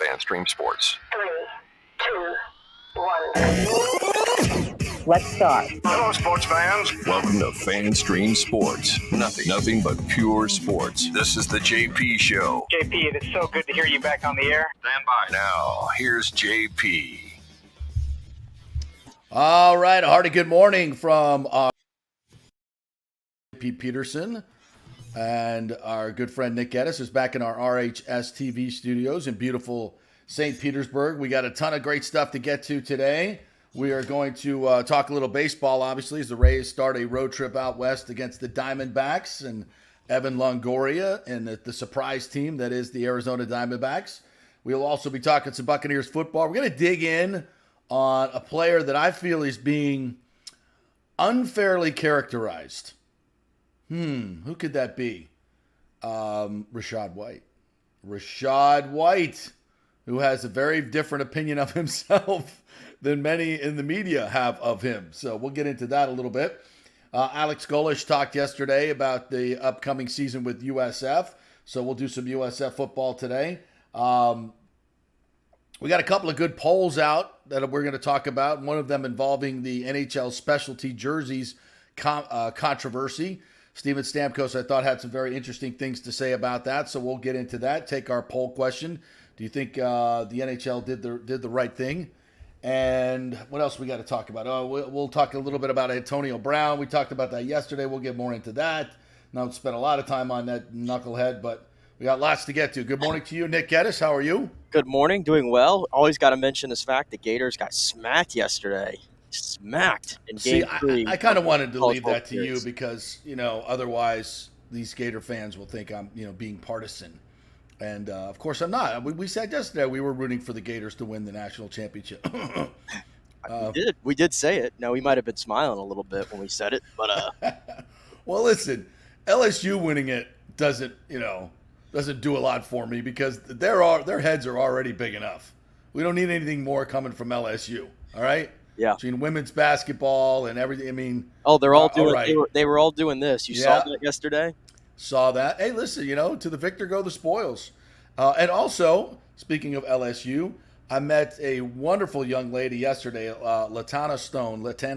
FanStream Sports. 3, 2, 1. Let's start. Hello, sports fans. Welcome to FanStream Sports. Nothing but pure sports. This is the JP Show. JP, it is so good to hear you back on the air. Stand by. Now, here's JP. All right, a hearty good morning from JP Peterson. And our good friend Nick Geddes is back in our RHS TV studios in beautiful St. Petersburg. We got a ton of great stuff to get to today. We are going to talk a little baseball, obviously, as the Rays start a road trip out west against the Diamondbacks and Evan Longoria and the surprise team that is the Arizona Diamondbacks. We'll also be talking some Buccaneers football. We're going to dig in on a player that I feel is being unfairly characterized. Who could that be? Rachaad White. Rachaad White, who has a very different opinion of himself than many in the media have of him. So we'll get into that a little bit. Alex Golish talked yesterday about the upcoming season with USF. So we'll do some USF football today. We got a couple of good polls out that we're going to talk about. One of them involving the NHL specialty jerseys controversy. Steven Stamkos, I thought, had some very interesting things to say about that, so we'll get into that. Take our poll question. Do you think the NHL did the right thing? And what else we got to talk about? We'll talk a little bit about Antonio Brown. We talked about that yesterday. We'll get more into that. Not spend a lot of time on that knucklehead, but we got lots to get to. Good morning to you, Nick Geddes. How are you? Good morning. Doing well. Always got to mention this fact. The Gators got smacked yesterday. Smacked in game 3. I kind of wanted to leave that to you because, otherwise these Gator fans will think I'm, being partisan. And, of course, I'm not. We said yesterday we were rooting for the Gators to win the national championship. We did say it. Now, we might have been smiling a little bit when we said it. But well, listen, LSU winning it doesn't do a lot for me because their heads are already big enough. We don't need anything more coming from LSU, all right? Yeah. Between women's basketball and everything. I mean, they're all doing. right. They were all doing this. You saw that yesterday. Saw that. Hey, listen, to the victor go the spoils. And also, speaking of LSU, I met a wonderful young lady yesterday, Latana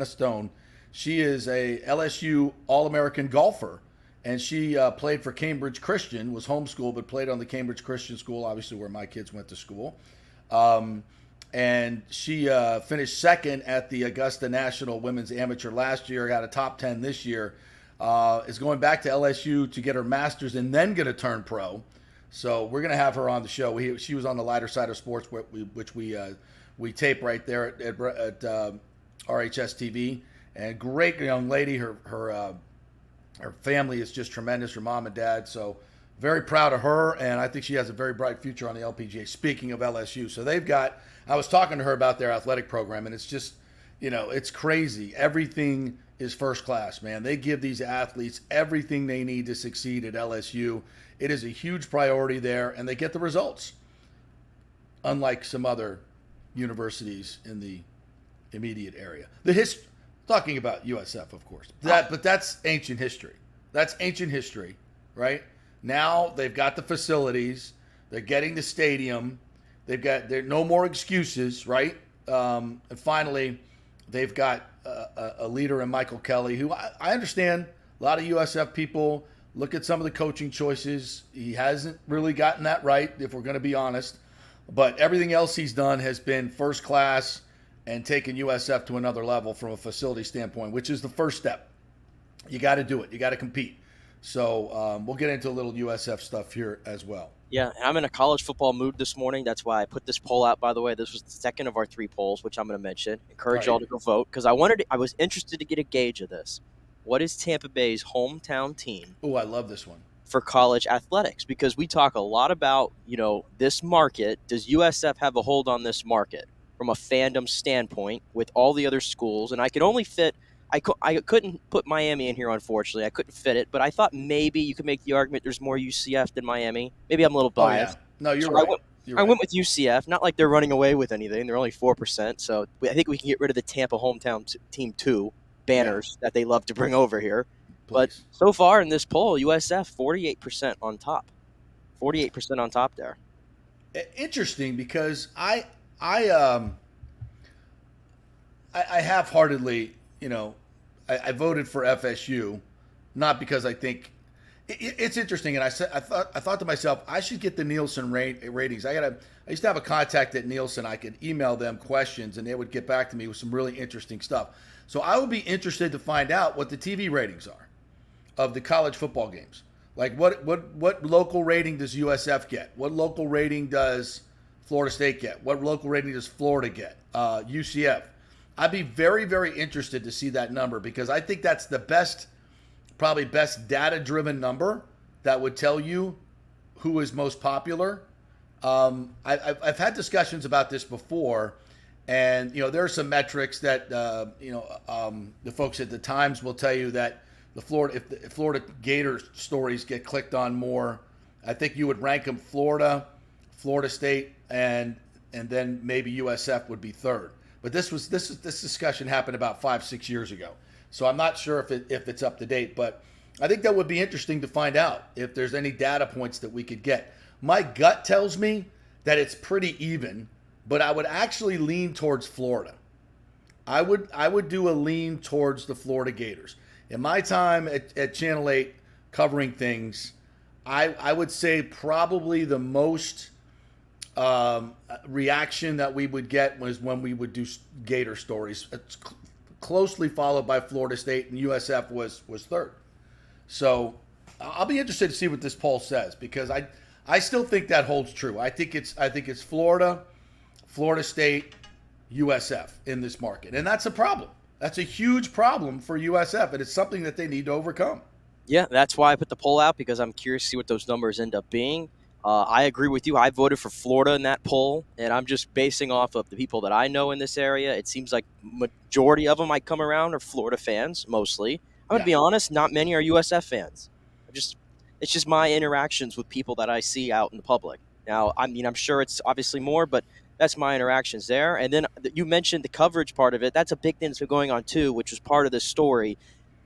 Stone. She is a LSU All-American golfer, and she played for Cambridge Christian. Was homeschooled, but played on the Cambridge Christian school, obviously where my kids went to school. And she finished second at the Augusta National Women's Amateur last year, got a top 10 this year, is going back to LSU to get her master's and then going to turn pro. So we're going to have her on the show. She was on the lighter side of sports, which we tape right there at RHS TV. And great young lady. Her family is just tremendous, her mom and dad. So very proud of her, and I think she has a very bright future on the LPGA. Speaking of LSU, so I was talking to her about their athletic program, and it's just, it's crazy. Everything is first class, man. They give these athletes everything they need to succeed at LSU. It is a huge priority there, and they get the results, unlike some other universities in the immediate area. Talking about USF, of course, but that's ancient history. That's ancient history, right? Now they've got the facilities. They're getting the stadium. There no more excuses, right? And finally, they've got a leader in Michael Kelly, who I understand a lot of USF people look at some of the coaching choices. He hasn't really gotten that right, if we're going to be honest. But everything else he's done has been first class and taken USF to another level from a facility standpoint, which is the first step. You got to do it. You got to compete. So we'll get into a little USF stuff here as well. Yeah, I'm in a college football mood this morning. That's why I put this poll out, by the way. This was the second of our 3 polls, which I'm going to mention. Encourage y'all to go vote because I was interested to get a gauge of this. What is Tampa Bay's hometown team? Oh, I love this one. For college athletics, because we talk a lot about, this market. Does USF have a hold on this market from a fandom standpoint with all the other schools? And I could only fit I couldn't put Miami in here, unfortunately. I couldn't fit it, but I thought maybe you could make the argument there's more UCF than Miami. Maybe I'm a little biased. Oh, yeah. No, you're right. I went with UCF. Not like they're running away with anything. They're only 4%, so I think we can get rid of the Tampa hometown team 2 banners that they love to bring over here. Please. But so far in this poll, USF 48% on top. 48% on top there. interesting because I half-heartedly, I voted for FSU, not because I think it's interesting. And I thought to myself, I should get the Nielsen ratings. I used to have a contact at Nielsen. I could email them questions, and they would get back to me with some really interesting stuff. So I would be interested to find out what the TV ratings are of the college football games. Like what local rating does USF get? What local rating does Florida State get? What local rating does Florida get? UCF. I'd be very, very interested to see that number because I think that's the best data-driven number that would tell you who is most popular. I've had discussions about this before, and there are some metrics that the folks at the Times will tell you that if the Florida Gator stories get clicked on more, I think you would rank them Florida State, and then maybe USF would be third. But this discussion happened about 5-6 years ago, so I'm not sure if it's up to date. But I think that would be interesting to find out if there's any data points that we could get. My gut tells me that it's pretty even, but I would actually lean towards Florida. I would do a lean towards the Florida Gators. In my time at Channel 8 covering things, I would say probably the most reaction that we would get was when we would do Gator stories. It's closely followed by Florida State, and USF was third. So I'll be interested to see what this poll says because I still think that holds true. I think it's Florida State, USF in this market, and that's a problem. That's a huge problem for USF, and it's something that they need to overcome. Yeah, that's why I put the poll out because I'm curious to see what those numbers end up being. I agree with you. I voted for Florida in that poll, and I'm just basing off of the people that I know in this area. It seems like majority of them might come around are Florida fans, mostly. I'm going to be honest, not many are USF fans. It's just my interactions with people that I see out in the public. Now, I'm sure it's obviously more, but that's my interactions there. And then you mentioned the coverage part of it. That's a big thing that's been going on too, which was part of this story,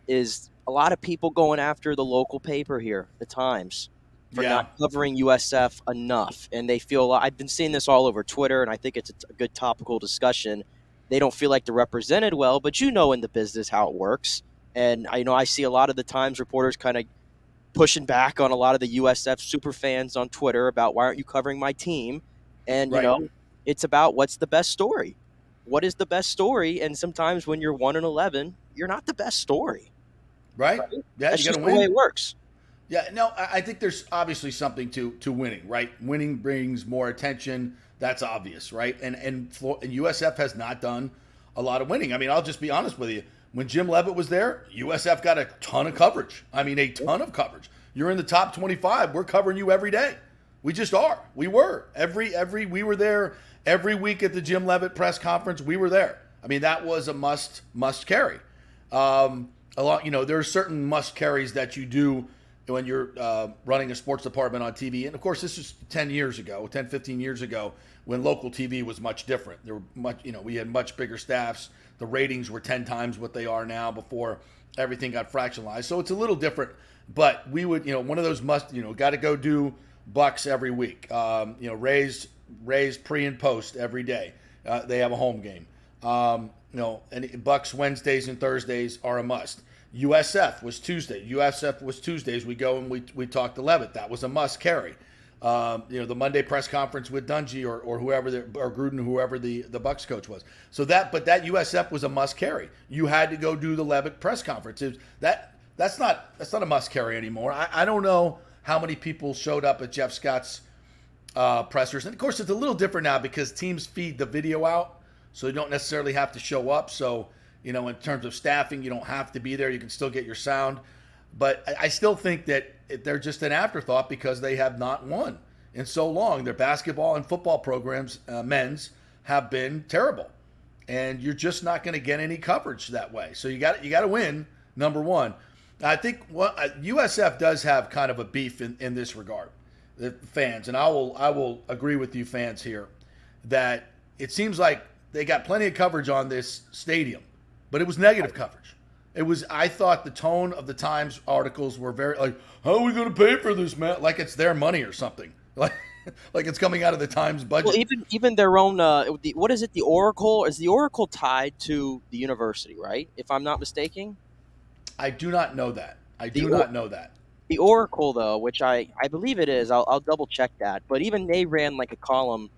is a lot of people going after the local paper here, the Times, for not covering USF enough. And they feel, I've been seeing this all over Twitter, and I think it's a good topical discussion. They don't feel like they're represented well, but in the business how it works. And I see a lot of the Times reporters kind of pushing back on a lot of the USF super fans on Twitter about why aren't you covering my team? And, it's about what's the best story. What is the best story? And sometimes when you're 1-11, you're not the best story. Right? Yeah, that's you got just to the win. way it works. Yeah, no, I think there's obviously something to winning, right? Winning brings more attention. That's obvious, right? And USF has not done a lot of winning. I mean, I'll just be honest with you. When Jim Leavitt was there, USF got a ton of coverage. I mean, a ton of coverage. You're in the top 25. We're covering you every day. We just are. We were. We were there every week at the Jim Leavitt press conference. We were there. I mean, that was a must carry. There are certain must carries that you do when you're running a sports department on TV. And of course, this is 15 years ago, when local TV was much different. There were we had much bigger staffs. The ratings were 10 times what they are now before everything got fractionalized. So it's a little different, but we would, one of those got to go do Bucks every week. Rays pre and post every day. They have a home game. And Bucks Wednesdays and Thursdays are a must. USF was Tuesdays. We go and we talk to Leavitt. That was a must carry. The Monday press conference with Dungy or whoever or Gruden, whoever the Bucks coach was. So that USF was a must carry. You had to go do the Leavitt press conference. That's not a must carry anymore. I don't know how many people showed up at Jeff Scott's pressers, and of course it's a little different now because teams feed the video out, so you don't necessarily have to show up. So in terms of staffing, you don't have to be there. You can still get your sound. But I still think that they're just an afterthought because they have not won in so long. Their basketball and football programs, men's, have been terrible. And you're just not going to get any coverage that way. So you got to win, number one. I think USF does have kind of a beef in this regard, the fans. And I will agree with you fans here that it seems like they got plenty of coverage on this stadium, but it was negative coverage. I thought the tone of the Times articles were very like, how are we going to pay for this, man? Like it's their money or something. Like like it's coming out of the Times budget. Well, even their own what is it? The Oracle, is the Oracle tied to the university, right? If I'm not mistaken. I do not know that. I do not know that. The Oracle, though, which I believe it is, I'll double check that. But even they ran like a column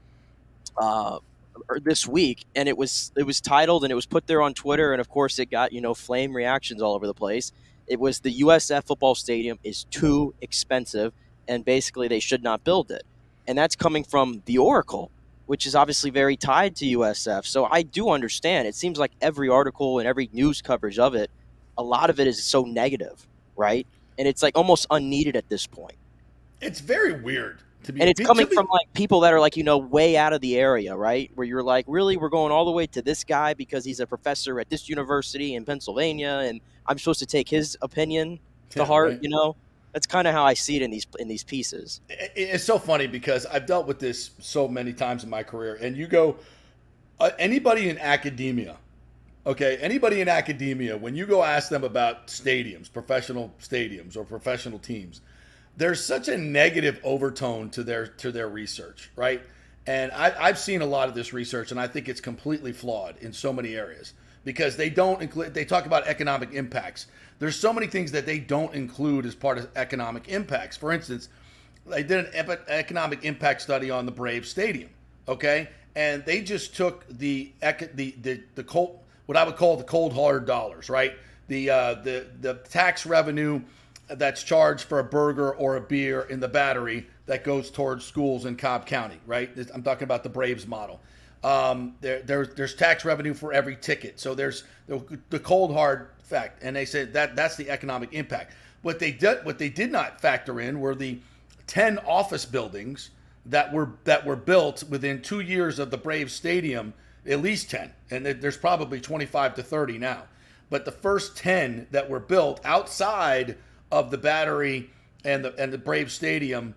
this week, and it was titled, and it was put there on Twitter, and of course it got flame reactions all over the place. It was the USF football stadium is too expensive, and basically they should not build it, and that's coming from the Oracle, which is obviously very tied to USF. So I do understand. It seems like every article and every news coverage of it, a lot of it is so negative, right? And it's like almost unneeded at this point. It's very weird. And it's coming from like people that are like, way out of the area, right? Where you're like, really, we're going all the way to this guy because he's a professor at this university in Pennsylvania, and I'm supposed to take his opinion to heart, right? That's kind of how I see it in these pieces. It's so funny because I've dealt with this so many times in my career, and you go, anybody in academia, when you go ask them about stadiums, professional stadiums or professional teams, there's such a negative overtone to their research, right? And I've seen a lot of this research, and I think it's completely flawed in so many areas because they don't include. They talk about economic impacts. There's so many things that they don't include as part of economic impacts. For instance, they did an economic impact study on the Braves Stadium, okay, and they just took the cold, what I would call the cold hard dollars, right? The tax revenue that's charged for a burger or a beer in the Battery that goes towards schools in Cobb County, right? I'm talking about the Braves model. There's tax revenue for every ticket. So there's the cold hard fact, and they said that's the economic impact. What they did not factor in were the 10 office buildings that were built within 2 years of the Braves Stadium, at least 10, and there's probably 25 to 30 now. But the first 10 that were built outside of the Battery and the Braves Stadium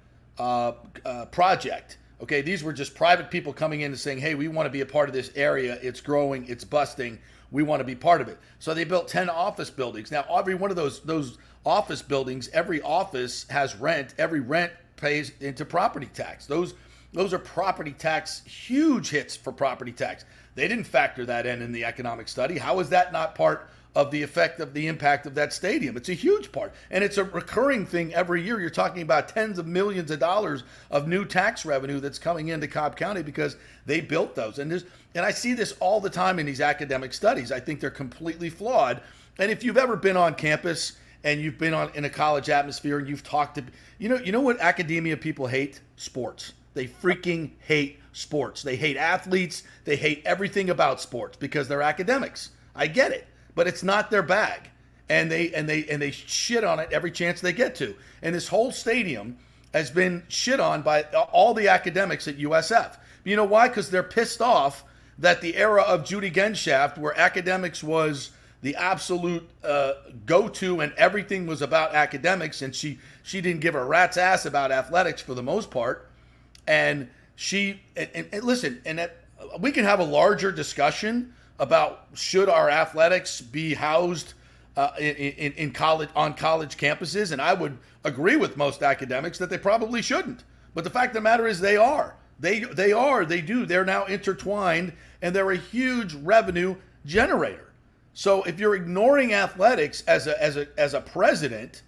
project. Okay, these were just private people coming in and saying, hey, we want to be a part of this area. It's growing, it's busting. We want to be part of it. So they built 10 office buildings. Now, every one of those office buildings, every office has rent. Every rent pays into property tax. Those are property tax, huge hits for property tax. They didn't factor that in the economic study. How is that not part of the effect of the impact of that stadium? It's a huge part, and it's a recurring thing every year. You're talking about tens of millions of dollars of new tax revenue that's coming into Cobb County because they built those. And I see this all the time in these academic studies. I think they're completely flawed. And if you've ever been on campus and you've been in a college atmosphere and you've talked to, you know what academia people hate? Sports. They freaking hate sports. They hate athletes. They hate everything about sports because they're academics. I get it. But it's not their bag, and they shit on it every chance they get to. And this whole stadium has been shit on by all the academics at USF. You know why? Because they're pissed off that the era of Judy Genshaft, where academics was the absolute go-to and everything was about academics, and she didn't give a rat's ass about athletics for the most part. And listen, we can have a larger discussion about should our athletics be housed in college, on college campuses, and I would agree with most academics that they probably shouldn't. But the fact of the matter is they are. They do. They're now intertwined, and they're a huge revenue generator. So if you're ignoring athletics as a president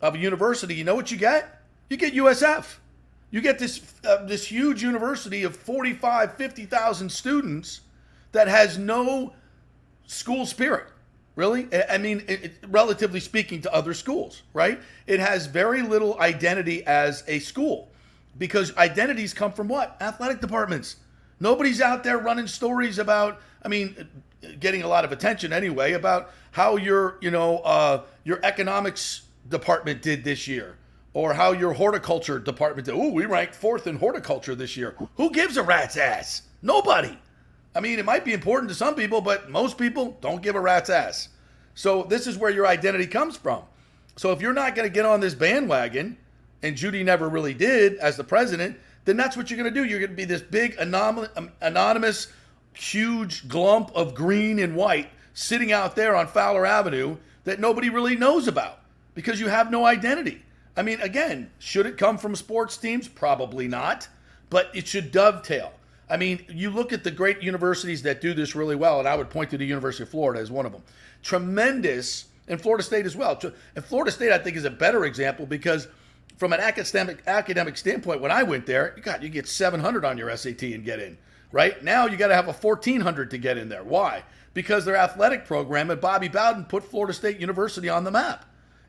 of a university, you know what you get? You get USF. You get this huge university of 45, 50,000 students that has no school spirit, really. I mean, relatively speaking to other schools, right? It has very little identity as a school because identities come from what? Athletic departments. Nobody's out there running stories about, getting a lot of attention anyway, about how your economics department did this year or how your horticulture department did. We ranked 4th in horticulture this year. Who gives a rat's ass? Nobody. It might be important to some people, but most people don't give a rat's ass. So this is where your identity comes from. So if you're not going to get on this bandwagon, and Judy never really did as the president, then that's what you're going to do. You're going to be this big anonymous, huge glump of green and white sitting out there on Fowler Avenue that nobody really knows about because you have no identity. Again, should it come from sports teams? Probably not. but it should dovetail. I mean, you look at the great universities that do this really well, and I would point to the University of Florida as one of them. Tremendous, and Florida State as well. And Florida State, I think, is a better example because from an academic standpoint, when I went there, you get 700 on your SAT and get in. Right? Now you got to have a 1,400 to get in there. Why? Because their athletic program at Bobby Bowden put Florida State University on the map.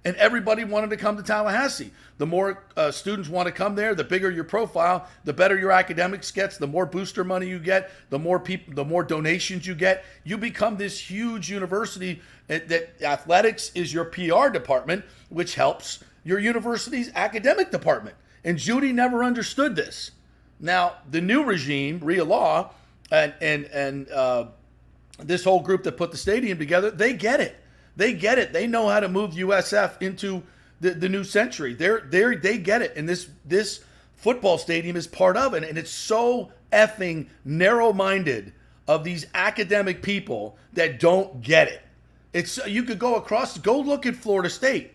And everybody wanted to come to Tallahassee. The more students want to come there, the bigger your profile, the better your academics gets, the more booster money you get, the more people, the more donations you get. You become this huge university that athletics is your PR department, which helps your university's academic department. And Judy never understood this. Now, the new regime, RIA Law, and this whole group that put the stadium together, they get it. They get it. They know how to move USF into the new century. They get it. And this football stadium is part of it. And it's so effing narrow-minded of these academic people that don't get it. You could go look at Florida State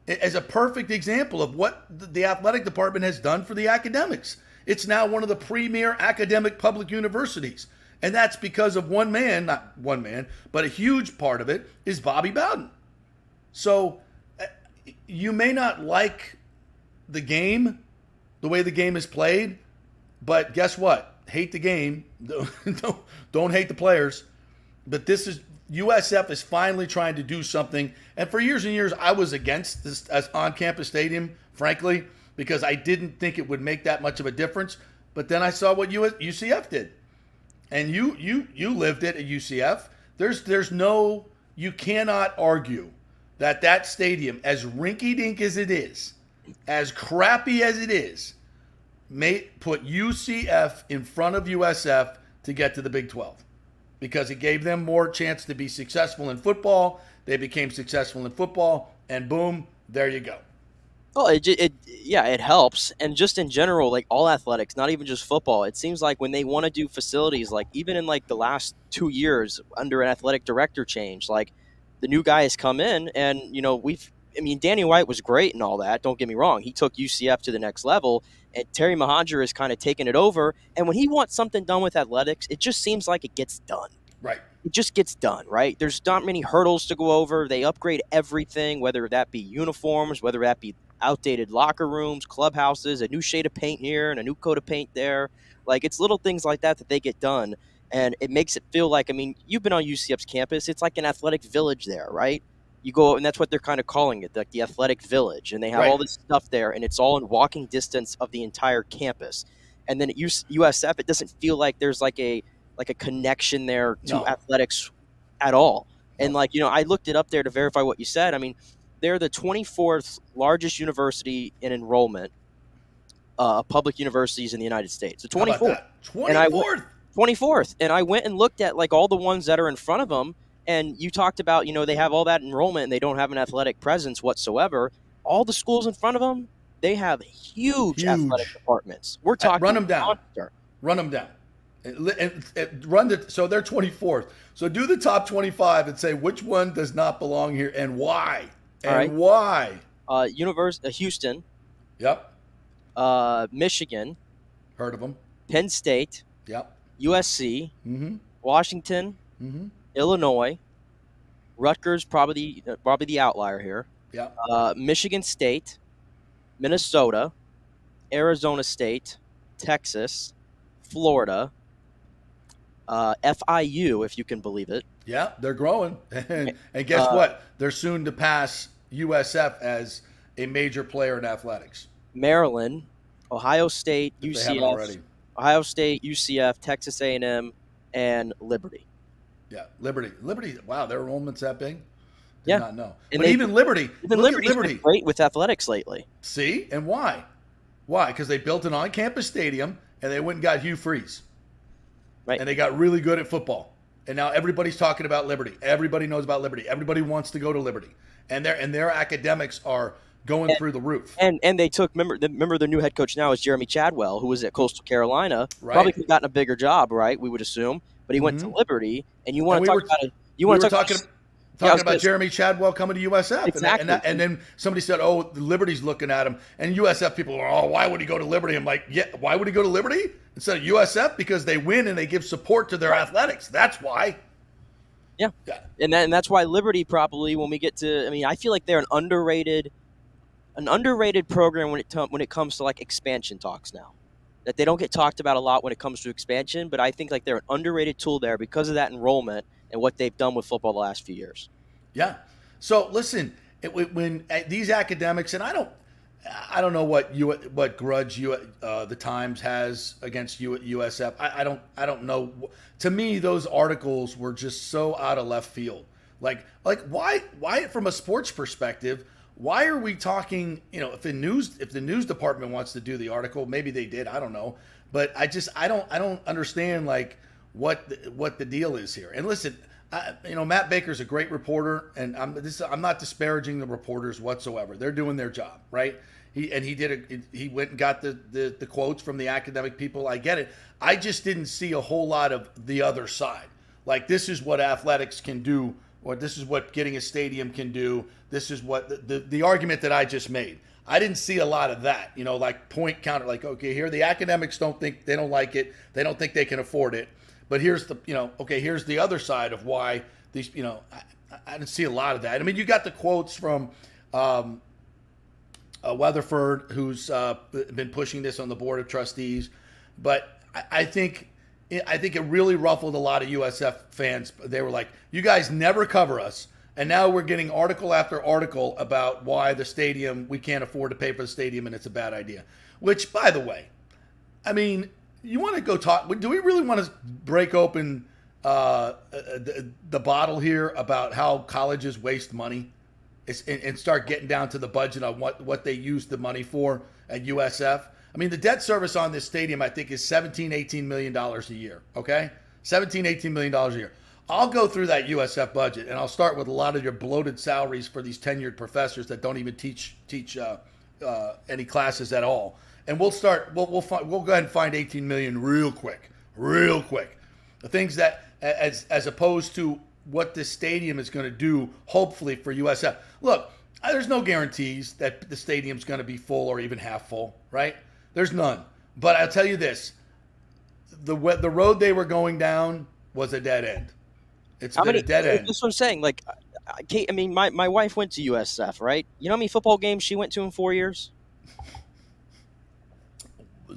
as a perfect example of what the athletic department has done for the academics. It's now one of the premier academic public universities. And that's because of one man, not one man, but a huge part of it is Bobby Bowden. So you may not like the game, the way the game is played, but guess what? Hate the game. Don't hate the players. But USF is finally trying to do something. And for years and years, I was against this as on-campus stadium, frankly, because I didn't think it would make that much of a difference. But then I saw what UCF did. And you lived it at UCF. You cannot argue that stadium, as rinky-dink as it is, as crappy as it is, may put UCF in front of USF to get to the Big 12. Because it gave them more chance to be successful in football. They became successful in football, and boom, there you go. Well, it helps. And just in general, like all athletics, not even just football, it seems like when they want to do facilities, like even in like the last 2 years under an athletic director change, like the new guy has come in and, Danny White was great and all that. Don't get me wrong. He took UCF to the next level, and Terry Mahanger has kind of taken it over. And when he wants something done with athletics, it just seems like it gets done. Right. It just gets done, right? There's not many hurdles to go over. They upgrade everything, whether that be uniforms, whether that be outdated locker rooms, clubhouses, a new shade of paint here and a new coat of paint there. Like, it's little things like that they get done. And it makes it feel like, you've been on UCF's campus. It's like an athletic village there, right? You go, and that's what they're kind of calling it, like the athletic village. And they have all this stuff there, and it's all in walking distance of the entire campus. And then at USF, it doesn't feel like there's like a connection there to athletics at all. And I looked it up there to verify what you said. They're the 24th largest university in enrollment of public universities in the United States. The 24th. 24th. 24th. And I went and looked at all the ones that are in front of them. And you talked about, they have all that enrollment and they don't have an athletic presence whatsoever. All the schools in front of them, they have huge. Athletic departments. We're talking run them down. Run them down. So they're 24th. So do the top 25 and say which one does not belong here and why. Why? Houston. Yep. Michigan. Heard of them. Penn State. Yep. USC. Mm-hmm. Washington. Mm-hmm. Illinois. Rutgers, probably the outlier here. Yep. Michigan State. Minnesota. Arizona State. Texas. Florida. FIU, if you can believe it. Yeah, they're growing. And guess what? They're soon to pass USF as a major player in athletics. Maryland, Ohio State, UCF, Ohio State, UCF, Texas A&M, and Liberty. Yeah, Liberty. Wow, their enrollment's that big? Did not know. And but even Liberty's been great with athletics lately. See? And why? Why? Because they built an on-campus stadium, and they went and got Hugh Freeze. Right. And they got really good at football. And now everybody's talking about Liberty. Everybody knows about Liberty. Everybody wants to go to Liberty. And their academics are going through the roof. And they took, remember their new head coach now is Jeremy Chadwell, who was at Coastal Carolina. Right. Probably could have gotten a bigger job, right? We would assume. But he went to Liberty, and you want to talk about it. Talking about Jeremy Chadwell coming to USF. Exactly. And then somebody said, oh, the Liberty's looking at him. And USF people are, oh, why would he go to Liberty? I'm like, yeah, why would he go to Liberty instead of USF? Because they win and they give support to their athletics. That's why. Yeah. And that's why Liberty probably, when we get to, I mean, I feel like they're an underrated program when it comes to like expansion talks now. That they don't get talked about a lot when it comes to expansion, but I think like they're an underrated tool there because of that enrollment and what they've done with football the last few years. Yeah. So listen, when these academics, and I don't know what grudge the Times has against USF. I don't know. To me, those articles were just so out of left field. Like why from a sports perspective? Why are we talking? If the news department wants to do the article, maybe they did. I don't know, but I don't understand like what the deal is here. And listen, Matt Baker's a great reporter, and I'm not disparaging the reporters whatsoever. They're doing their job, right? He went and got the quotes from the academic people. I get it. I just didn't see a whole lot of the other side. Like, this is what athletics can do, or this is what getting a stadium can do. This is what the argument that I just made. I didn't see a lot of that, like point counter, like, okay, here the academics don't like it. They don't think they can afford it. But here's here's the other side of why these, I didn't see a lot of that. I mean, you got the quotes from Weatherford, who's been pushing this on the board of trustees, but I think it really ruffled a lot of USF fans. They were like, "You guys never cover us, and now we're getting article after article about why the stadium, we can't afford to pay for the stadium, and it's a bad idea." Which, by the way, I mean, you want to go talk? Do we really want to break open the bottle here about how colleges waste money? And start getting down to the budget on what they use the money for at USF. I mean, the debt service on this stadium, I think, is $18 million a year, okay? $18 million a year. I'll go through that USF budget, and I'll start with a lot of your bloated salaries for these tenured professors that don't even teach any classes at all. And we'll go ahead and find $18 million real quick. The things that, as opposed to what this stadium is going to do, hopefully, for USF. Look, there's no guarantees that the stadium's going to be full or even half full, right? There's none. But I'll tell you this. The road they were going down was a dead end. It's been a dead end. That's what I'm saying. Like, I mean, my wife went to USF, right? You know how many football games she went to in 4 years?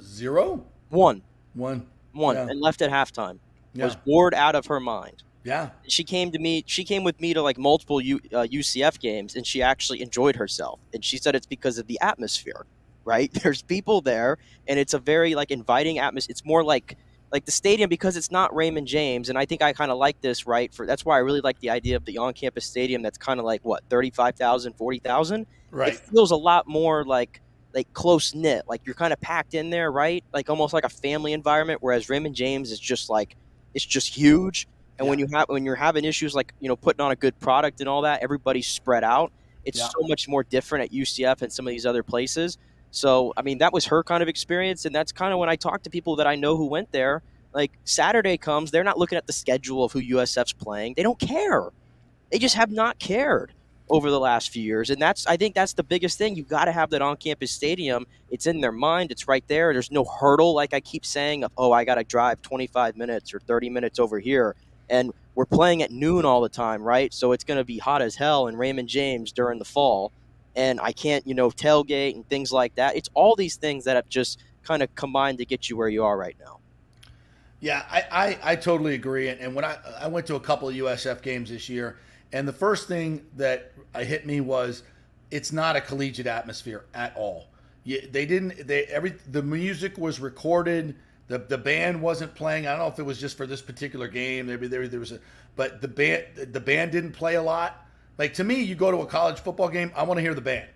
0? One. Yeah. And left at halftime. Yeah. Was bored out of her mind. Yeah. She came with me to like multiple UCF games, and she actually enjoyed herself. And she said it's because of the atmosphere, right? There's people there, and it's a very like inviting atmosphere. It's more like the stadium, because it's not Raymond James, and I think I kind of like this, right? That's why I really like the idea of the on-campus stadium that's kind of like, 35,000, 40,000? Right. It feels a lot more like close-knit. Like you're kind of packed in there, right? Like almost like a family environment, whereas Raymond James is just like, it's just huge. And when you're having issues like, putting on a good product and all that, everybody's spread out. It's so much more different at UCF and some of these other places. So, I mean, that was her kind of experience. And that's kind of when I talk to people that I know who went there, like Saturday comes, they're not looking at the schedule of who USF's playing. They don't care. They just have not cared over the last few years. And I think that's the biggest thing. You've got to have that on-campus stadium. It's in their mind. It's right there. There's no hurdle, like I keep saying, of, I got to drive 25 minutes or 30 minutes over here. And we're playing at noon all the time, right? So it's going to be hot as hell in Raymond James during the fall. And I can't, tailgate and things like that. It's all these things that have just kind of combined to get you where you are right now. Yeah, I totally agree. And when I went to a couple of USF games this year, and the first thing that hit me was it's not a collegiate atmosphere at all. The music was recorded. The band wasn't playing. I don't know if it was just for this particular game. Maybe there was but the band didn't play a lot. Like, to me, you go to a college football game, I want to hear the band.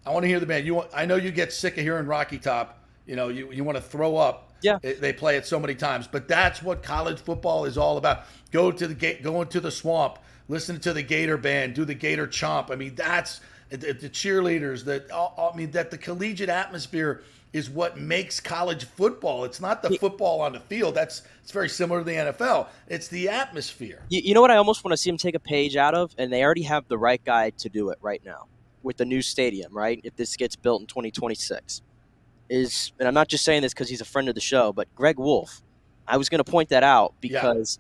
I know you get sick of hearing Rocky Top. You want to throw up. Yeah. They play it so many times, but that's what college football is all about. Go into the swamp, listen to the Gator band, do the Gator chomp. I mean, that's the cheerleaders. That the collegiate atmosphere is what makes college football. It's not the football on the field. It's very similar to the NFL. It's the atmosphere. You know what I almost want to see them take a page out of? And they already have the right guy to do it right now with the new stadium, right? If this gets built in 2026. And I'm not just saying this because he's a friend of the show, but Greg Wolf. I was going to point that out because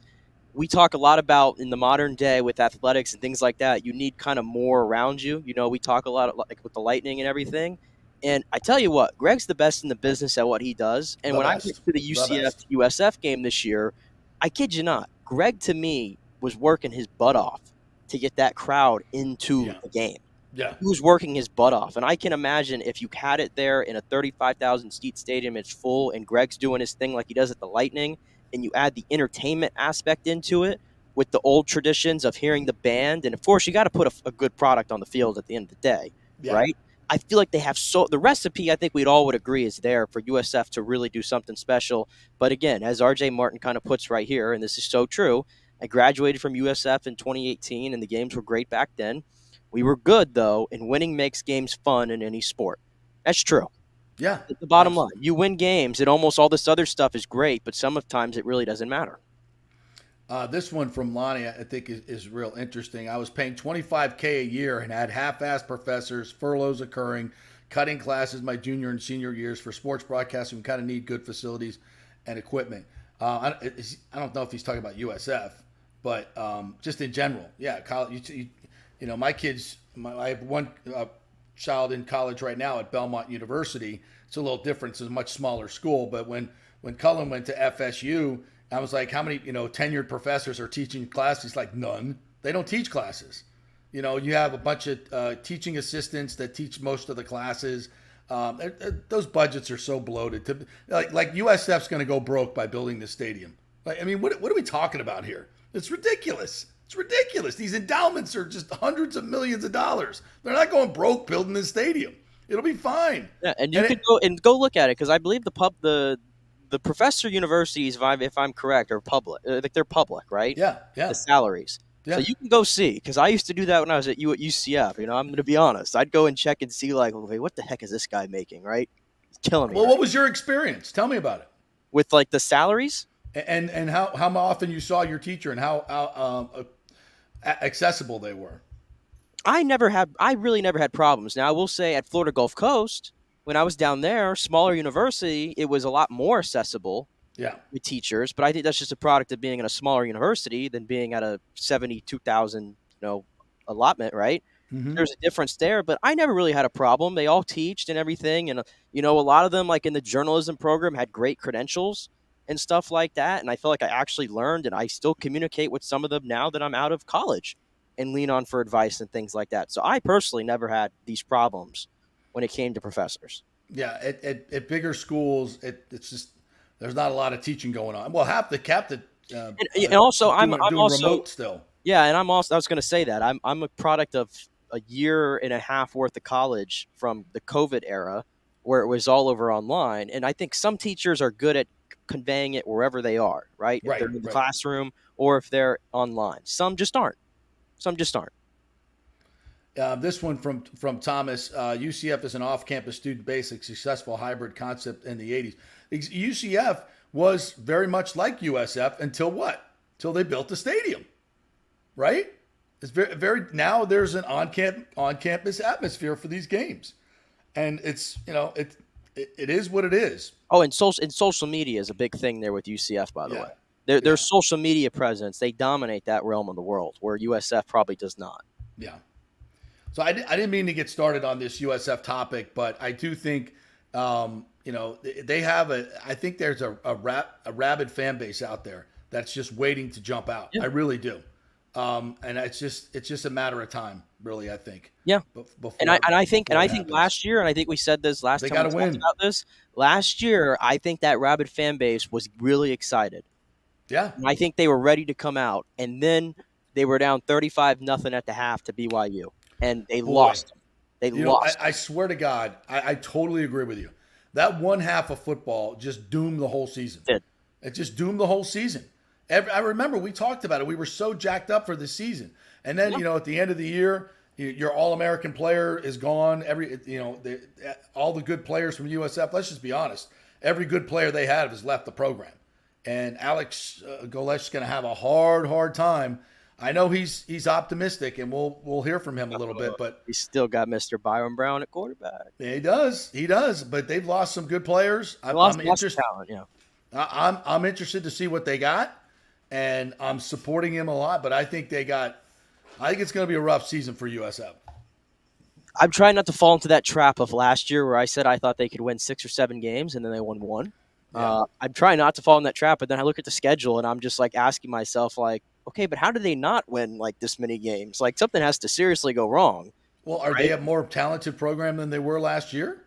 we talk a lot about in the modern day with athletics and things like that, you need kind of more around you. You know, we talk a lot like with the Lightning and everything. And I tell you what, Greg's the best in the business at what he does. And when I went to the UCF-USF game this year, I kid you not, Greg to me was working his butt off to get that crowd into the game. Yeah. He was working his butt off. And I can imagine if you had it there in a 35,000-seat stadium, it's full, and Greg's doing his thing like he does at the Lightning, and you add the entertainment aspect into it with the old traditions of hearing the band. And, of course, you got to put a good product on the field at the end of the day, right? I feel like they have the recipe, I think we'd all would agree, is there for USF to really do something special. But again, as RJ Martin kind of puts right here, and this is so true, I graduated from USF in 2018, and the games were great back then. We were good, though, and winning makes games fun in any sport. That's true. Yeah. At the bottom line, you win games, and almost all this other stuff is great, but sometimes it really doesn't matter. This one from Lonnie, I think, is real interesting. I was paying $25K a year and had half-assed professors, furloughs occurring, cutting classes my junior and senior years for sports broadcasting. We kind of need good facilities and equipment. I don't know if he's talking about USF, but just in general, college. You know, my kids. I have one child in college right now at Belmont University. It's a little different. It's a much smaller school, but when Cullen went to FSU. I was like, how many, tenured professors are teaching classes? He's like, none. They don't teach classes. You have a bunch of teaching assistants that teach most of the classes. Those budgets are so bloated. Like USF's going to go broke by building this stadium. Like, I mean, what are we talking about here? It's ridiculous. It's ridiculous. These endowments are just hundreds of millions of dollars. They're not going broke building this stadium. It'll be fine. Yeah, and you can go look at it because I believe the professor universities, if I'm correct, are public. Like they're public, right? Yeah. The salaries. Yeah. So you can go see, because I used to do that when I was at UCF. I'm going to be honest. I'd go and check and see, like, okay, what the heck is this guy making, right? He's killing me. Well, what was your experience? Tell me about it. With, like, the salaries? And how often you saw your teacher and how accessible they were. I really never had problems. Now, I will say at Florida Gulf Coast, when I was down there, smaller university, it was a lot more accessible with teachers. But I think that's just a product of being in a smaller university than being at a 72,000, allotment, right? Mm-hmm. There's a difference there, but I never really had a problem. They all teached and everything. And, a lot of them, like in the journalism program, had great credentials and stuff like that. And I feel like I actually learned, and I still communicate with some of them now that I'm out of college and lean on for advice and things like that. So I personally never had these problems when it came to professors. Yeah, at bigger schools, it's just there's not a lot of teaching going on. Well, half the captain. And also, I'm also remote still. Yeah, and I was going to say that I'm a product of a year and a half worth of college from the COVID era, where it was all over online. And I think some teachers are good at conveying it wherever they are, right? If they're in the classroom or if they're online. Some just aren't. This one from Thomas. UCF is an off-campus student-based, successful hybrid concept in the 80s. UCF was very much like USF until what? Till they built the stadium, right? It's very now there's an on-campus atmosphere for these games, and it's it is what it is. Oh, and social media is a big thing there with UCF, by the way. Their social media presence, they dominate that realm of the world, where USF probably does not. Yeah. So I didn't mean to get started on this USF topic, but I do think, they have I think there's a rabid fan base out there that's just waiting to jump out. Yeah. I really do. And it's just a matter of time, really, I think. Yeah. I think last year, and I think we said this last time we talked about this, last year, I think that rabid fan base was really excited. Yeah. And I think they were ready to come out, and then they were down 35-0 at the half to BYU. And they lost. They lost. I swear to God, I totally agree with you. That one half of football just doomed the whole season. It just doomed the whole season. I remember we talked about it. We were so jacked up for the season. And then, at the end of the year, Your All-American player is gone. All the good players from USF. Let's just be honest. Every good player they have has left the program, and Alex Golesh is going to have a hard time. I know he's optimistic, and we'll hear from him a little bit. But he's still got Mr. Byron Brown at quarterback. He does. But they've lost some good players. I'm interested. Talent, yeah. I'm interested to see what they got, and I'm supporting him a lot. But I think it's going to be a rough season for USF. I'm trying not to fall into that trap of last year where I said I thought they could win 6 or 7 games, and then they won 1. Yeah. I'm trying not to fall in that trap, but then I look at the schedule, and I'm just like asking myself, like, okay, but how did they not win like this many games? Like something has to seriously go wrong. Well, they a more talented program than they were last year?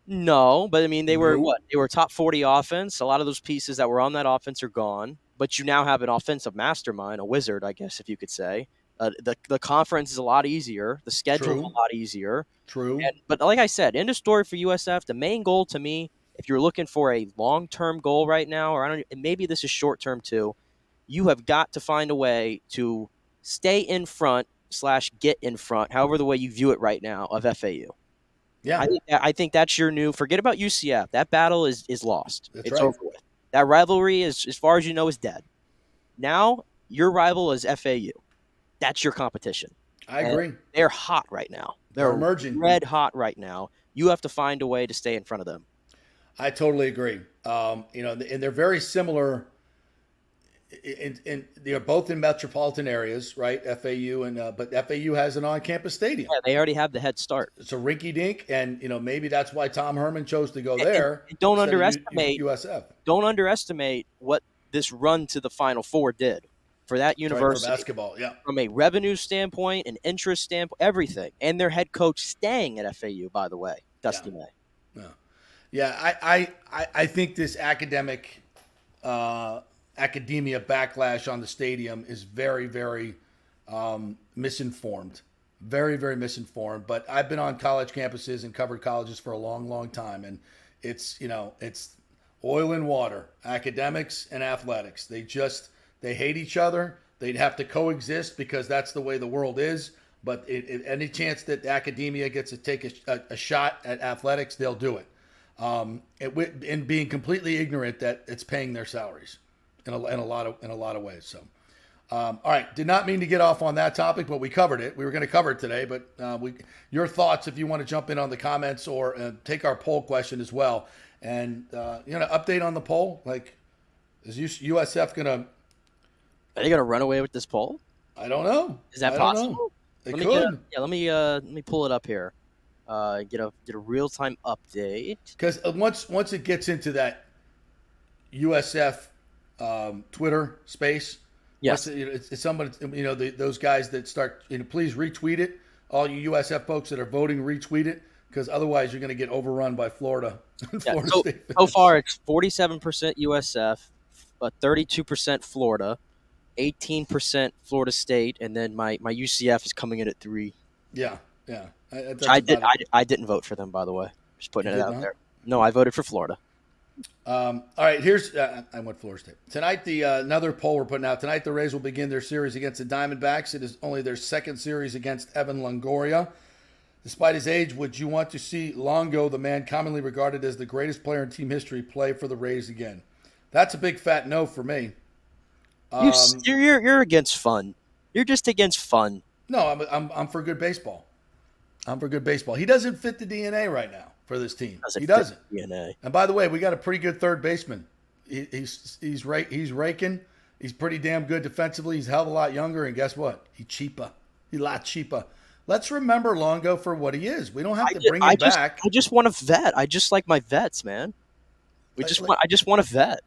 No, but I mean, they were They were top 40 offense. A lot of those pieces that were on that offense are gone, but you now have an offensive mastermind, a wizard, I guess, if you could say. The conference is a lot easier. The schedule is a lot easier. True. But like I said, end of story for USF. The main goal to me, if you're looking for a long-term goal right now, or maybe this is short-term too, you have got to find a way to stay in front / get in front, however the way you view it right now, of FAU. Yeah. I think that's your new – forget about UCF. That battle is lost. It's right. over with. That rivalry, is, as far as you know, is dead. Now your rival is FAU. That's your competition. I agree. They're hot right now. They're emerging. Red hot right now. You have to find a way to stay in front of them. I totally agree. And they're very similar – and they're both in metropolitan areas, right? FAU but FAU has an on-campus stadium. Yeah, they already have the head start. It's a rinky-dink, and maybe that's why Tom Herman chose to go there. And don't underestimate USF. Don't underestimate what this run to the Final Four did for that university. Right, for basketball, yeah. From a revenue standpoint, an interest standpoint, everything, and their head coach staying at FAU, by the way, Dusty May. Yeah, I think this academia backlash on the stadium is very, very misinformed. Very, very misinformed. But I've been on college campuses and covered colleges for a long, long time. And it's oil and water, academics and athletics. They hate each other. They'd have to coexist because that's the way the world is. But any chance that academia gets to take a shot at athletics, they'll do it. And being completely ignorant that it's paying their salaries. In a lot of ways. So, all right. Did not mean to get off on that topic, but we covered it. We were going to cover it today, but your thoughts, if you want to jump in on the comments or take our poll question as well, and update on the poll. Like, is USF going to? Are they going to run away with this poll? I don't know. Is that possible? They could. Let me pull it up here. Get a real time update. Because once it gets into that USF. Twitter space. Yes, it's somebody. Those guys that start. Please retweet it. All you USF folks that are voting, retweet it, because otherwise you're going to get overrun by Florida. Florida State. So far, it's 47% USF, 32% Florida, 18% Florida State, and then my UCF is coming in at 3. Yeah. I didn't vote for them, by the way. Just putting it out there. No, I voted for Florida. All right, here's I went Florida State. Tonight, another poll we're putting out. Tonight, the Rays will begin their series against the Diamondbacks. It is only their second series against Evan Longoria. Despite his age, would you want to see Longo, the man commonly regarded as the greatest player in team history, play for the Rays again? That's a big fat no for me. You're against fun. You're just against fun. No, I'm for good baseball. I'm for good baseball. He doesn't fit the DNA right now for this team. He doesn't. DNA. And by the way, we got a pretty good third baseman. He's raking. He's pretty damn good defensively. He's a hell of a lot younger, and guess what? He's a lot cheaper. Let's remember Longo for what he is. We don't have to bring him back. I just want a vet. I just like my vets, man. I just want a vet.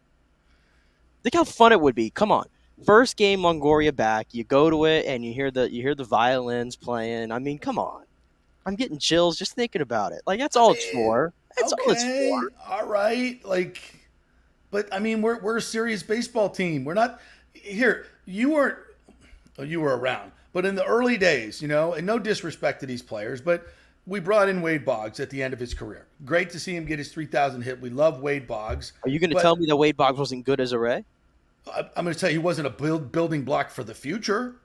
Think how fun it would be. Come on. First game Longoria back, you go to it and you hear the violins playing. I mean, come on. I'm getting chills just thinking about it. Like, that's all it's for. That's all it's for. All right. But I mean, we're a serious baseball team. We're not here. You were around, but in the early days, and no disrespect to these players, but we brought in Wade Boggs at the end of his career. Great to see him get his 3,000 hit. We love Wade Boggs. Are you going to tell me that Wade Boggs wasn't good as a Ray? I'm going to tell you he wasn't a building block for the future.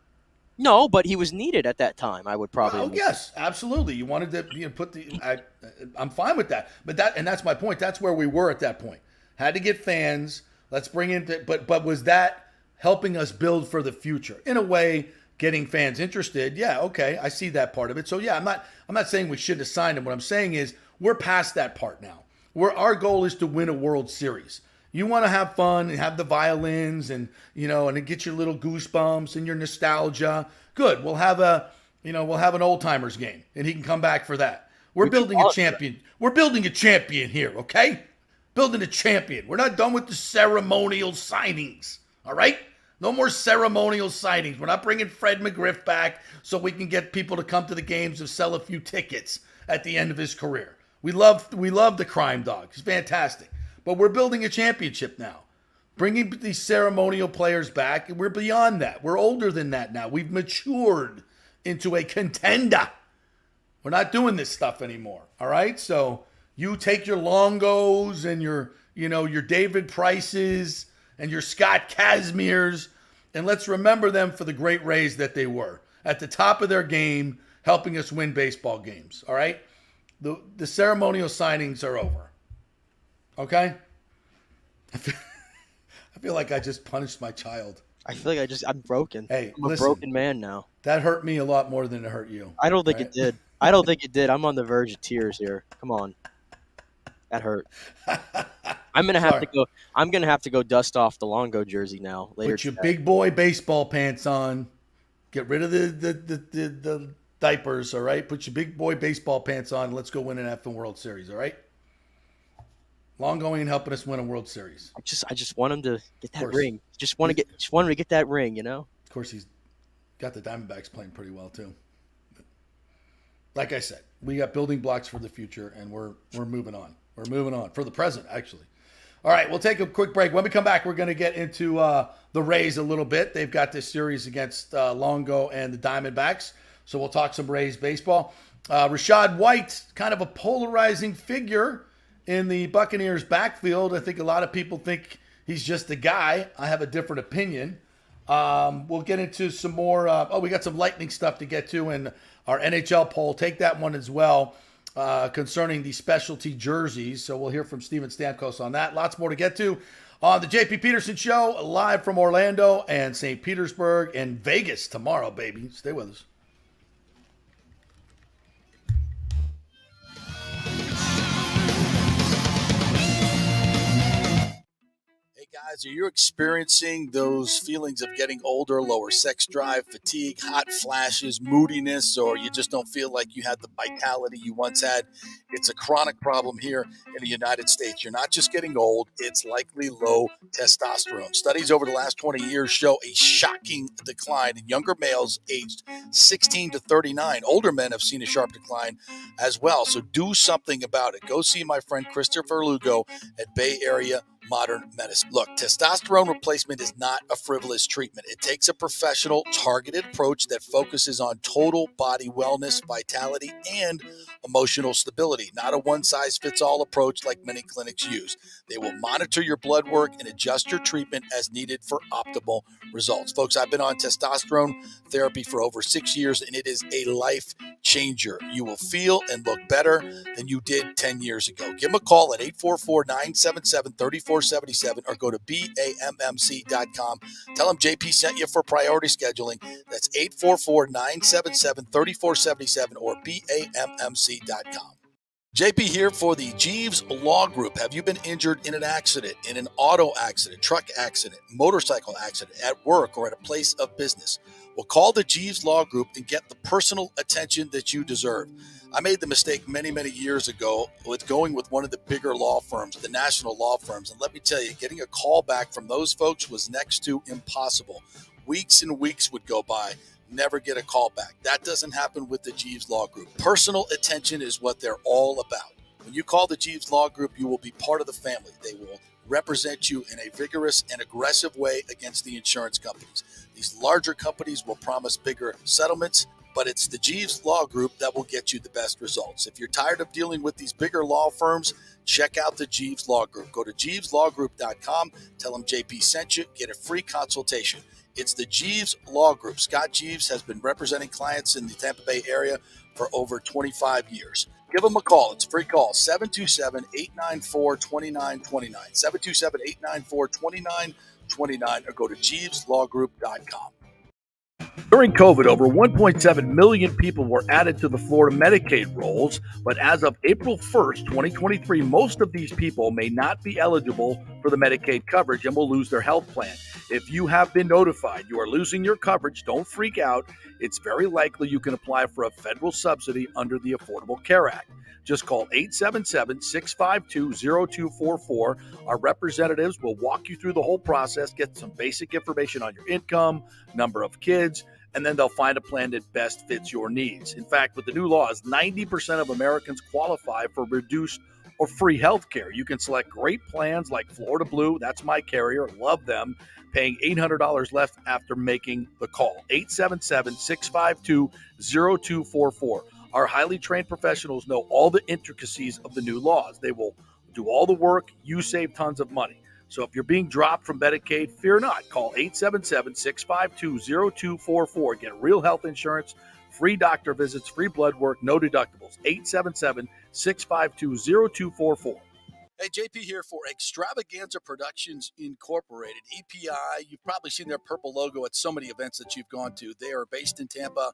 No, but he was needed at that time. I would probably. Oh yes, absolutely. You wanted to put the. I'm fine with that, but that's my point. That's where we were at that point. Had to get fans. Let's bring in. But was that helping us build for the future in a way? Getting fans interested. Yeah, okay, I see that part of it. So yeah, I'm not saying we shouldn't have signed him. What I'm saying is we're past that part now. Where our goal is to win a World Series. You want to have fun and have the violins and and get your little goosebumps and your nostalgia. Good. We'll have an old timers game and he can come back for that. We're building a champion. We're building a champion here, okay? Building a champion. We're not done with the ceremonial signings. All right? No more ceremonial signings. We're not bringing Fred McGriff back so we can get people to come to the games and sell a few tickets at the end of his career. We love the crime dog. He's fantastic. But we're building a championship now. Bringing these ceremonial players back, we're beyond that. We're older than that now. We've matured into a contender. We're not doing this stuff anymore. All right? So you take your Longos and your David Prices and your Scott Kazmirs, and let's remember them for the great Rays that they were. At the top of their game, helping us win baseball games. All right? The ceremonial signings are over. Okay? I feel like I just punished my child. I feel like I'm broken. Hey, I'm a broken man now. That hurt me a lot more than it hurt you. I don't think it did. I don't think it did. I'm on the verge of tears here. Come on. That hurt. I'm gonna have to go dust off the Longo jersey now later. Put your big boy baseball pants on. Get rid of the diapers, all right? Put your big boy baseball pants on. Let's go win an effing World Series, all right? Longo ain't helping us win a World Series. I just want him to get that ring. Just want him to get that ring, Of course, he's got the Diamondbacks playing pretty well too. But like I said, we got building blocks for the future, and we're moving on. We're moving on for the present, actually. All right, we'll take a quick break. When we come back, we're going to get into the Rays a little bit. They've got this series against Longo and the Diamondbacks, so we'll talk some Rays baseball. Rashad White, kind of a polarizing figure in the Buccaneers backfield. I think a lot of people think he's just a guy. I have a different opinion. We'll get into some more. We got some lightning stuff to get to in our NHL poll. Take that one as well concerning the specialty jerseys. So we'll hear from Steven Stamkos on that. Lots more to get to on the JP Peterson Show, live from Orlando and St. Petersburg and Vegas tomorrow, baby. Stay with us. Guys, are you experiencing those feelings of getting older, lower sex drive, fatigue, hot flashes, moodiness, or you just don't feel like you had the vitality you once had? It's a chronic problem here in the United States. You're not just getting old, it's likely low testosterone. Studies over the last 20 years show a shocking decline in younger males aged 16 to 39. Older men have seen a sharp decline as well. So do something about it. Go see my friend Christopher Lugo at Bay Area Modern Medicine. Look, testosterone replacement is not a frivolous treatment. It takes a professional, targeted approach that focuses on total body wellness, vitality, and emotional stability, not a one-size-fits-all approach like many clinics use. They will monitor your blood work and adjust your treatment as needed for optimal results. Folks, I've been on testosterone therapy for over 6 years, and it is a life changer. You will feel and look better than you did 10 years ago. Give them a call at 844-977-3477 or go to BAMMC.com. Tell them JP sent you for priority scheduling. That's 844-977-3477 or BAMMC.com. JP here for the Jeeves Law Group. Have you been injured in an accident, in an auto accident, truck accident, motorcycle accident, at work, or at a place of business? Well, call the Jeeves Law Group and get the personal attention that you deserve. I made the mistake many, many years ago with going with one of the bigger law firms, the national law firms. And let me tell you, getting a call back from those folks was next to impossible. Weeks and weeks would go by. Never get a call back. That doesn't happen with the Jeeves Law Group. Personal attention is what they're all about. When you call the Jeeves Law Group, you will be part of the family. They will represent you in a vigorous and aggressive way against the insurance companies. These larger companies will promise bigger settlements, but it's the Jeeves Law Group that will get you the best results. If you're tired of dealing with these bigger law firms, check out the Jeeves Law Group. Go to jeeveslawgroup.com, tell them JP sent you, get a free consultation. It's the Jeeves Law Group. Scott Jeeves has been representing clients in the Tampa Bay area for over 25 years. Give them a call. It's a free call, 727-894-2929, 727-894-2929, or go to jeeveslawgroup.com. During COVID, over 1.7 million people were added to the Florida Medicaid rolls, but as of April 1st, 2023, most of these people may not be eligible for the Medicaid coverage and will lose their health plan. If you have been notified you are losing your coverage, don't freak out. It's very likely you can apply for a federal subsidy under the Affordable Care Act. Just call 877-652-0244. Our representatives will walk you through the whole process, get some basic information on your income, number of kids, and then they'll find a plan that best fits your needs. In fact, with the new laws, 90% of Americans qualify for reduced or free health care. You can select great plans like Florida Blue, that's my carrier, love them, paying $800 left after making the call. 877-652-0244. Our highly trained professionals know all the intricacies of the new laws. They will do all the work. You save tons of money. So if you're being dropped from Medicaid, fear not. Call 877-652-0244. Get real health insurance, free doctor visits, free blood work, no deductibles. 877-652-0244. Hey, JP here for Extravaganza Productions Incorporated, EPI. You've probably seen their purple logo at so many events that you've gone to. They are based in Tampa.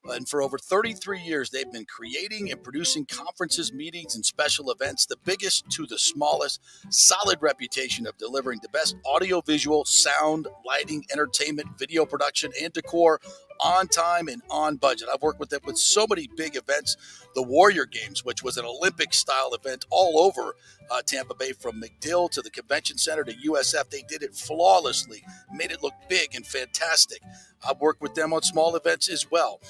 And for over 33 years, they've been creating and producing conferences, meetings, and special events, the biggest to the smallest. Solid reputation of delivering the best audio-visual, sound, lighting, entertainment, video production, and decor on time and on budget. I've worked with them with so many big events. The Warrior Games, which was an Olympic-style event all over Tampa Bay, from McDill to the Convention Center to USF. They did it flawlessly, made it look big and fantastic. I've worked with them on small events as well,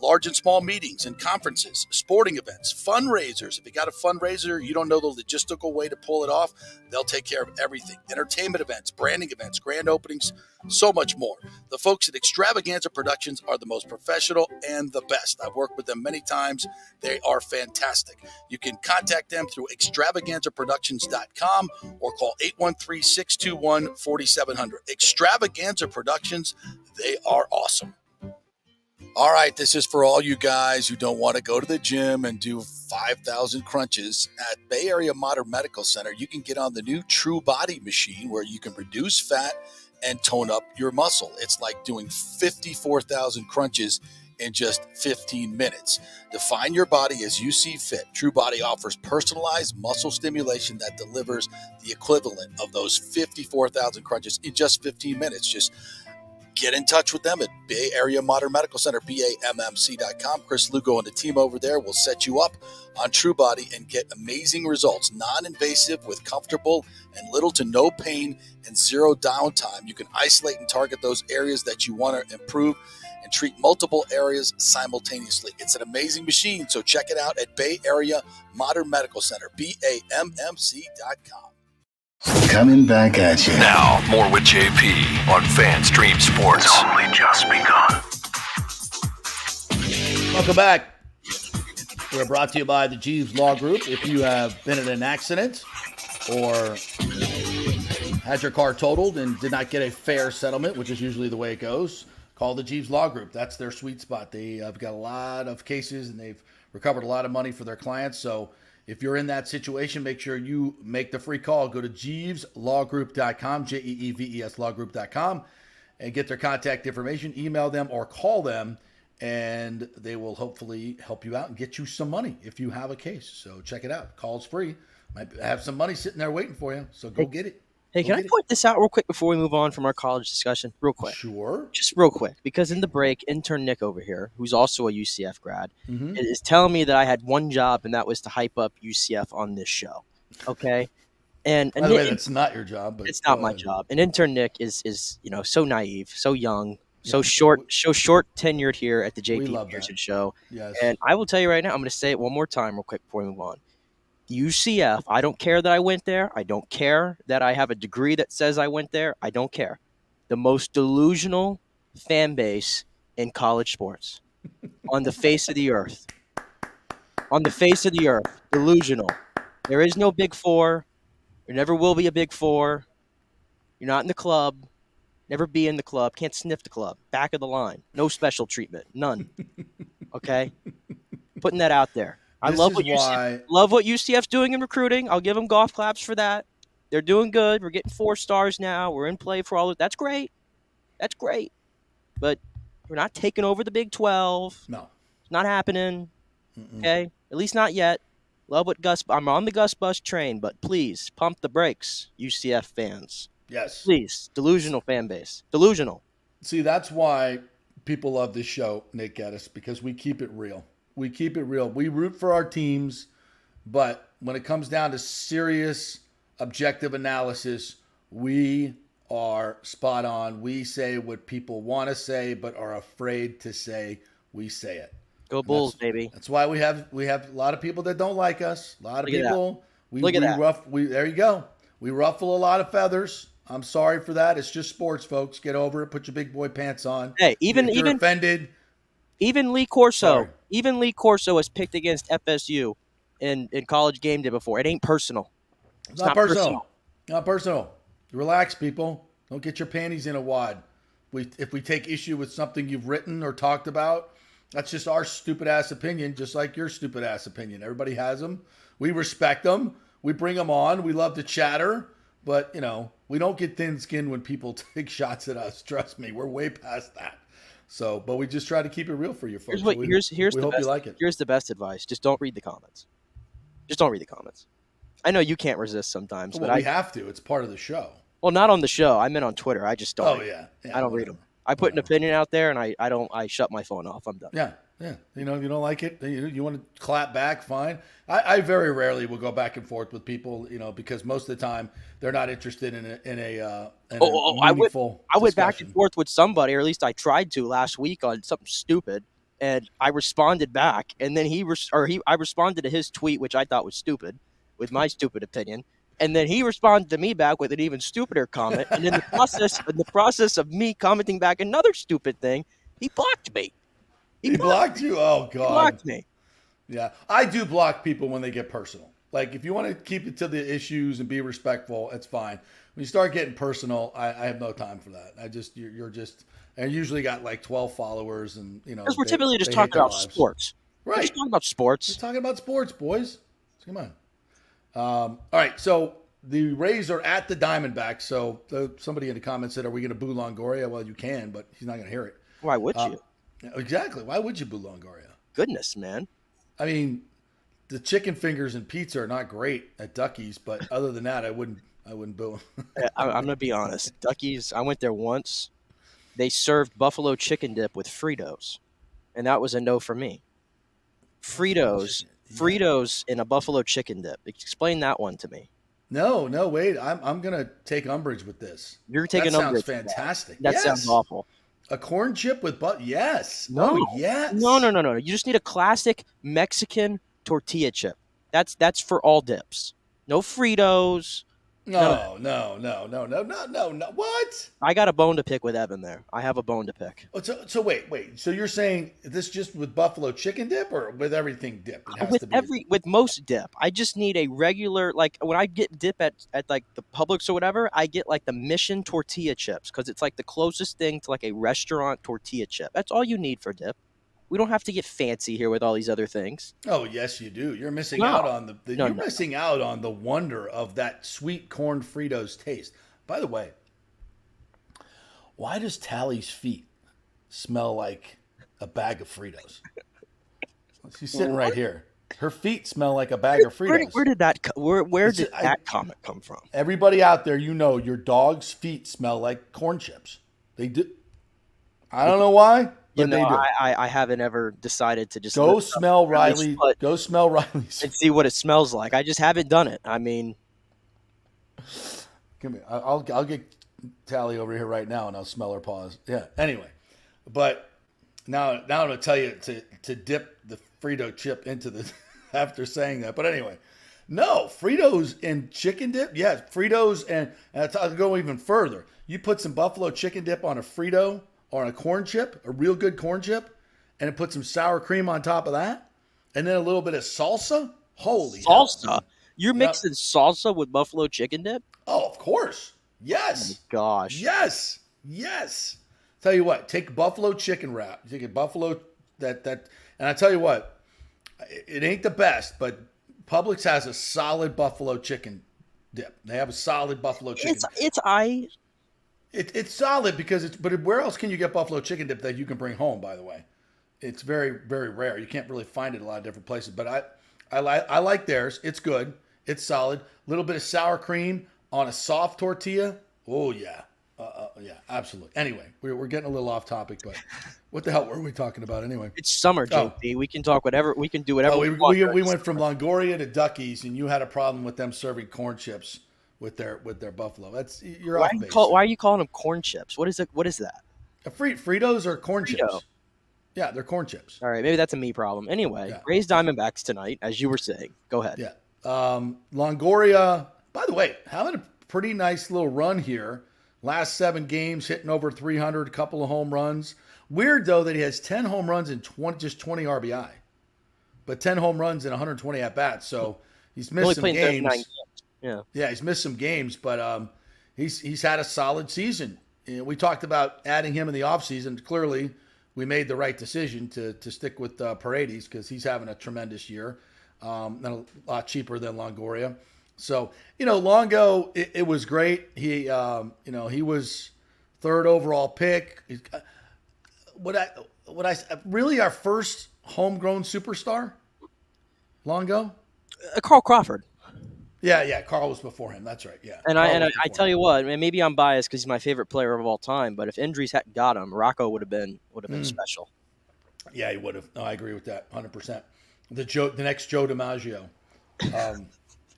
large and small meetings and conferences, sporting events, fundraisers. If you got a fundraiser, you don't know the logistical way to pull it off, they'll take care of everything. Entertainment events, branding events, grand openings, so much more. The folks at Extravaganza Productions are the most professional and the best. I've worked with them many times. They are fantastic. You can contact them through extravaganzaproductions.com or call 813-621-4700. Extravaganza Productions, they are awesome. All right, this is for all you guys who don't want to go to the gym and do 5,000 crunches. At Bay Area Modern Medical Center, you can get on the new True Body machine where you can reduce fat and tone up your muscle. It's like doing 54,000 crunches in just 15 minutes. Define your body as you see fit. True Body offers personalized muscle stimulation that delivers the equivalent of those 54,000 crunches in just 15 minutes. Just get in touch with them at Bay Area Modern Medical Center, BAMMC.com. Chris Lugo and the team over there will set you up on True Body and get amazing results. Non-invasive with comfortable and little to no pain and zero downtime. You can isolate and target those areas that you want to improve and treat multiple areas simultaneously. It's an amazing machine, so check it out at Bay Area Modern Medical Center, BAMMC.com. Coming back at you. Now, more with JP on FanStream Sports. It's only just begun. Welcome back. We're brought to you by the Jeeves Law Group. If you have been in an accident or had your car totaled and did not get a fair settlement, which is usually the way it goes, call the Jeeves Law Group. That's their sweet spot. They have got a lot of cases and they've recovered a lot of money for their clients. So if you're in that situation, make sure you make the free call. Go to jeeveslawgroup.com, Jeeves lawgroup.com, and get their contact information. Email them or call them, and they will hopefully help you out and get you some money if you have a case. So check it out. Call's free. Might have some money sitting there waiting for you, so go get it. Hey, can I point this out real quick before we move on from our college discussion? Real quick. Sure. Just real quick, because in the break, intern Nick over here, who's also a UCF grad, is telling me that I had one job, and that was to hype up UCF on this show. Okay? And by the way, that's not your job. But it's not my job. And intern Nick is so naive, so young, so short tenured here at the JP Peterson Show. Yes. And I will tell you right now, I'm going to say it one more time real quick before we move on. UCF, I don't care that I went there. I don't care that I have a degree that says I went there. I don't care. The most delusional fan base in college sports. on the face of the earth. On the face of the earth. Delusional. There is no Big Four. There never will be a Big Four. You're not in the club. Never be in the club. Can't sniff the club. Back of the line. No special treatment. None. Okay? Putting that out there. I love what UCF's doing in recruiting. I'll give them golf claps for that. They're doing good. We're getting 4 stars now. We're in play for all of that's great. That's great. But we're not taking over the Big 12. No. It's not happening. Okay? At least not yet. Love what I'm on the Gus Bus train, but please pump the brakes, UCF fans. Yes. Please. Delusional fan base. Delusional. See, that's why people love this show, Nick Geddes, because we keep it real. We keep it real. We root for our teams, but when it comes down to serious, objective analysis, we are spot on. We say what people want to say, but are afraid to say. We say it. Go Bulls, baby. That's why we have a lot of people that don't like us. A lot of people. There you go. We ruffle a lot of feathers. I'm sorry for that. It's just sports, folks. Get over it. Put your big boy pants on. Hey, if you're offended. Even Lee Corso has picked against FSU in college game day before. It ain't personal. It's not personal. Not personal. Relax, people. Don't get your panties in a wad. If we take issue with something you've written or talked about, that's just our stupid ass opinion, just like your stupid ass opinion. Everybody has them. We respect them. We bring them on. We love to chatter, but we don't get thin-skinned when people take shots at us. Trust me, we're way past that. So, but we just try to keep it real for you folks. Here's the hope best, you like it. Here's the best advice. Just don't read the comments. Just don't read the comments. I know you can't resist sometimes, but we have to. It's part of the show. Well, not on the show. I meant on Twitter. I just don't. Oh yeah. I don't read them. I put an opinion out there, and I shut my phone off. I'm done. Yeah. If you don't like it, you want to clap back, fine. I very rarely will go back and forth with people, because most of the time they're not interested in a meaningful I went back and forth with somebody, or at least I tried to last week on something stupid, and I responded back, and then I responded to his tweet, which I thought was stupid, with my stupid opinion. And then he responded to me back with an even stupider comment. And in the process of me commenting back another stupid thing, he blocked me. He blocked you? Oh, God. He blocked me. Yeah. I do block people when they get personal. Like, if you want to keep it to the issues and be respectful, it's fine. When you start getting personal, I have no time for that. I usually got like 12 followers and, Because we're typically just talking about sports. Right. We're just talking about sports. We're talking about sports, boys. Come on. All right, so the Rays are at the Diamondbacks. So somebody in the comments said, are we going to boo Longoria? Well, you can, but he's not going to hear it. Why would you? Exactly. Why would you boo Longoria? Goodness, man. I mean, the chicken fingers and pizza are not great at Ducky's, but other than that, I wouldn't boo him. I'm going to be honest. Ducky's, I went there once. They served buffalo chicken dip with Fritos, and that was a no for me. Fritos in a buffalo chicken dip. Explain that one to me. No, wait. I'm gonna take umbrage with this. You're taking umbrage. That sounds fantastic. That sounds awful. A corn chip with yes. No. Oh, yes. No. You just need a classic Mexican tortilla chip. That's for all dips. No Fritos. No. What? I got a bone to pick with Evan there. I have a bone to pick. So wait. So you're saying this just with buffalo chicken dip or with everything dip? It has to be with most dip. I just need a regular, like when I get dip at like the Publix or whatever, I get like the Mission tortilla chips because it's like the closest thing to like a restaurant tortilla chip. That's all you need for dip. We don't have to get fancy here with all these other things. Oh, yes, you do. You're missing out on missing out on the wonder of that sweet corn Fritos taste. By the way, why does Tally's feet smell like a bag of Fritos? She's sitting right here. Her feet smell like a bag of Fritos. Where did that comment come from? Everybody out there, your dog's feet smell like corn chips. They do. I don't know why. But they do. I haven't ever decided to just go smell Riley. Go smell Riley's and see what it smells like. I just haven't done it. I mean, come here. I'll get Tally over here right now, and I'll smell her paws. Yeah. Anyway, but now I'm gonna tell you to dip the Frito chip into the after saying that. But anyway, no Fritos and chicken dip. Yeah, Fritos and I'll go even further. You put some buffalo chicken dip on a Frito. Or a corn chip, a real good corn chip, and then put some sour cream on top of that, and then a little bit of salsa. Holy Salsa? hell. You're mixing salsa with buffalo chicken dip? Oh, of course. Yes. Oh my gosh. Yes. Tell you what, take buffalo chicken wrap. Take a buffalo and I tell you what, it ain't the best, but Publix has a solid buffalo chicken dip. They have a solid buffalo chicken. It's solid because but where else can you get buffalo chicken dip that you can bring home, by the way? It's very, very rare. You can't really find it a lot of different places, but I like theirs. It's good. It's solid. A little bit of sour cream on a soft tortilla. Oh, yeah. Yeah, absolutely. Anyway, we're getting a little off topic, but what the hell were we talking about anyway? It's summer, JP. We can talk whatever. We can do whatever. We went from Longoria to Duckies, and you had a problem with them serving corn chips with their buffalo. You're off base. Why are you calling them corn chips? What is it? What is that? Fritos or corn chips? Yeah, they're corn chips. All right, maybe that's a me problem. Anyway, Yeah. Rays Diamondbacks tonight, as you were saying. Go ahead. Yeah. Longoria, by the way, having a pretty nice little run here. Last 7 games, hitting over 300, a couple of home runs. Weird, though, that he has 10 home runs and 20 RBI. But 10 home runs and 120 at-bats, so he's missed some games. Yeah, he's missed some games, but he's had a solid season. We talked about adding him in the offseason. Clearly, we made the right decision to stick with Paredes because he's having a tremendous year, and a lot cheaper than Longoria. So, Longo, it was great. He was 3rd overall pick. Really our first homegrown superstar, Longo? Carl Crawford. Yeah, Carl was before him. That's right. Yeah, And I tell you what, maybe I'm biased because he's my favorite player of all time. But if injuries hadn't got him, Rocco would have been special. Yeah, he would have. No, I agree with that 100%. The next Joe DiMaggio.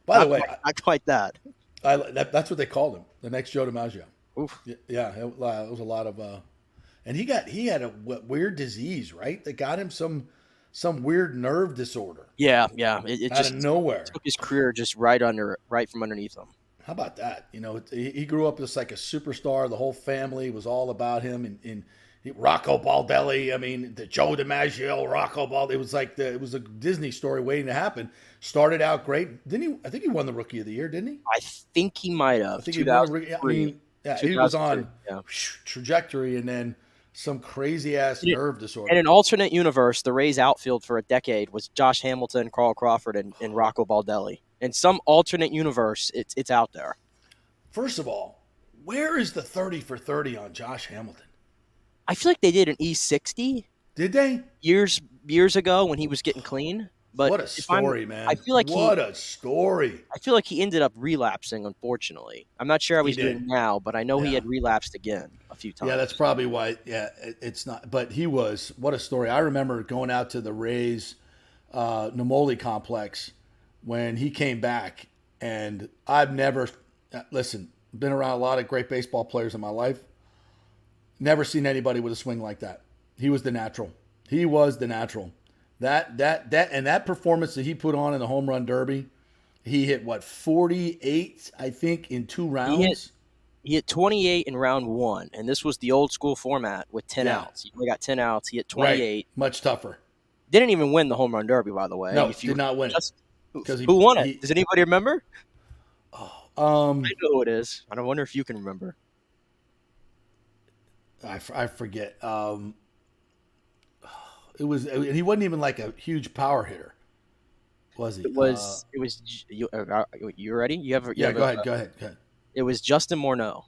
By the way, not quite that. That's what they called him, the next Joe DiMaggio. Oof. Yeah, it was a lot of, and he had a weird disease, right? That got him some weird nerve disorder. Yeah. It out just of nowhere took his career just right from underneath him. How about that? He grew up just like a superstar. The whole family was all about him, and Rocco Baldelli. I mean, the Joe DiMaggio, Rocco Baldelli. It was a Disney story waiting to happen. Started out great, didn't he? I think he won the Rookie of the Year, didn't he? I think he might have. I think he won. He was on trajectory, and then some crazy ass nerve disorder. In an alternate universe, the Rays outfield for a decade was Josh Hamilton, Carl Crawford, and Rocco Baldelli. In some alternate universe, it's out there. First of all, where is the 30 for 30 on Josh Hamilton? I feel like they did an E60. Did they? Years ago when he was getting clean. But what a story, man! I feel like a story. I feel like he ended up relapsing. Unfortunately, I'm not sure how he's doing now, but I know he had relapsed again a few times. Yeah, that's probably why. Yeah, it's not. But what a story! I remember going out to the Rays Namoli complex when he came back, and I've never been around a lot of great baseball players in my life. Never seen anybody with a swing like that. He was the natural. That performance that he put on in the home run derby, he hit 48, I think, in 2 rounds. He hit 28 in round 1, and this was the old school format with 10 outs. He only got 10 outs. He hit 28. Right. Much tougher. Didn't even win the home run derby, by the way. No, did not win it. Who won it? Does anybody remember? I know who it is. I wonder if you can remember. I forget. He wasn't even like a huge power hitter, was he? It was. You ready? Go ahead. It was Justin Morneau.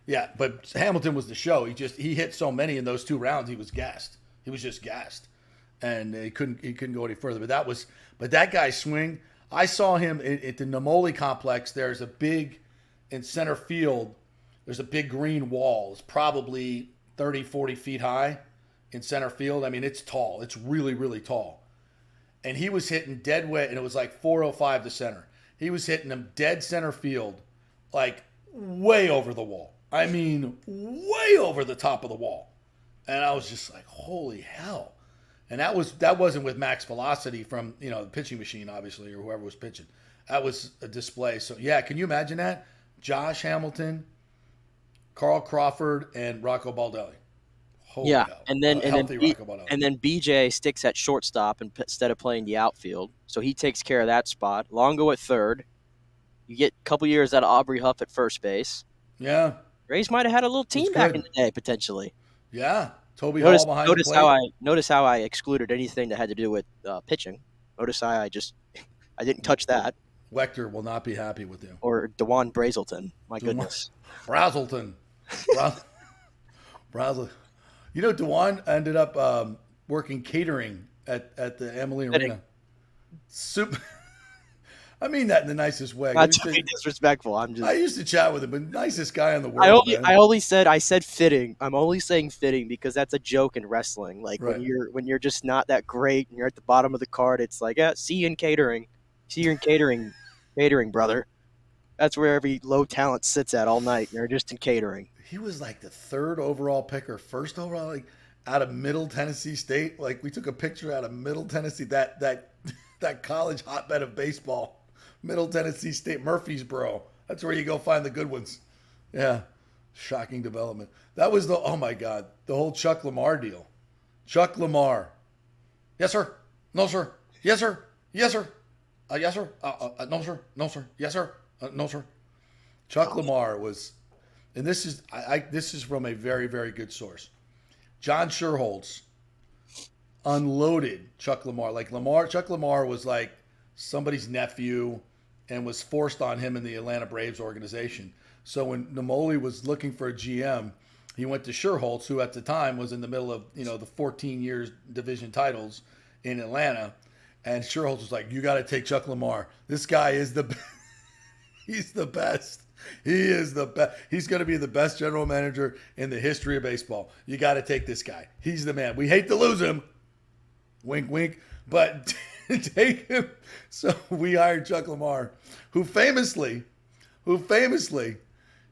Yeah. But Hamilton was the show. He hit so many in those 2 rounds. He was gassed. He was just gassed, and he couldn't go any further. But that guy's swing. I saw him at the Namoli complex. There's a big in center field. There's a big green wall. It's probably 30, 40 feet high in center field. I mean, it's tall. It's really, really tall. And he was hitting dead wet, and it was like 405 to center. He was hitting them dead center field, like way over the wall. I mean, way over the top of the wall. And I was just like, holy hell. And that wasn't with max velocity from, the pitching machine, obviously, or whoever was pitching. That was a display. So, yeah, can you imagine that? Josh Hamilton, Carl Crawford, and Rocco Baldelli. Holy Yeah, hell. and then Healthy Rocco and then BJ sticks at shortstop instead of playing the outfield, so he takes care of that spot. Longo at third. You get a couple years out of Aubrey Huff at first base. Yeah. Rays might have had a little team back in good. the day potentially. Yeah. Toby Hall behind the plate. Notice how I excluded anything that had to do with pitching. Notice how I didn't touch that. Wechter will not be happy with you. Or DeJuan Brazelton. My goodness. Brazelton. Brazelton. You know, DeJuan ended up working catering at the Amalie Arena. Super. I mean that in the nicest way. That's really disrespectful. I used to chat with him, but nicest guy in the world. I said fitting. I'm only saying fitting because that's a joke in wrestling. Like when you're just not that great and you're at the bottom of the card, it's like, see you in catering. See you in catering, brother. That's where every low talent sits at all night. You're just in catering. He was like the third overall pick or first overall, like out of Middle Tennessee State. Like we took a picture out of Middle Tennessee, that college hotbed of baseball. Middle Tennessee State, Murfreesboro. That's where you go find the good ones. Yeah. Shocking development. That was oh my God, the whole Chuck Lamar deal. Chuck Lamar. Yes, sir. No, sir. Yes, sir. Yes, sir. Yes, sir. No, sir. No, sir. Yes, sir. No, sir. Chuck Lamar was, and this is from a very, very good source. John Sherholtz unloaded Chuck Lamar. Chuck Lamar was like somebody's nephew and was forced on him in the Atlanta Braves organization. So when Namoli was looking for a GM, he went to Sherholtz, who at the time was in the middle of, the 14 years division titles in Atlanta. And Sherholtz was like, you got to take Chuck Lamar. This guy is he's the best. He is the best. He's going to be the best general manager in the history of baseball. You got to take this guy. He's the man. We hate to lose him. Wink, wink. But take him. So we hired Chuck Lamar, who famously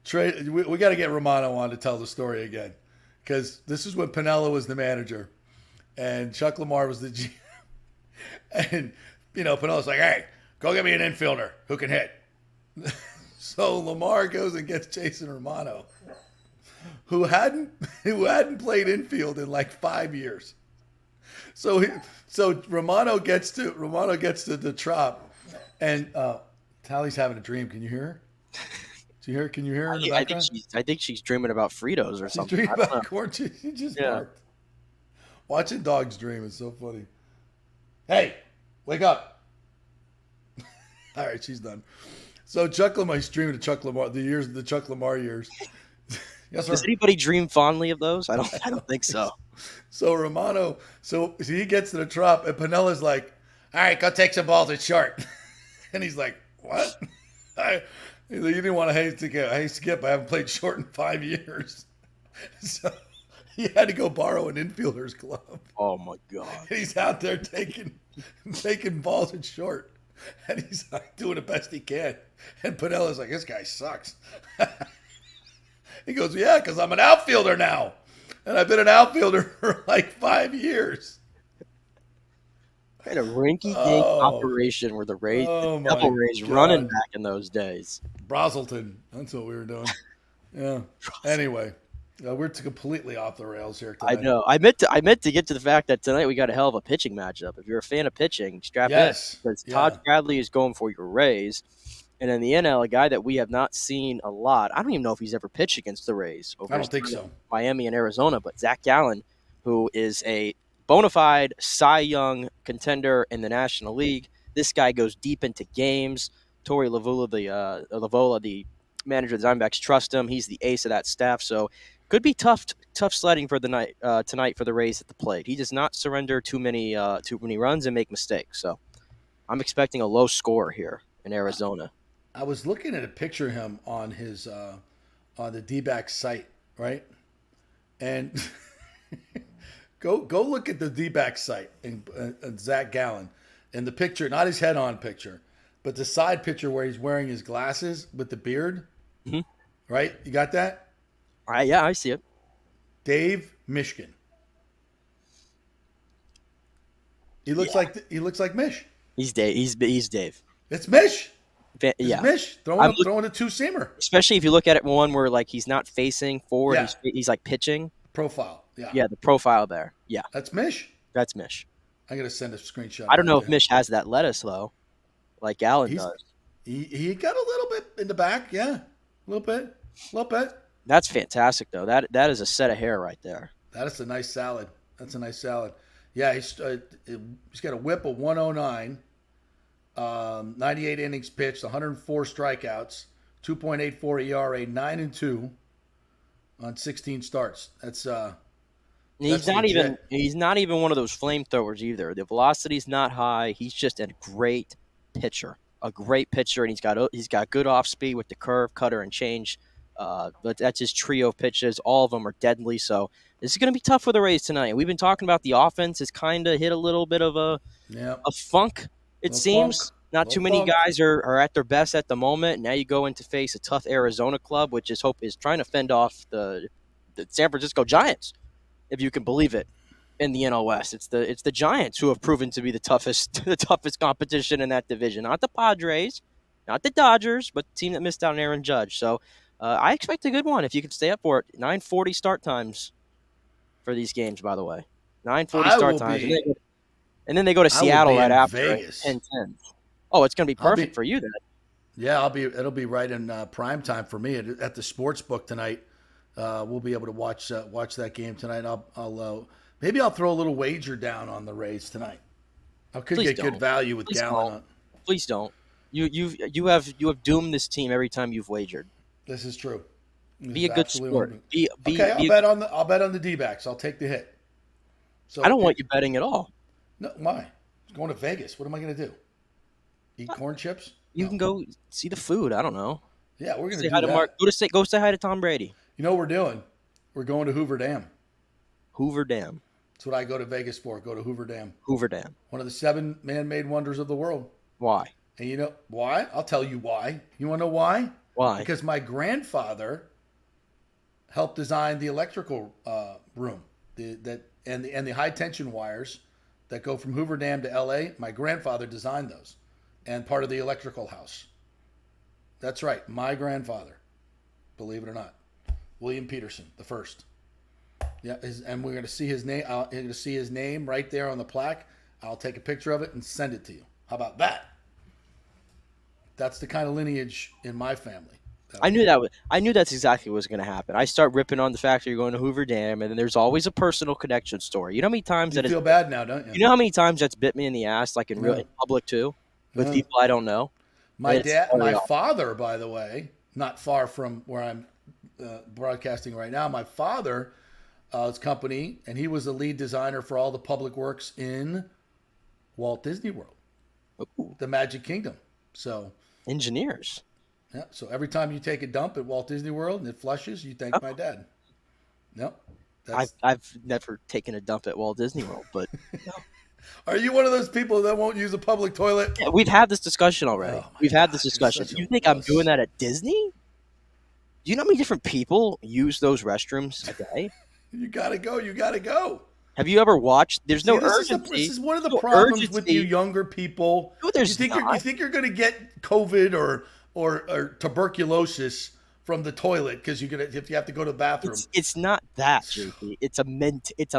traded. We got to get Romano on to tell the story again, because this is when Piniella was the manager and Chuck Lamar was the GM. And, Pinella's like, hey, go get me an infielder who can hit. So Lamar goes and gets Jason Romano, who hadn't played infield in like 5 years. So Romano gets to the Trop, and Tally's having a dream. Can you hear her? Can you hear her in the background? I think she's dreaming about Fritos or something. She's dreaming about corn cheese. She just barked. Watching dogs dream is so funny. Hey, wake up. All right, she's done. So Chuck Lamar, he's dreaming of Chuck Lamar, the Chuck Lamar years. Yes, sir. Does anybody dream fondly of those? I don't think so. So Romano, he gets to the Trop, and Pinella's like, all right, go take some balls at short. And he's like, what? You didn't want to hey, Skip, I haven't played short in 5 years. So he had to go borrow an infielder's glove. Oh, my God. And he's out there taking balls at short. And he's like doing the best he can. And Pinella's like, this guy sucks. He goes, yeah, because I'm an outfielder now. And I've been an outfielder for like 5 years. Had a rinky-dink operation where the Rays, Devil Rays running back in those days. Brazelton. That's what we were doing. Yeah. Anyway, we're completely off the rails here tonight. I know. I meant to get to the fact that tonight we got a hell of a pitching matchup. If you're a fan of pitching, strap in. Because Todd Bradley is going for your Rays. And in the NL, a guy that we have not seen a lot. I don't even know if he's ever pitched against the Rays. I don't think so. Miami and Arizona. But Zach Gallen, who is a bona fide Cy Young contender in the National League. This guy goes deep into games. Torey Lavola, the manager of the Diamondbacks, trust him. He's the ace of that staff. So could be tough sledding for the night tonight for the Rays at the plate. He does not surrender too many runs and make mistakes. So I'm expecting a low score here in Arizona. I was looking at a picture of him on his on the D-backs site, right? And go look at the D-backs site and Zach Gallen and the picture, not his head-on picture, but the side picture where he's wearing his glasses with the beard. Mm-hmm. Right? You got that? Yeah, I see it. Dave Mishkin. He looks like Mish. He's Dave. He's Dave. It's Mish. Yeah, Mish throwing a two-seamer. Especially if you look at it one where like he's not facing forward, he's like pitching. Profile. Yeah, the profile there. Yeah, That's Mish. that's Mish. I'm gonna send a screenshot. I don't know if there. Mish has that lettuce though, like Allen does. He got a little bit in the back. Yeah, a little bit. That's fantastic though. That is a set of hair right there. That is a nice salad. That's a nice salad. Yeah, he's got a whip of 109, 98 innings pitched, 104 strikeouts, 2.84 ERA, 9-2 on 16 starts. That's He's not even one of those flamethrowers either. The velocity's not high. He's just a great pitcher, and he's got good off speed with the curve, cutter, and change. But that's his trio of pitches. All of them are deadly. So this is going to be tough for the Rays tonight. We've been talking about the offense has kind of hit a little bit of a funk. It seems not too many guys are at their best at the moment. Now you go in to face a tough Arizona club, which is trying to fend off the San Francisco Giants, if you can believe it. In the NL West, it's the Giants who have proven to be the toughest competition in that division. Not the Padres, not the Dodgers, but the team that missed out on Aaron Judge. So I expect a good one if you can stay up for it. 9:40 start times for these games, by the way. 9:40 start times, and then they go to Seattle right after Vegas. 10:10. Oh, it's going to be perfect for you then. Yeah, it'll be right in prime time for me at the sports book tonight. We'll be able to watch that game tonight. Maybe I'll throw a little wager down on the Rays tonight. I could get good value with Gallen. Please don't. You have doomed this team every time you've wagered. This is true. Be a good sport. I'll bet on the D-backs. I'll take the hit. So I don't want you betting at all. No, why? I'm going to Vegas. What am I going to do? Eat corn chips? You can go see the food. I don't know. Yeah, we're going to say do hi to that. Mark. Go say hi to Tom Brady. You know what we're doing? We're going to Hoover Dam. Hoover Dam. That's what I go to Vegas for. Go to Hoover Dam. Hoover Dam. One of the 7 man-made wonders of the world. Why? And you know why? I'll tell you why. You want to know why? Why? Because my grandfather helped design the electrical room, and the high tension wires that go from Hoover Dam to L.A. My grandfather designed those, and part of the electrical house. That's right, my grandfather. Believe it or not, William Peterson, the first. Yeah, and we're going to see his name. You're going to see his name right there on the plaque. I'll take a picture of it and send it to you. How about that? That's the kind of lineage in my family. I knew that's exactly what was going to happen. I start ripping on the fact that you're going to Hoover Dam, and then there's always a personal connection story. You know how many times you feel bad now, don't you? You know how many times that's bit me in the ass, like in public too, with people I don't know. My father, by the way, not far from where I'm broadcasting right now. My father, his company, and he was the lead designer for all the public works in Walt Disney World, the Magic Kingdom. So engineers. Yeah. So every time you take a dump at Walt Disney World and it flushes, you thank my dad. No. I've never taken a dump at Walt Disney World, but no. Are you one of those people that won't use a public toilet? Yeah, we've had this discussion already. We've had this discussion. You think I'm doing that at Disney? Do you know how many different people use those restrooms a day? You gotta go. You gotta go. Have you ever watched? There's no urgency. This is one of the problems with you younger people. No, you think you're going to get COVID or tuberculosis from the toilet because if you have to go to the bathroom. It's not that, JP. It's a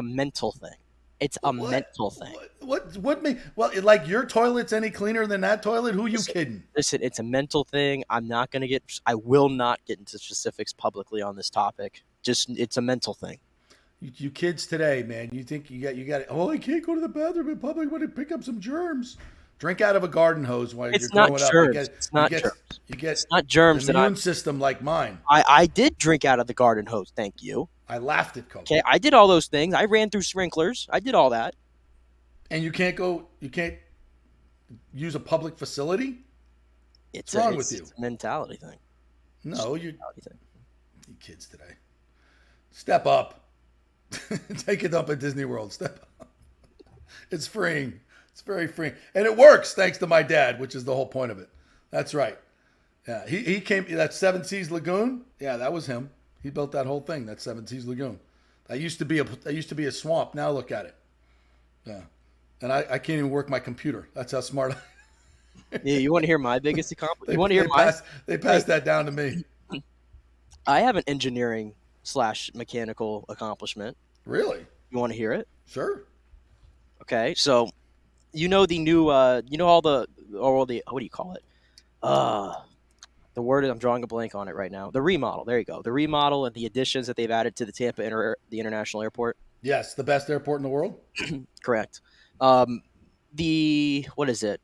mental thing. It's a mental thing. Like your toilet's any cleaner than that toilet? Who are you kidding? Listen, it's a mental thing. I will not get into specifics publicly on this topic. Just it's a mental thing. You kids today, man, you think you got I can't go to the bathroom in public when I pick up some germs. Drink out of a garden hose while you're growing up. It's not germs. It's not germs. An immune system like mine. I did drink out of the garden hose. Thank you. I laughed at COVID. Okay, I did all those things. I ran through sprinklers. I did all that. And you can't use a public facility? What's wrong with you? It's a mentality thing. No, you kids today. Step up. Take it up at Disney World. Step up. It's freeing. It's very freeing. And it works thanks to my dad, which is the whole point of it. That's right. Yeah, he came, that Seven Seas Lagoon. Yeah, that was him. He built that whole thing, that Seven Seas Lagoon. That used to be a swamp. Now look at it. Yeah. And I can't even work my computer. That's how smart I am. Yeah, you want to hear my biggest accomplishment? They passed that down to me. I have an engineering/mechanical accomplishment. Really? You want to hear it? Sure. Okay, so the new, all the what do you call it? The word I'm drawing a blank on it right now. The remodel. There you go. The remodel and the additions that they've added to the the International Airport. Yes, the best airport in the world. Correct. What is it?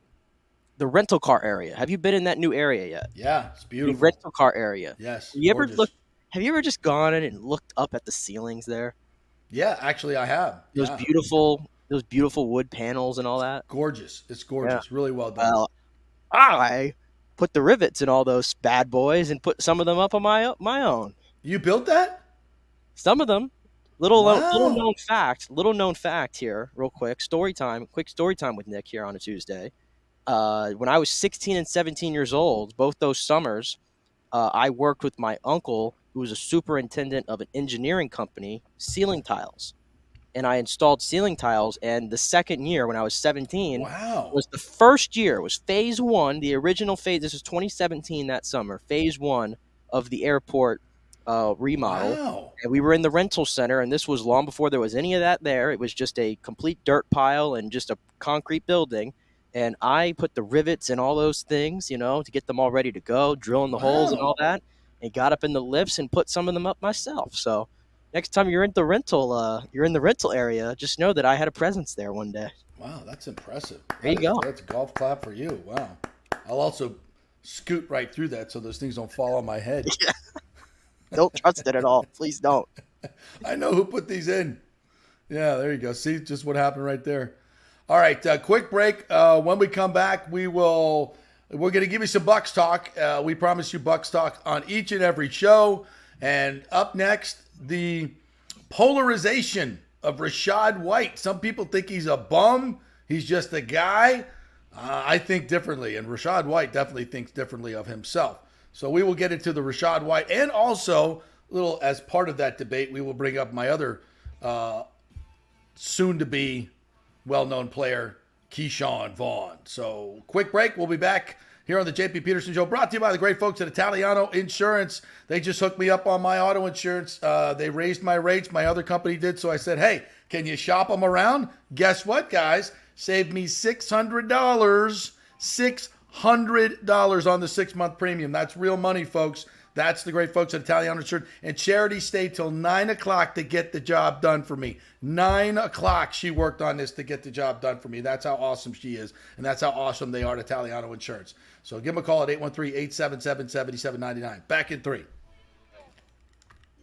The rental car area. Have you been in that new area yet? Yeah, it's beautiful. The rental car area. Yes. Have you ever just gone in and looked up at the ceilings there? Yeah, actually, I have. Those beautiful wood panels and all that. Gorgeous. It's gorgeous. Yeah. Really well done. Well, I put the rivets in all those bad boys and put some of them up on my own. You built that? Some of them. Little known fact here, real quick. Quick story time with Nick here on a Tuesday. When I was 16 and 17 years old, both those summers, I worked with my uncle, who was a superintendent of an engineering company, ceiling tiles. And I installed ceiling tiles. And the second year, when I was 17, was the first year. It was phase one, the original phase. This was 2017 that summer, phase one of the airport remodel. Wow. And we were in the rental center, and this was long before there was any of that there. It was just a complete dirt pile and just a concrete building. And I put the rivets and all those things, to get them all ready to go, drilling the holes and all that, and got up in the lifts and put some of them up myself. So next time you're in the rental area, just know that I had a presence there one day. Wow, that's impressive. There you go. That's a golf clap for you. Wow. I'll also scoot right through that so those things don't fall on my head. Yeah. Don't trust it at all. Please don't. I know who put these in. Yeah, there you go. See just what happened right there. All right, quick break. When we come back, we're going to give you some Bucks talk. We promise you Bucks talk on each and every show. And up next, the polarization of Rachaad White. Some people think he's a bum. He's just a guy. I think differently, and Rachaad White definitely thinks differently of himself. So we will get into the Rachaad White, and also, as part of that debate, we will bring up my other soon-to-be well-known player, Keyshawn Vaughn. So quick break. We'll be back here on the JP Peterson Show, brought to you by the great folks at Italiano Insurance. They just hooked me up on my auto insurance. They raised my rates. My other company did. So I said, hey, can you shop them around? Guess what, guys? Saved me $600. $600 on the 6-month premium. That's real money, folks. That's the great folks at Italiano Insurance. And Charity stayed till 9 o'clock to get the job done for me. 9 o'clock she worked on this to get the job done for me. That's how awesome she is. And that's how awesome they are at Italiano Insurance. So give them a call at 813-877-7799. Back in 3.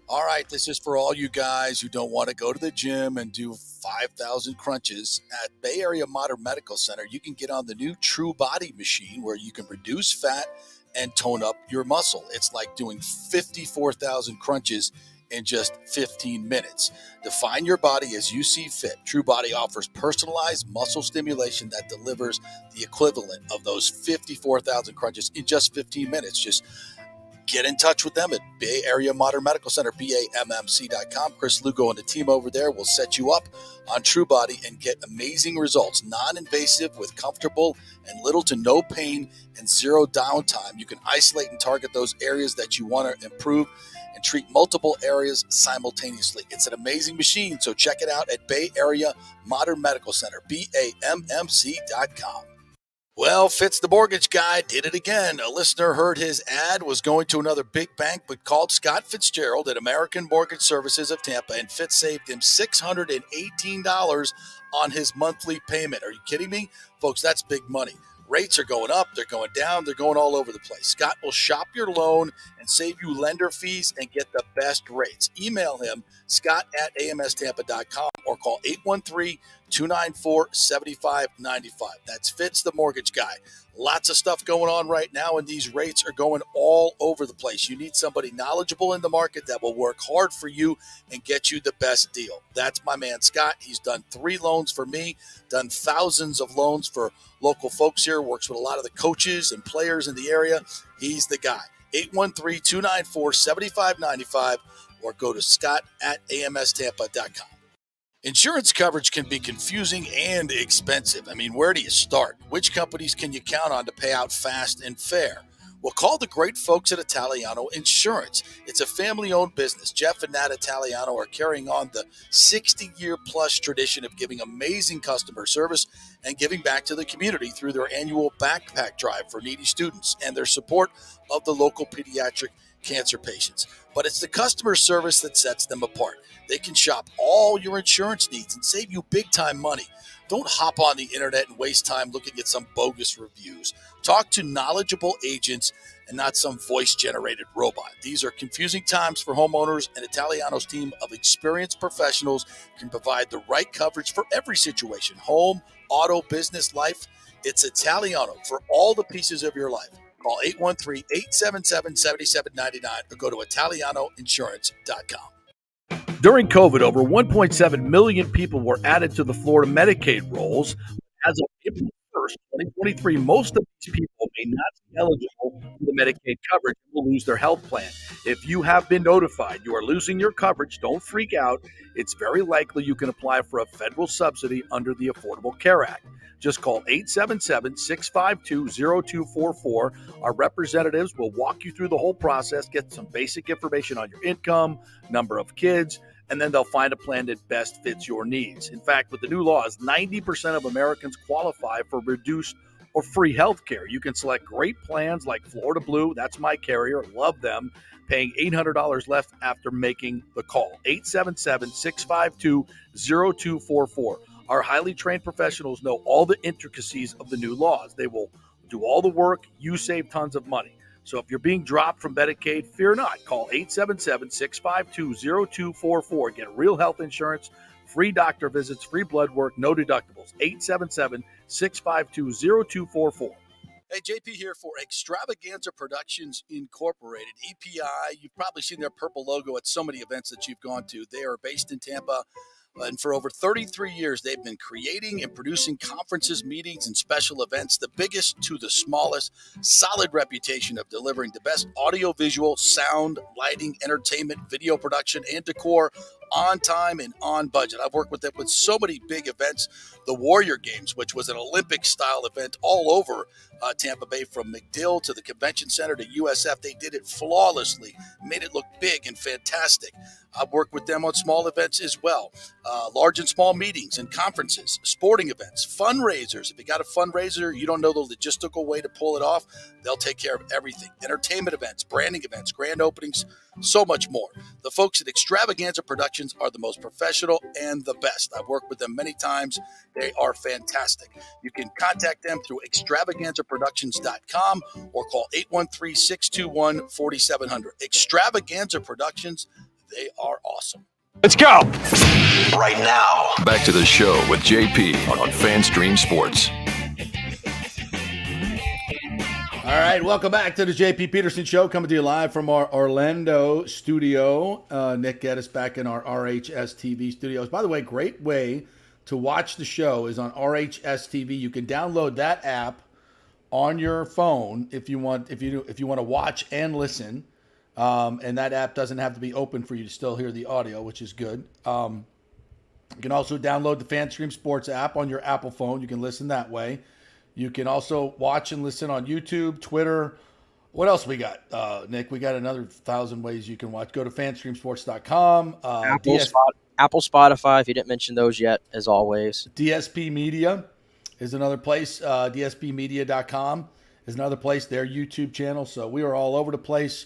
All right, this is for all you guys who don't want to go to the gym and do 5,000 crunches. At Bay Area Modern Medical Center, you can get on the new True Body machine where you can reduce fat and tone up your muscle. It's like doing 54,000 crunches in just 15 minutes. Define your body as you see fit. True Body offers personalized muscle stimulation that delivers the equivalent of those 54,000 crunches in just 15 minutes. Just get in touch with them at Bay Area Modern Medical Center, BAMMC.com. Chris Lugo and the team over there will set you up on True Body and get amazing results. Non-invasive with comfortable and little to no pain and zero downtime. You can isolate and target those areas that you want to improve and treat multiple areas simultaneously. It's an amazing machine, so check it out at Bay Area Modern Medical Center, BAMMC.com. Well, Fitz the mortgage guy did it again. A listener heard his ad, was going to another big bank, but called Scott Fitzgerald at American Mortgage Services of Tampa, and Fitz saved him $618 on his monthly payment. Are you kidding me? Folks, that's big money. Rates are going up, they're going down, they're going all over the place. Scott will shop your loan and save you lender fees and get the best rates. Email him, scott@amstampa.com, or call 813-294-7595. That's Fitz the mortgage guy. Lots of stuff going on right now, and these rates are going all over the place. You need somebody knowledgeable in the market that will work hard for you and get you the best deal. That's my man, Scott. He's done 3 loans for me, done thousands of loans for local folks here, works with a lot of the coaches and players in the area. He's the guy. 813-294-7595, or go to scott@amstampa.com. Insurance coverage can be confusing and expensive. I mean, where do you start? Which companies can you count on to pay out fast and fair? Well, call the great folks at Italiano Insurance. It's a family-owned business. Jeff and Nat Italiano are carrying on the 60-year-plus tradition of giving amazing customer service and giving back to the community through their annual backpack drive for needy students and their support of the local pediatric cancer patients. But it's the customer service that sets them apart. They can shop all your insurance needs and save you big-time money. Don't hop on the internet and waste time looking at some bogus reviews. Talk to knowledgeable agents and not some voice-generated robot. These are confusing times for homeowners, and Italiano's team of experienced professionals can provide the right coverage for every situation: home, auto, business, life. It's Italiano for all the pieces of your life. Call 813-877-7799 or go to italianoinsurance.com. During COVID, over 1.7 million people were added to the Florida Medicaid rolls. As of April 1st, 2023, most of these people may not be eligible for the Medicaid coverage and will lose their health plan. If you have been notified you are losing your coverage, don't freak out. It's very likely you can apply for a federal subsidy under the Affordable Care Act. Just call 877-652-0244. Our representatives will walk you through the whole process, get some basic information on your income, number of kids, and then they'll find a plan that best fits your needs. In fact, with the new laws, 90% of Americans qualify for reduced or free health care. You can select great plans like Florida Blue. That's my carrier. Love them. Paying $800 left after making the call. 877-652-0244. Our highly trained professionals know all the intricacies of the new laws. They will do all the work. You save tons of money. So if you're being dropped from Medicaid, fear not. Call 877-652-0244. Get real health insurance, free doctor visits, free blood work, no deductibles. 877-652-0244. Hey, JP here for Extravaganza Productions Incorporated, EPI. You've probably seen their purple logo at so many events that you've gone to. They are based in Tampa. And for over 33 years, they've been creating and producing conferences, meetings, and special events, the biggest to the smallest. Solid reputation of delivering the best audio-visual, sound, lighting, entertainment, video production, and decor on time and on budget. I've worked with them with so many big events. The Warrior Games, which was an Olympic-style event all over Tampa Bay, from McDill to the Convention Center to USF. They did it flawlessly, made it look big and fantastic. I've worked with them on small events as well, large and small meetings and conferences, sporting events, fundraisers. If you got a fundraiser, you don't know the logistical way to pull it off, they'll take care of everything. Entertainment events, branding events, grand openings, so much more. The folks at Extravaganza Productions are the most professional and the best. I've worked with them many times. They are fantastic. You can contact them through extravaganzaproductions.com or call 813-621-4700. Extravaganza Productions, they are awesome. Let's go. Right now, back to the show with JP on FanStream Sports. All right, welcome back to the JP Peterson Show, coming to you live from our Orlando studio. Nick Geddes back in our RHS TV studios. By the way, great way to watch the show is on RHS TV. You can download that app on your phone if you want to watch and listen. And that app doesn't have to be open for you to still hear the audio, which is good. You can also download the FanStream Sports app on your Apple phone. You can listen that way. You can also watch and listen on YouTube, Twitter. What else we got, Nick? We got another 1,000 ways you can watch. Go to fanstreamsports.com. Apple, Spotify, if you didn't mention those yet, as always. DSP Media is another place. DSPmedia.com is another place, their YouTube channel. So we are all over the place.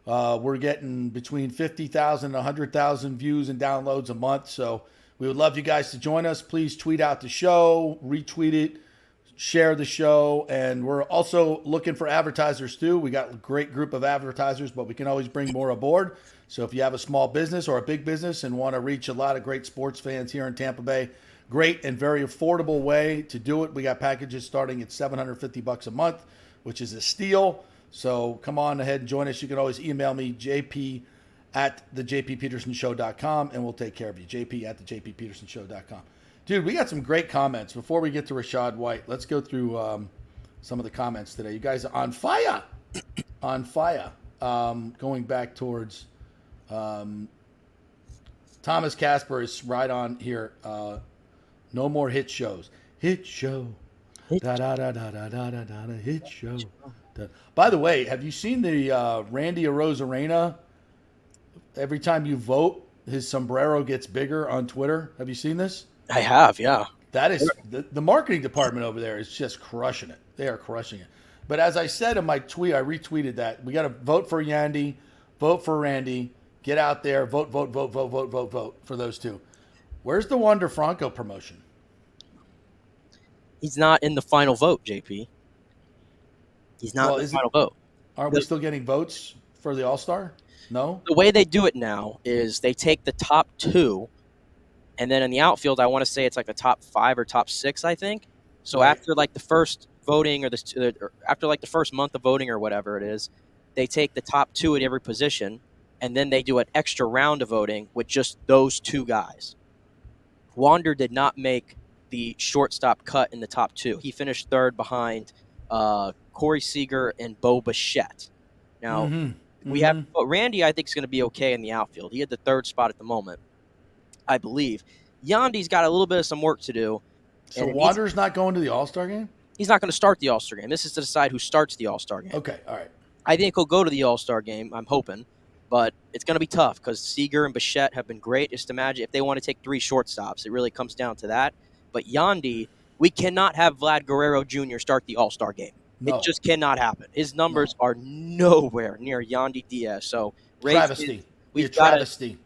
We're getting between 50,000 and 100,000 views and downloads a month. So we would love you guys to join us. Please tweet out the show, retweet it, share the show. And we're also looking for advertisers too. We got a great group of advertisers, but we can always bring more aboard. So if you have a small business or a big business and want to reach a lot of great sports fans here in Tampa Bay, great and very affordable way to do it. We got packages starting at $750 a month, which is a steal. So come on ahead and join us. You can always email me, jp@thejppetersonshow.com, and we'll take care of you. jp@thejppetersonshow.com. Dude, we got some great comments. Before we get to Rashad White, let's go through some of the comments today. You guys are on fire. On fire. Going back towards Thomas Casper is right on here. No more hit shows. Hit show. Da-da-da-da-da-da-da, hit show. By the way, have you seen the Randy Arozarena? Every time you vote, his sombrero gets bigger on Twitter. Have you seen this? I have, yeah. That is the marketing department over there is just crushing it. They are crushing it. But as I said in my tweet, I retweeted that we got to vote for Yandy, vote for Randy, get out there, vote for those two. Where's the Wander Franco promotion? He's not in the final vote, JP. He's not in the final vote. Aren't we still getting votes for the All-Star? No? The way they do it now is they take the top 2, and then in the outfield, I want to say it's like the top 5 or top 6, I think. So Right. after like the first voting or after like the first month of voting or whatever it is, they take the top 2 at every position, and then they do an extra round of voting with just those 2 guys. Wander did not make the shortstop cut in the top 2. He finished 3rd behind Corey Seager and Bo Bichette. Now, we have Randy, I think, is going to be okay in the outfield. He had the 3rd spot at the moment, I believe. Yandy's got a little bit of some work to do. So Wander's not going to the All-Star game? He's not going to start the All-Star game. This is to decide who starts the All-Star game. Okay, all right. I think he'll go to the All-Star game, I'm hoping. But it's going to be tough because Seager and Bichette have been great. Just imagine if they want to take 3 shortstops. It really comes down to that. But Yandy, we cannot have Vlad Guerrero Jr. start the All-Star game. No. It just cannot happen. His numbers are nowhere near Yandy Diaz. So Travesty.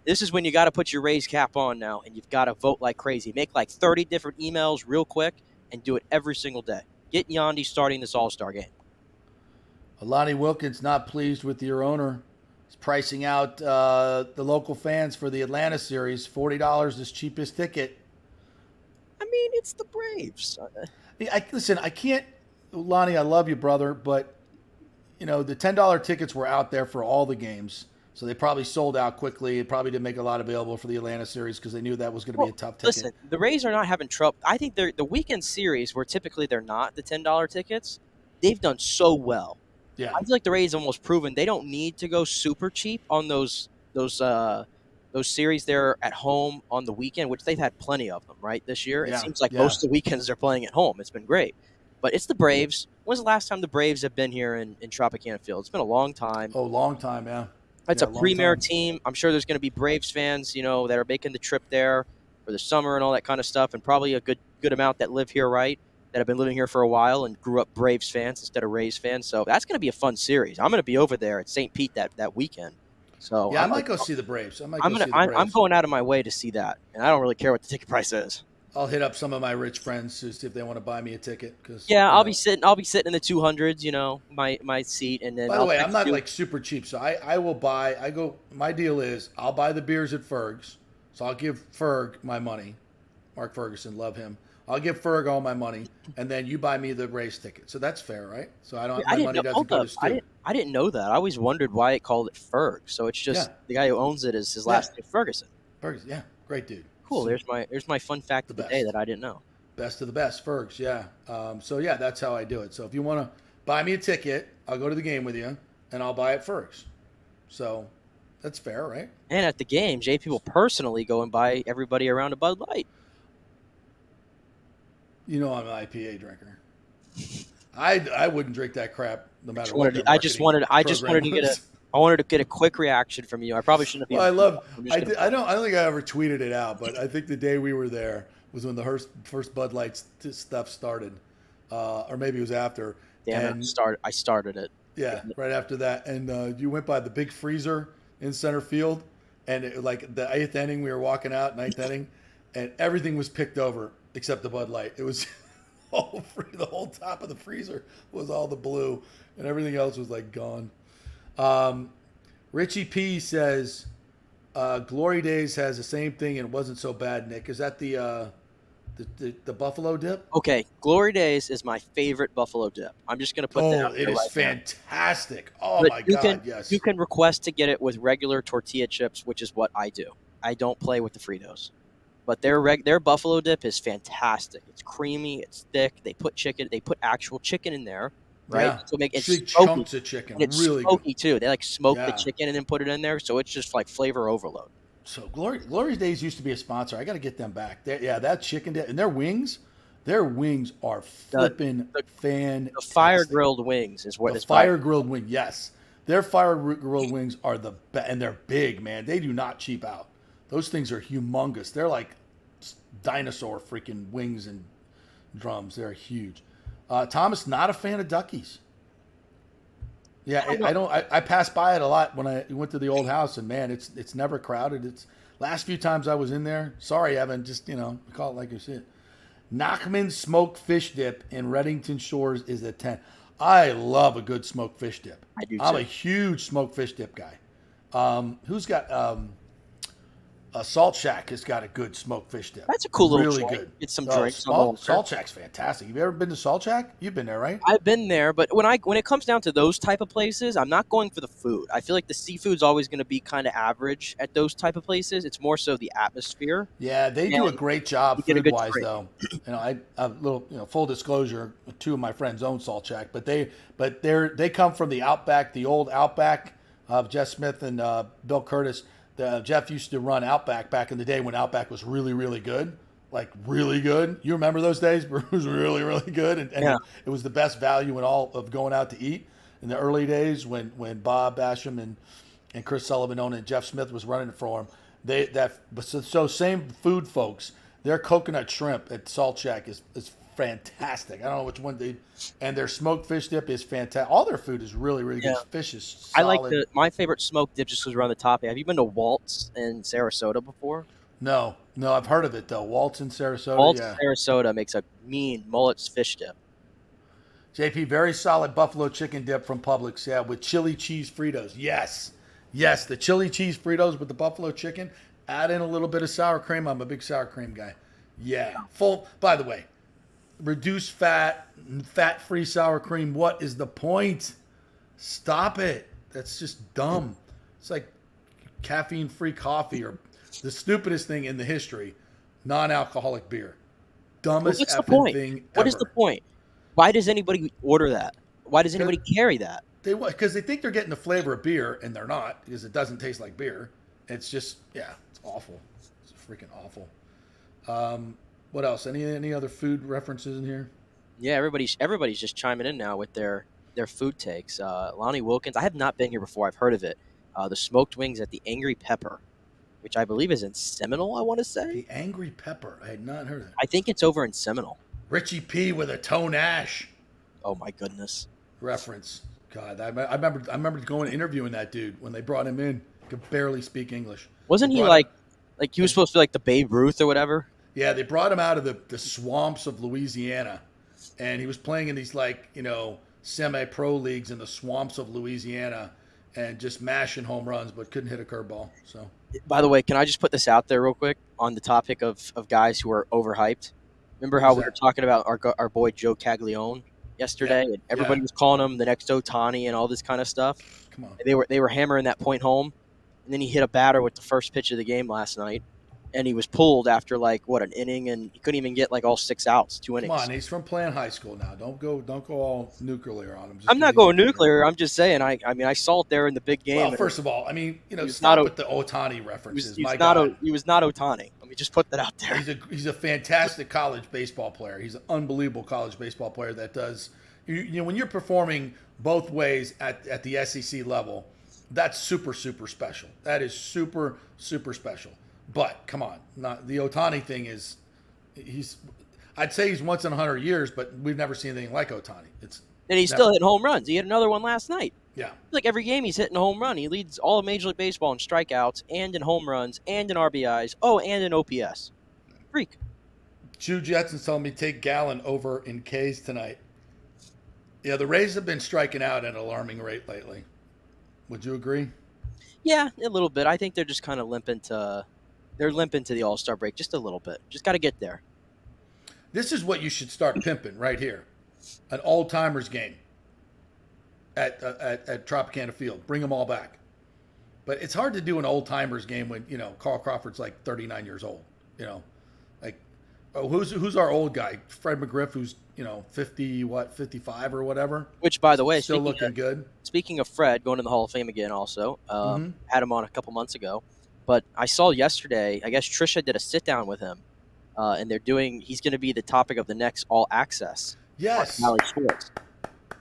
This is when you got to put your Rays cap on now, and you've got to vote like crazy. Make like 30 different emails real quick and do it every single day. Get Yandy starting this All-Star game. Alani Wilkins not pleased with your owner. He's pricing out the local fans for the Atlanta series. $40 is cheapest ticket. I mean, it's the Braves. Listen, I can't, Lonnie, I love you, brother, but, you know, the $10 tickets were out there for all the games, so they probably sold out quickly. It probably didn't make a lot available for the Atlanta series because they knew that was going to be a tough ticket. Listen, the Rays are not having trouble. I think the weekend series, where typically they're not the $10 tickets, they've done so well. Yeah. I feel like the Rays almost proven they don't need to go super cheap on those series there at home on the weekend, which they've had plenty of them, right, this year. Yeah. It seems like most of the weekends they're playing at home. It's been great. But it's the Braves. When's the last time the Braves have been here in Tropicana Field? It's been a long time. Oh, long time, yeah. It's a premier team. I'm sure there's going to be Braves fans, you know, that are making the trip there for the summer and all that kind of stuff, and probably a good amount that live here, right, that have been living here for a while and grew up Braves fans instead of Rays fans. So that's going to be a fun series. I'm going to be over there at St. Pete that weekend. So yeah, I might go see the Braves. I'm going out of my way to see that, and I don't really care what the ticket price is. I'll hit up some of my rich friends to see if they want to buy me a ticket. I'll be sitting in the 200s, you know, my seat, and then. By the way, I'm not like super cheap, so I will buy. My deal is I'll buy the beers at Ferg's, so I'll give Ferg my money. Mark Ferguson, love him. I'll give Ferg all my money, and then you buy me the race ticket. So that's fair, right? So my money doesn't go to Stu. I didn't know that. I always wondered why it called it Ferg. So it's just the guy who owns it is his last name, Ferguson. Ferguson, yeah, great dude. Cool. There's my fun fact of the day that I didn't know. Best of the best, Fergs, yeah. That's how I do it. So if you want to buy me a ticket, I'll go to the game with you, and I'll buy it Fergs. So that's fair, right? And at the game, JP will personally go and buy everybody around a Bud Light. You know I'm an IPA drinker. I wouldn't drink that crap no matter what. I wanted to get a quick reaction from you. I probably shouldn't have. Well, I don't think I ever tweeted it out, but I think the day we were there was when the first Bud Light stuff started, or maybe it was after. I started it. Yeah, right after that, and you went by the big freezer in center field, and the 8th inning, we were walking out, 9th inning, and everything was picked over except the Bud Light. It was all free. The whole top of the freezer was all the blue, and everything else was like gone. Richie P says, Glory Days has the same thing and it wasn't so bad, Nick. Is that the buffalo dip? Okay, Glory Days is my favorite buffalo dip. I'm just going to put that out there. It is right fantastic. Now. Oh, my God, yes. You can request to get it with regular tortilla chips, which is what I do. I don't play with the Fritos. But their buffalo dip is fantastic. It's creamy. It's thick. They put actual chicken in there. Right, yeah. So make it big smoky. Chunks of chicken, and it's really smoky good. Too. They smoke the chicken and then put it in there, so it's just like flavor overload. So Glory Days used to be a sponsor. I got to get them back. That chicken dip and their wings. Their wings are flipping fantastic. The fire grilled wings is what The it's fire grilled wing, yes. Their fire grilled wings are the best, and they're big, man. They do not cheap out. Those things are humongous. They're like dinosaur freaking wings and drums. They're huge. Thomas, not a fan of Duckies. Yeah, I passed by it a lot when I went to the old house, and man, it's never crowded. It's last few times I was in there. Sorry, Evan, just call it like you see it. Nachman's smoked fish dip in Reddington Shores is a 10. I love a good smoked fish dip. I do too. I'm a huge smoked fish dip guy. Who's got Salt Shack has got a good smoked fish dip. That's a cool little really joint. good. Get some drinks on the Salt Shack's fantastic. Have you ever been to Salt Shack? You've been there, right? I've been there, but when it comes down to those type of places, I'm not going for the food. I feel like the seafood's always going to be kind of average at those type of places. It's more so the atmosphere. Yeah, they do a great job food wise, though. I a little full disclosure. Two of my friends own Salt Shack, but they come from the Outback, the old Outback of Jeff Smith and Bill Curtis. Jeff used to run Outback back in the day when Outback was really, really good. Like, really good. You remember those days? It was really, really good. And yeah. It was the best value in all of going out to eat in the early days when Bob Basham and Chris Sullivan owned it and Jeff Smith was running it for them. So same food folks, their coconut shrimp at Salt Shack is fantastic. I don't know which one and their smoked fish dip is fantastic. All their food is really, really good. Fish is solid. I like my favorite smoked dip just because we're on the topic. Have you been to Walt's in Sarasota before? No, I've heard of it though. Walt's in Sarasota. Walt's in Sarasota makes a mean mullet's fish dip. JP, very solid buffalo chicken dip from Publix, yeah, with chili cheese Fritos. Yes, the chili cheese Fritos with the buffalo chicken. Add in a little bit of sour cream. I'm a big sour cream guy. Yeah, full. By the way, reduced fat-free sour cream. What is the point? Stop it. That's just dumb. It's like caffeine-free coffee or the stupidest thing in the history, non-alcoholic beer. Dumbest effing thing ever. What is the point? Why does anybody order that? Why does anybody carry that? Because they think they're getting the flavor of beer, and they're not, because it doesn't taste like beer. It's just, it's awful. It's freaking awful. What else? Any other food references in here? Yeah, everybody's just chiming in now with their food takes. Lonnie Wilkins, I have not been here before. I've heard of it. The smoked wings at the Angry Pepper, which I believe is in Seminole, I want to say. The Angry Pepper. I had not heard of that. I think it's over in Seminole. Richie P with a Tone Ash. Oh, my goodness. Reference. God, I remember going and interviewing that dude when they brought him in. He could barely speak English. Wasn't he like he was supposed to be like the Babe Ruth or whatever? Yeah, they brought him out of the swamps of Louisiana, and he was playing in these semi-pro leagues in the swamps of Louisiana, and just mashing home runs, but couldn't hit a curveball. So, by the way, can I just put this out there real quick on the topic of guys who are overhyped? Remember how we were talking about our boy Joe Caglione yesterday, and everybody was calling him the next Ohtani and all this kind of stuff. Come on, and they were hammering that point home, and then he hit a batter with the first pitch of the game last night. And he was pulled after an inning, and he couldn't even get all 6 outs, 2 innings. Come on, he's from playing high school now. Don't go all nuclear on him. I'm not going nuclear. I'm just saying. I saw it there in the big game. Well, first of all, stop with the Ohtani references. He was not Ohtani. Let me just put that out there. He's a fantastic college baseball player. He's an unbelievable college baseball player that does. When you're performing both ways at the SEC level, that's super, super special. That is super, super special. But come on, not the Ohtani thing is, I'd say he's once in 100 years, but we've never seen anything like Ohtani. And he's still hitting home runs. He hit another one last night. Yeah. Like every game he's hitting a home run. He leads all of Major League Baseball in strikeouts and in home runs and in RBIs. Oh, and in OPS. Freak. Drew Jetson's telling me take Gallen over in K's tonight. Yeah, the Rays have been striking out at an alarming rate lately. Would you agree? Yeah, a little bit. I think they're just kind of limping to the All-Star break just a little bit. Just got to get there. This is what you should start pimping right here. An old-timers game at Tropicana Field. Bring them all back. But it's hard to do an old-timers game when, Carl Crawford's like 39 years old. Who's our old guy? Fred McGriff, who's, 55 or whatever? Which, by the way, still looking good. Speaking of Fred, going to the Hall of Fame again also. Had him on a couple months ago. But I saw yesterday, I guess Trisha did a sit-down with him and he's going to be the topic of the next All Access. Yes. Valley Sports.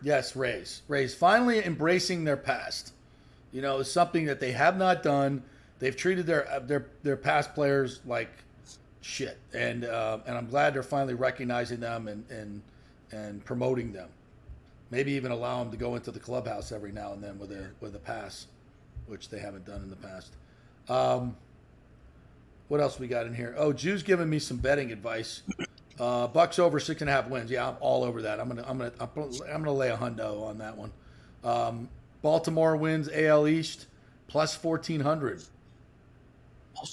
Yes, Rays finally embracing their past. It's something that they have not done. They've treated their past players like shit, and I'm glad they're finally recognizing them and promoting them. Maybe even allow them to go into the clubhouse every now and then with a pass, which they haven't done in the past. What else we got in here? Oh, Jew's giving me some betting advice. Bucks over 6.5 wins. Yeah, I'm all over that. I'm gonna lay a hundo on that one. Baltimore wins AL East plus 1,400.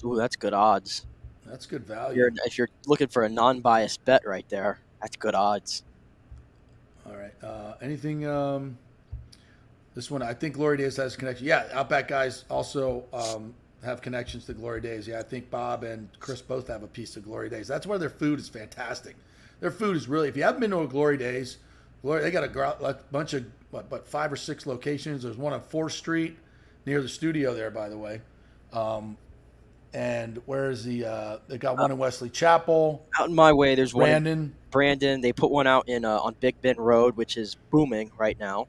Oh, that's good odds. That's good value. If you're looking for a non-biased bet right there, that's good odds. All right. Anything? This one, I think Glory Days has a connection. Yeah, Outback guys also have connections to Glory Days. Yeah, I think Bob and Chris both have a piece of Glory Days. That's where their food is fantastic. Their food is really, if you haven't been to a Glory Days, they got a bunch of, 5 or 6 locations. There's one on 4th Street near the studio there, by the way. And where's they got one in Wesley Chapel. Out in my way, there's Brandon. one. Brandon. They put one out on Big Bend Road, which is booming right now.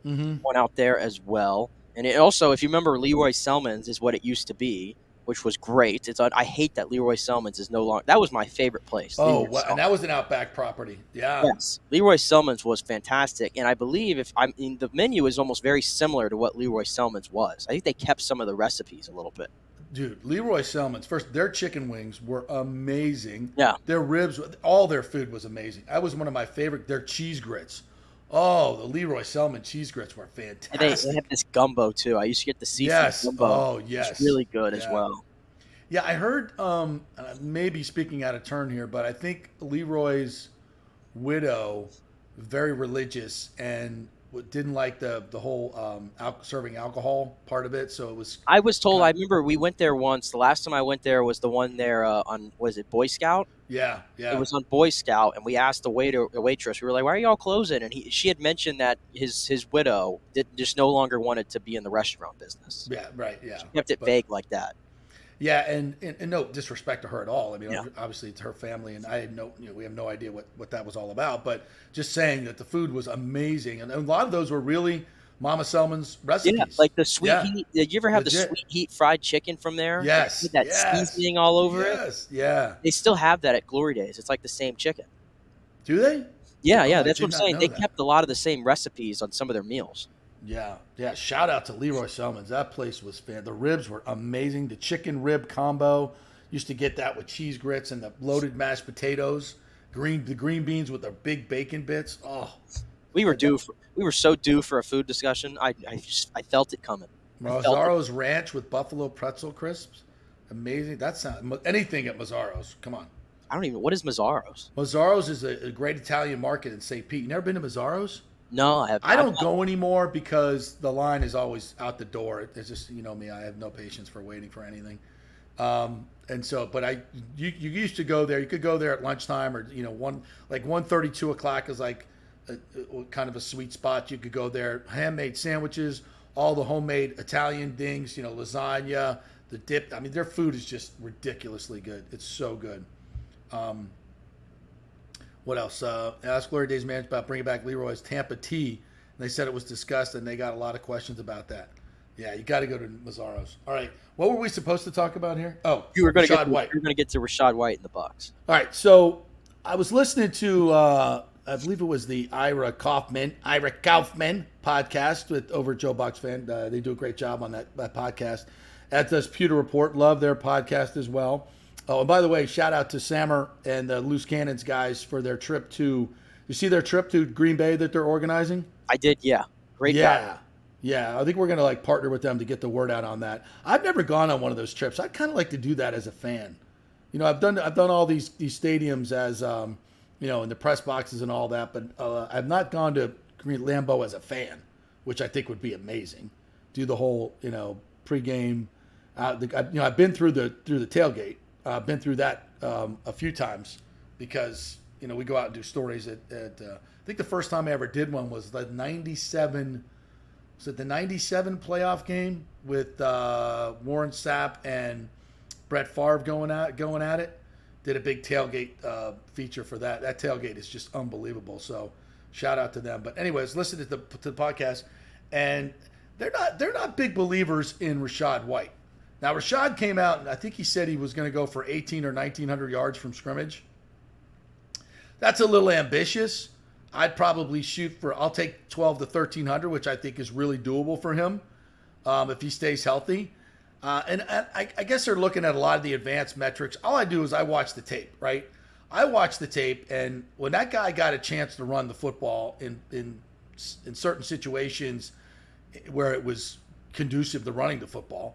Mm-hmm. One out there as well. And it also, if you remember, Leroy Selman's is what it used to be, which was great. I hate that Leroy Selman's is no longer. That was my favorite place. Oh, and that was an Outback property. Yeah. Yes, Leroy Selman's was fantastic, and I believe the menu is almost very similar to what Leroy Selman's was. I think they kept some of the recipes a little bit. Dude, Leroy Selman's, first, their chicken wings were amazing. Yeah. Their ribs, all their food was amazing. That was one of my favorite. Their cheese grits. Oh, the Leroy Selman cheese grits were fantastic. And they have this gumbo, too. I used to get the seafood gumbo. Oh, yes. It's really good as well. Yeah, I heard, maybe speaking out of turn here, but I think Leroy's widow, very religious, and didn't like the whole serving alcohol part of it. So it was. I was told. I remember we went there once. The last time I went there was the one there on was it Boy Scout? Yeah. It was on Boy Scout, and we asked the waitress. We were like, "Why are y'all closing?" And she had mentioned that his widow just no longer wanted to be in the restaurant business. Yeah, right. Yeah, she kept it vague like that. Yeah, and no disrespect to her at all. I mean, obviously it's her family, and we have no idea what that was all about. But just saying that the food was amazing, and a lot of those were really Mama Selman's recipes. Yeah, like the sweet heat. Did you ever have the sweet heat fried chicken from there? Yes, with that seasoning all over it. Yes, yeah. They still have that at Glory Days. It's like the same chicken. Do they? Yeah. That's what I'm saying. They kept a lot of the same recipes on some of their meals. Yeah. Shout out to Leroy Selman's. That place was the ribs were amazing. The chicken rib combo, used to get that with cheese grits and the loaded mashed potatoes, the green beans with the big bacon bits. Oh, we were so due for a food discussion. I felt it coming. Mazzaro's Ranch with buffalo pretzel crisps, amazing. That sounds anything at Mazzaro's. Come on. I don't even. What is Mazzaro's? Mazzaro's is a great Italian market in St. Pete. You never been to Mazzaro's? No, I have. I don't go anymore because the line is always out the door. It's just, you know me, I have no patience for waiting for anything. And so, but you used to go there. You could go there at lunchtime, or 1:30, 2 o'clock is like kind of a sweet spot. You could go there. Handmade sandwiches, all the homemade Italian things. Lasagna, the dip. I mean, their food is just ridiculously good. It's so good. What else? Ask Glory Days management about bringing back Leroy's Tampa tea. And they said it was discussed, and they got a lot of questions about that. Yeah, you got to go to Mazzaro's. All right, what were we supposed to talk about here? Oh, you were going to get to Rashad White in the Bucs. All right, so I was listening to I believe it was the Ira Kaufman podcast over at Joe Bucks Fan. They do a great job on that podcast. As does Pewter Report. Love their podcast as well. Oh, and by the way, shout out to Sammer and the Loose Cannons guys for their trip to. You see their trip to Green Bay that they're organizing? I did, yeah. Great guy. Yeah. I think we're gonna partner with them to get the word out on that. I've never gone on one of those trips. I'd kind of like to do that as a fan. I've done all these stadiums as in the press boxes and all that, but I've not gone to Lambeau as a fan, which I think would be amazing. Do the whole pregame. I've been through the tailgate. I've been through that a few times because we go out and do stories at I think the first time I ever did one was the 97. Was it the 97 playoff game with Warren Sapp and Brett Favre going at it? did a big tailgate feature for that. That tailgate is just unbelievable. So shout out to them. But anyways, listen to the podcast, and they're not big believers in Rachaad White. Now Rachaad came out, and I think he said he was going to go for 1,800 or 1,900 yards from scrimmage. That's a little ambitious. I'd probably I'll take 12 to 1,300, which I think is really doable for him if he stays healthy. And I guess they're looking at a lot of the advanced metrics. All I do is I watch the tape, right? I watch the tape, and when that guy got a chance to run the football in certain situations where it was conducive to running the football,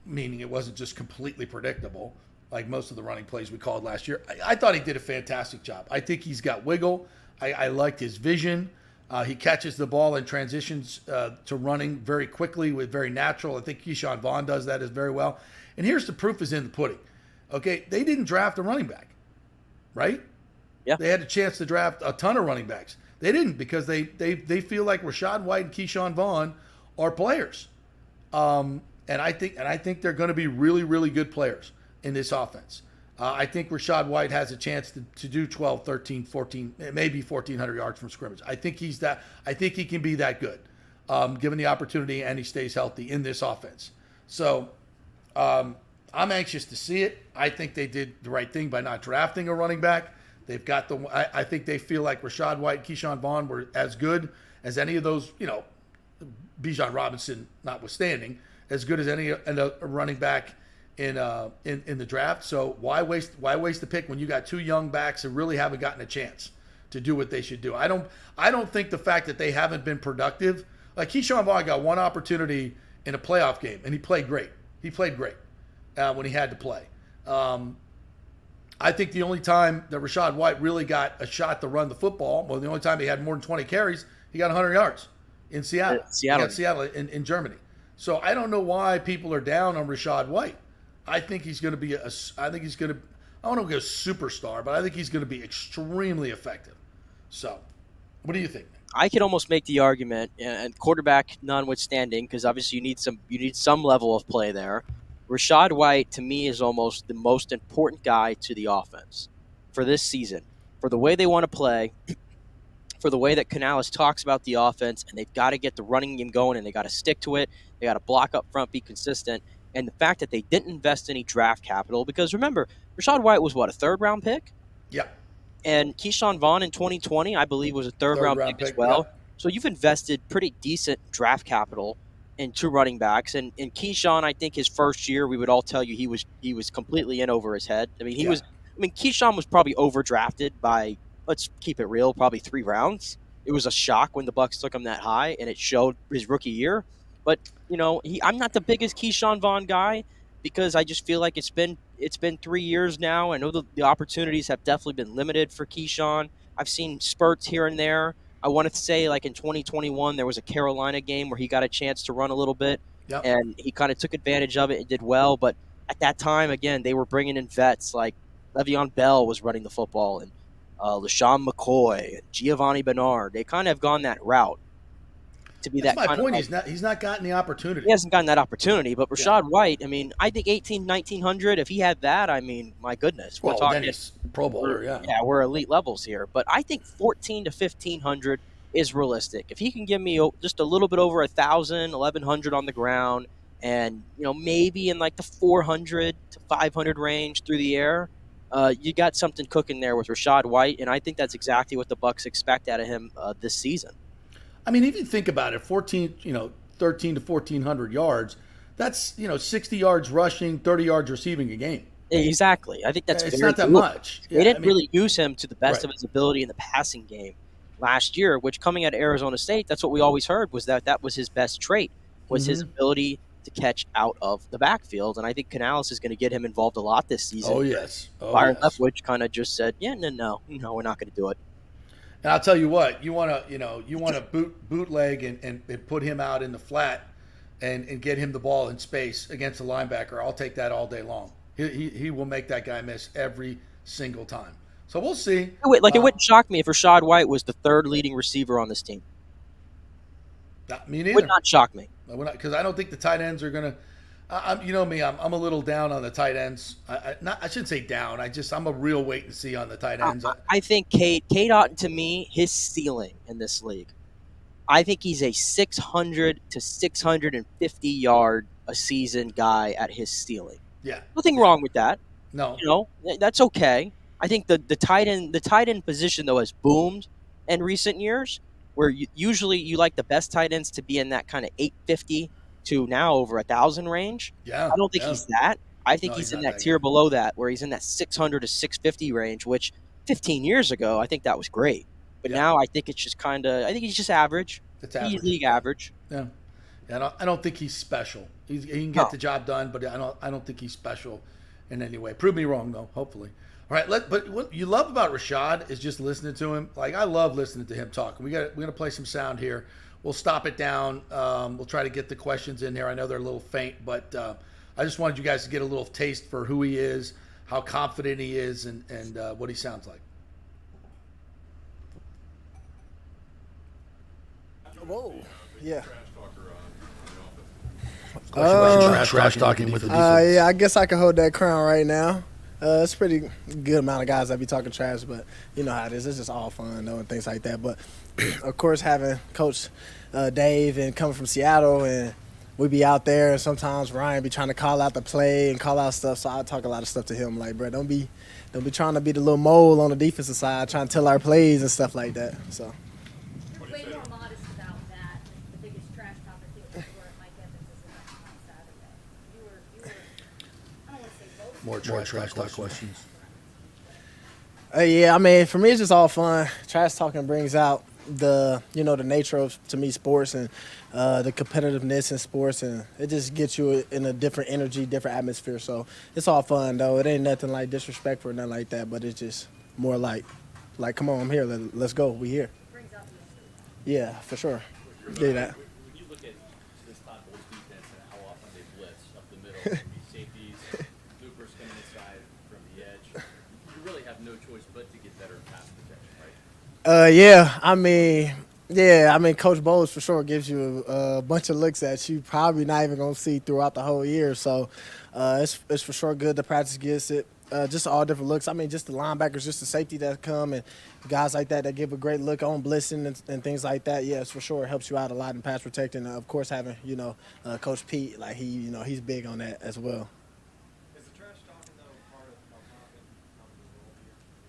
meaning it wasn't just completely predictable, like most of the running plays we called last year, I thought he did a fantastic job. I think he's got wiggle. I liked his vision. He catches the ball and transitions to running very quickly with very natural. I think Keyshawn Vaughn does that as very well. And here's the proof is in the pudding. Okay, they didn't draft a running back, right? Yeah. They had a chance to draft a ton of running backs. They didn't because they feel like Rachaad White and Keyshawn Vaughn are players. And I think they're going to be really, really good players in this offense. I think Rachaad White has a chance to do 12, 13, 14, maybe 1,400 yards from scrimmage. I think he can be that good, given the opportunity and he stays healthy in this offense. So I'm anxious to see it. I think they did the right thing by not drafting a running back. They've got I think they feel like Rachaad White and Keyshawn Vaughn were as good as any of those, Bijan Robinson notwithstanding, as good as any a running back in the draft. So why waste the pick when you got two young backs who really haven't gotten a chance to do what they should do? I don't think the fact that they haven't been productive, like Keyshawn Vaughn got one opportunity in a playoff game and he played great. He played great when he had to play. I think the only time that Rachaad White really got a shot to run the football, well, the only time he had more than 20 carries, he got 100 yards in Seattle. In Germany. So I don't know why people are down on Rachaad White. I think he's going to be I don't want to go superstar, but I think he's going to be extremely effective. So, what do you think? I could almost make the argument, and quarterback notwithstanding, because obviously you need some level of play there. Rachaad White, to me, is almost the most important guy to the offense for this season, for the way they want to play, for the way that Canales talks about the offense, and they've got to get the running game going, and they got to stick to it. They got to block up front, be consistent. And the fact that they didn't invest any draft capital, because remember, Rachaad White was what, a third-round pick? Yeah. And Keyshawn Vaughn in 2020, I believe, was a third-round pick as well. Yeah. So you've invested pretty decent draft capital in two running backs. And Keyshawn, I think his first year, we would all tell you he was completely in over his head. I mean, Keyshawn was probably overdrafted by, let's keep it real, probably 3 rounds. It was a shock when the Bucs took him that high, and it showed his rookie year. But I'm not the biggest Keyshawn Vaughn guy because I just feel like it's been 3 years now. I know the opportunities have definitely been limited for Keyshawn. I've seen spurts here and there. I wanted to say, like in 2021, there was a Carolina game where he got a chance to run a little bit, and he kind of took advantage of it and did well. But at that time, again, they were bringing in vets like Le'Veon Bell was running the football, and LaShawn McCoy, and Giovanni Bernard. They kind of have gone that route. To be That's my point. He's not gotten the opportunity. He hasn't gotten that opportunity. But Rachaad White, I mean, I think 1,900, if he had that, I mean, my goodness. We're talking then he's Pro Bowler, Yeah, we're elite levels here. But I think 1,400 to 1,500 is realistic. If he can give me just a little bit over 1,000, 1,100 on the ground, and, maybe in like the 400 to 500 range through the air, you got something cooking there with Rachaad White. And I think that's exactly what the Bucs expect out of him this season. I mean, if you think about it, 13 to 1,400 yards, that's 60 yards rushing, 30 yards receiving a game. Exactly. I think that's it's not that much. They didn't really use him to the best of his ability in the passing game last year, which coming out of Arizona State, that's what we always heard was that was his best trait, was his ability to catch out of the backfield. And I think Canales is going to get him involved a lot this season. Oh, yes. Byron Leftwich kind of just said, no, we're not going to do it. And I'll tell you what, you want to bootleg and put him out in the flat and get him the ball in space against a linebacker. I'll take that all day long. He will make that guy miss every single time. So we'll see. It wouldn't shock me if Rachaad White was the third leading receiver on this team. Me neither. Would not shock me. Because I don't think the tight ends are going to You know me, I'm a little down on the tight ends. I shouldn't say down. I'm a real wait and see on the tight ends. I think Cade Otton, to me, his ceiling in this league, I think he's a 600 to 650 yard a season guy at his ceiling. Yeah, Nothing wrong with that. no, That's okay. I think the tight end position though has boomed in recent years, where usually you like the best tight ends to be in that kind of 850 to now over 1,000 range. yeah. I don't think he's that. I think No, he's he's in not that that tier good. below that, where he's in that 600 to 650 range, which 15 years ago I think that was great. But Yeah. now I think it's just I think he's just average. It's He's average. league average. Yeah. I don't think he's special. He can get the job done, but I don't think he's special in any way. Prove me wrong though. Hopefully. All right. But what you love about Rashad is just listening to him. Like I love listening to him talk. We're gonna play some sound here. We'll stop it down. We'll try to get the questions in there. I know they're a little faint, but I just wanted you guys to get a little taste for who he is, how confident he is, and what he sounds like. Whoa, yeah. Trash talking with the defense. Yeah, I guess I can hold that crown right now. It's a pretty good amount of guys that be talking trash, but you know how it is. It's just all fun, though, and things like that. But, of course, having Coach Dave and coming from Seattle, and we be out there, and sometimes Ryan be trying to call out the play and call out stuff, so I talk a lot of stuff to him. Like, bro, don't be trying to be the little mole on the defensive side, trying to tell our plays and stuff like that. So. Way more modest about that. The biggest trash talk I think was where Mike Evans is on Saturday. You were I don't want to say both. More trash talk questions. Yeah, I mean, for me, it's just all fun. Trash talking brings out the nature of, to me, sports and the competitiveness in sports, and it just gets you in a different energy, different atmosphere. So it's all fun, though. It ain't nothing like disrespectful or nothing like that, but it's just more like, come on, I'm here. Let's go. We here. Brings out the energy. Yeah, for sure. Do that. When you look at this top Bulls defense and how often they blitz up the middle, safeties, loopers coming inside from the edge, you really have no choice but to get better pass protection, right? I mean, Coach Bowles for sure gives you a bunch of looks that you probably not even gonna see throughout the whole year. So it's for sure good to practice against it. Just all different looks. I mean, just the linebackers, just the safety that come, and guys like that give a great look on blitzing and things like that. Yes, for sure, it helps you out a lot in pass protecting. Of course, having Coach Pete, like he's big on that as well. Is the trash talking, though, part of how confident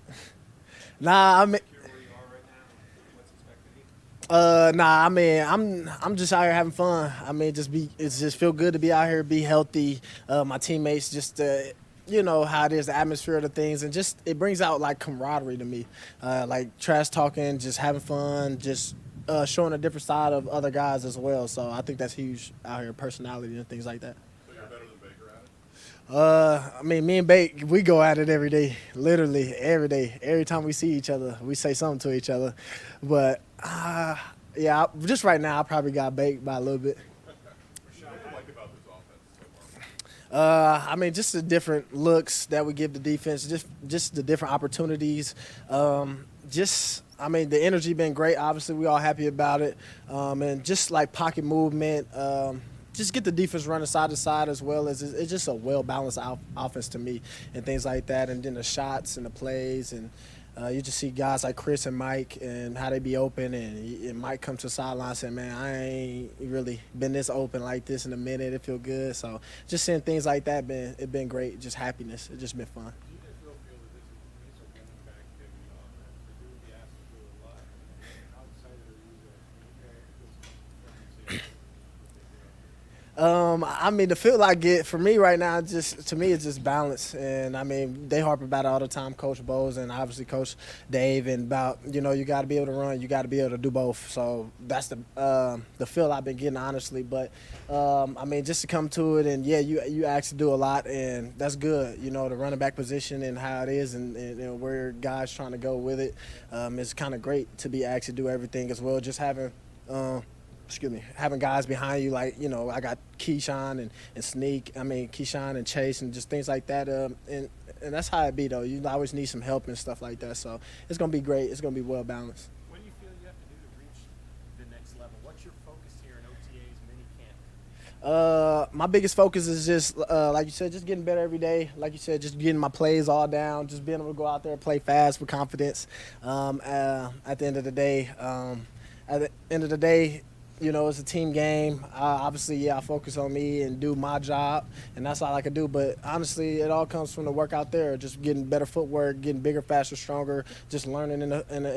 the role here? Nah, I mean. Where you are right now, what's expected of you? I mean, I'm just out here having fun. I mean, it's just feel good to be out here, be healthy. My teammates just, how it is, the atmosphere of the things, and just it brings out like camaraderie to me, like trash talking, just having fun, just showing a different side of other guys as well. So I think that's huge out here, personality and things like that. So you're better than Baker at it? I mean, me and Bake, we go at it every day, literally every day. Every time we see each other, we say something to each other. But, yeah, just right now, I probably got Bake by a little bit. What do you like about this offense so far? I mean, just the different looks that we give the defense, just the different opportunities. I mean, the energy been great. Obviously, we all happy about it. And just like pocket movement, just get the defense running side to side as well as it's just a well-balanced offense to me and things like that. And then the shots and the plays, and you just see guys like Chris and Mike and how they be open, and Mike come to the sideline saying, man, I ain't really been this open like this in a minute. It feel good. So just seeing things like that, it been great. Just happiness. It just been fun. Do you guys feel that this is a running back heavy offense? They do be asked to do a lot. How excited are you that I mean, the feel I get for me right now, to me, it's just balance. And I mean, they harp about it all the time, Coach Bowles and obviously Coach Dave, and about, you got to be able to run, you got to be able to do both. So that's the feel I've been getting, honestly. But I mean, just to come to it, and yeah, you actually do a lot, and that's good. The running back position and how it is, and where guys trying to go with it, it's kind of great to be asked to do everything as well. Just having having guys behind you, like, I got Keyshawn and Sneak, Keyshawn and Chase and just things like that. And that's how it be, though. You always need some help and stuff like that. So it's going to be great. It's going to be well balanced. What do you feel you have to do to reach the next level? What's your focus here in OTAs, My biggest focus is just, like you said, just getting better every day. Like you said, just getting my plays all down, just being able to go out there and play fast with confidence. At the end of the day, you know, it's a team game. Obviously, I focus on me and do my job, and that's all I can do. But honestly, it all comes from the work out there, just getting better footwork, getting bigger, faster, stronger, just learning in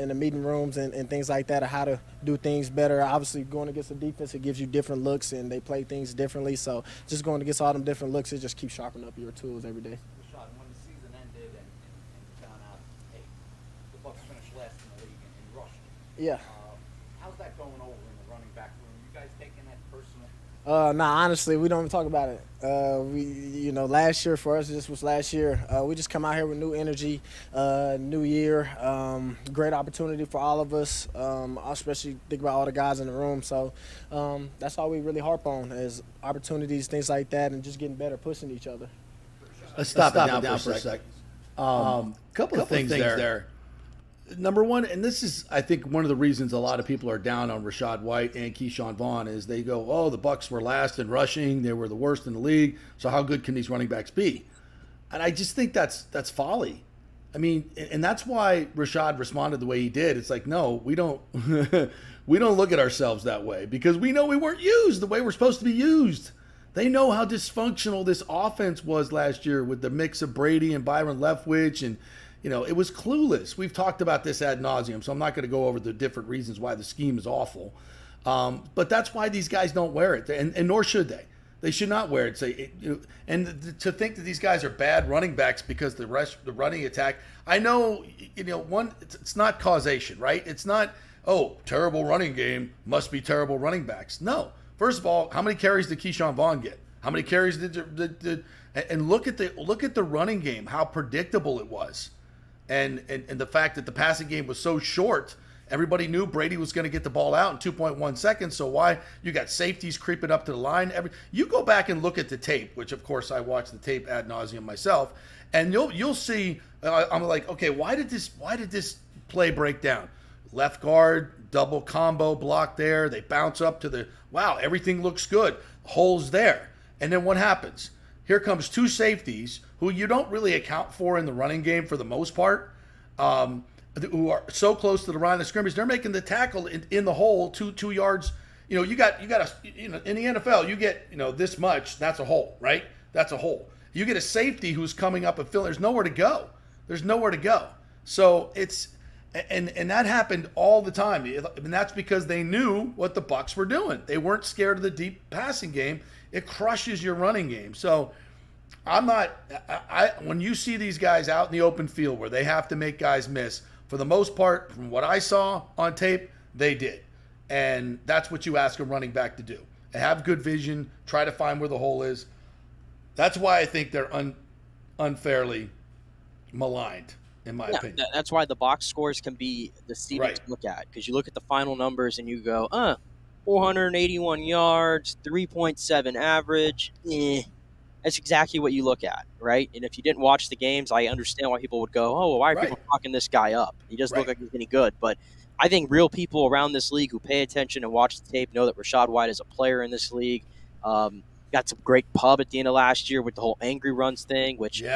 the meeting rooms and things like that of how to do things better. Obviously, going against the defense, it gives you different looks, and they play things differently. So just going against all them different looks, it just keeps sharpening up your tools every day. Rashad, when the season ended and you found out, hey, the Bucks finished last in the league in rushing. Yeah. How's that going over in the running back room? You guys taking that personal? Nah, honestly, we don't even talk about it. Last year for us, this was last year. We just come out here with new energy, new year, great opportunity for all of us. Especially think about all the guys in the room. So that's all we really harp on is opportunities, things like that, and just getting better, pushing each other. Let's stop it down for a sec. Couple of things there. Number one, and this is, I think, one of the reasons a lot of people are down on Rachaad White and Keyshawn Vaughn is they go, oh, the Bucks were last in rushing. They were the worst in the league. So how good can these running backs be? And I just think that's folly. I mean, and that's why Rachaad responded the way he did. It's like, no, we don't we don't look at ourselves that way because we know we weren't used the way we're supposed to be used. They know how dysfunctional this offense was last year with the mix of Brady and Byron Leftwich, and it was clueless. We've talked about this ad nauseum, so I'm not going to go over the different reasons why the scheme is awful. But that's why these guys don't wear it, and nor should they. They should not wear it. And to think that these guys are bad running backs because the running attack. I know, it's not causation, right? It's not, oh, terrible running game must be terrible running backs. No. First of all, how many carries did Keyshawn Vaughn get? How many carries did and look at the running game, how predictable it was. And the fact that the passing game was so short, everybody knew Brady was going to get the ball out in 2.1 seconds. So why you got safeties creeping up to the line? You go back and look at the tape, which of course I watched the tape ad nauseum myself, and you'll see. I'm like, okay, why did this play break down? Left guard, double combo block there. They bounce up to the wow, everything looks good. Holes there, and then what happens? Here comes two safeties who you don't really account for in the running game for the most part, who are so close to the line of scrimmage. They're making the tackle in the hole 2 yards. You got in the NFL, you get this much. That's a hole, right? That's a hole. You get a safety who's coming up and filling. There's nowhere to go. So it's and that happened all the time, and that's because they knew what the Bucks were doing. They weren't scared of the deep passing game. It crushes your running game. So when you see these guys out in the open field where they have to make guys miss, for the most part, from what I saw on tape, they did. And that's what you ask a running back to do. Have good vision, try to find where the hole is. That's why I think they're unfairly maligned, in my opinion. That's why the box scores can be deceiving to look at, because you look at the final numbers and you go, 481 yards, 3.7 average. That's exactly what you look at, right? And if you didn't watch the games, I understand why people would go, oh, why are people talking this guy up? He doesn't look like he's any good. But I think real people around this league who pay attention and watch the tape know that Rachaad White is a player in this league. Got some great pub at the end of last year with the whole angry runs thing, which you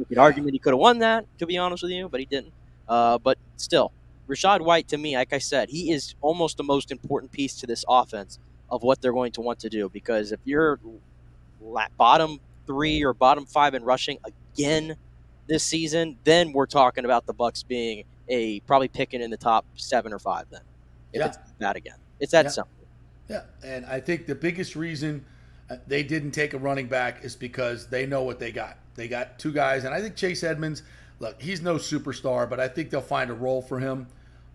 could argue that he could have won that, to be honest with you, but he didn't. But still, Rachaad White, to me, like I said, he is almost the most important piece to this offense of what they're going to want to do. Because if you're bottom 3 or bottom 5 in rushing again this season, then we're talking about the Bucks being probably picking in the top 7 or 5 then. If it's that again. It's that simple. Yeah, and I think the biggest reason they didn't take a running back is because they know what they got. They got 2 guys, and I think Chase Edmonds, look, he's no superstar, but I think they'll find a role for him.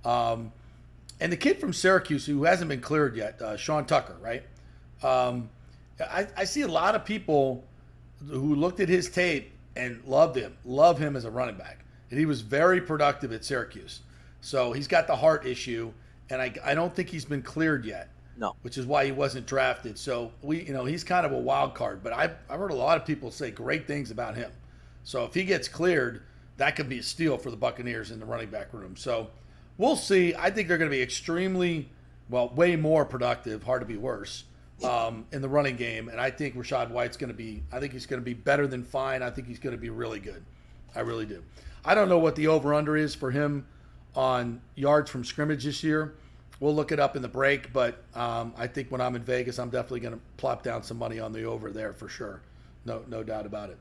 And the kid from Syracuse who hasn't been cleared yet, Sean Tucker, right? I see a lot of people who looked at his tape and love him as a running back. And he was very productive at Syracuse. So he's got the heart issue, and I don't think he's been cleared yet. No. Which is why he wasn't drafted. So he's kind of a wild card, but I've heard a lot of people say great things about him. So if he gets cleared, that could be a steal for the Buccaneers in the running back room. So we'll see. I think they're going to be extremely, way more productive, hard to be worse, in the running game, and I think Rachaad White's going to be. I think he's going to be better than fine. I think he's going to be really good. I really do. I don't know what the over/under is for him on yards from scrimmage this year. We'll look it up in the break, but I think when I'm in Vegas, I'm definitely going to plop down some money on the over there for sure. No doubt about it.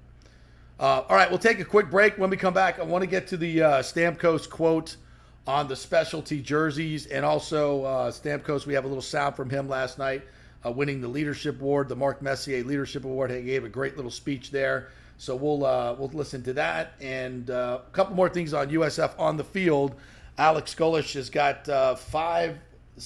All right, we'll take a quick break. When we come back, I want to get to the Stamkos quote on the specialty jerseys, and also Stamkos, we have a little sound from him last night, winning the Leadership Award, the Mark Messier Leadership Award. He gave a great little speech there. So we'll listen to that, and a couple more things on USF on the field. Alex Golish has got 5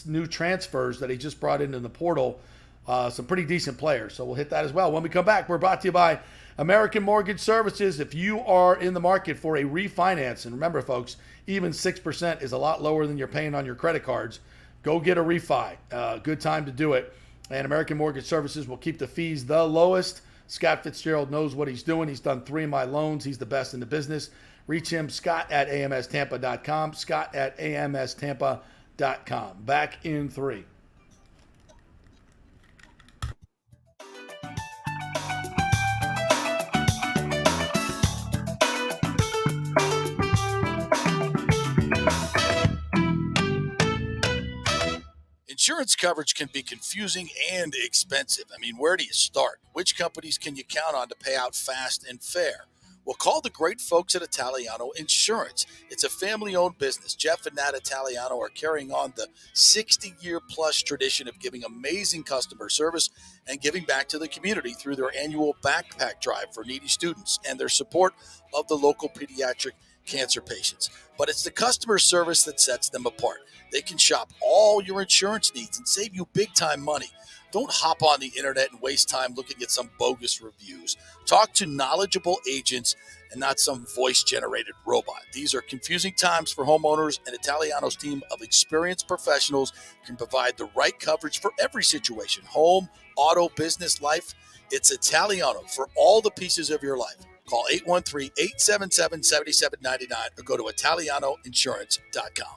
new transfers that he just brought in the portal. Some pretty decent players. So we'll hit that as well. When we come back, we're brought to you by American Mortgage Services. If you are in the market for a refinance, and remember, folks, even 6% is a lot lower than you're paying on your credit cards, go get a refi. Good time to do it. And American Mortgage Services will keep the fees the lowest. Scott Fitzgerald knows what he's doing. He's done 3 of my loans. He's the best in the business. Reach him, Scott@amstampa.com, Scott@amstampa.com. Back in 3. Insurance coverage can be confusing and expensive. I mean, where do you start? Which companies can you count on to pay out fast and fair? Well, call the great folks at Italiano Insurance. It's a family-owned business. Jeff and Nat Italiano are carrying on the 60-year-plus tradition of giving amazing customer service and giving back to the community through their annual backpack drive for needy students and their support of the local pediatric cancer patients. But it's the customer service that sets them apart. They can shop all your insurance needs and save you big-time money. Don't hop on the internet and waste time looking at some bogus reviews. Talk to knowledgeable agents and not some voice-generated robot. These are confusing times for homeowners, and Italiano's team of experienced professionals can provide the right coverage for every situation: home, auto, business, life. It's Italiano for all the pieces of your life. Call 813-877-7799 or go to italianoinsurance.com.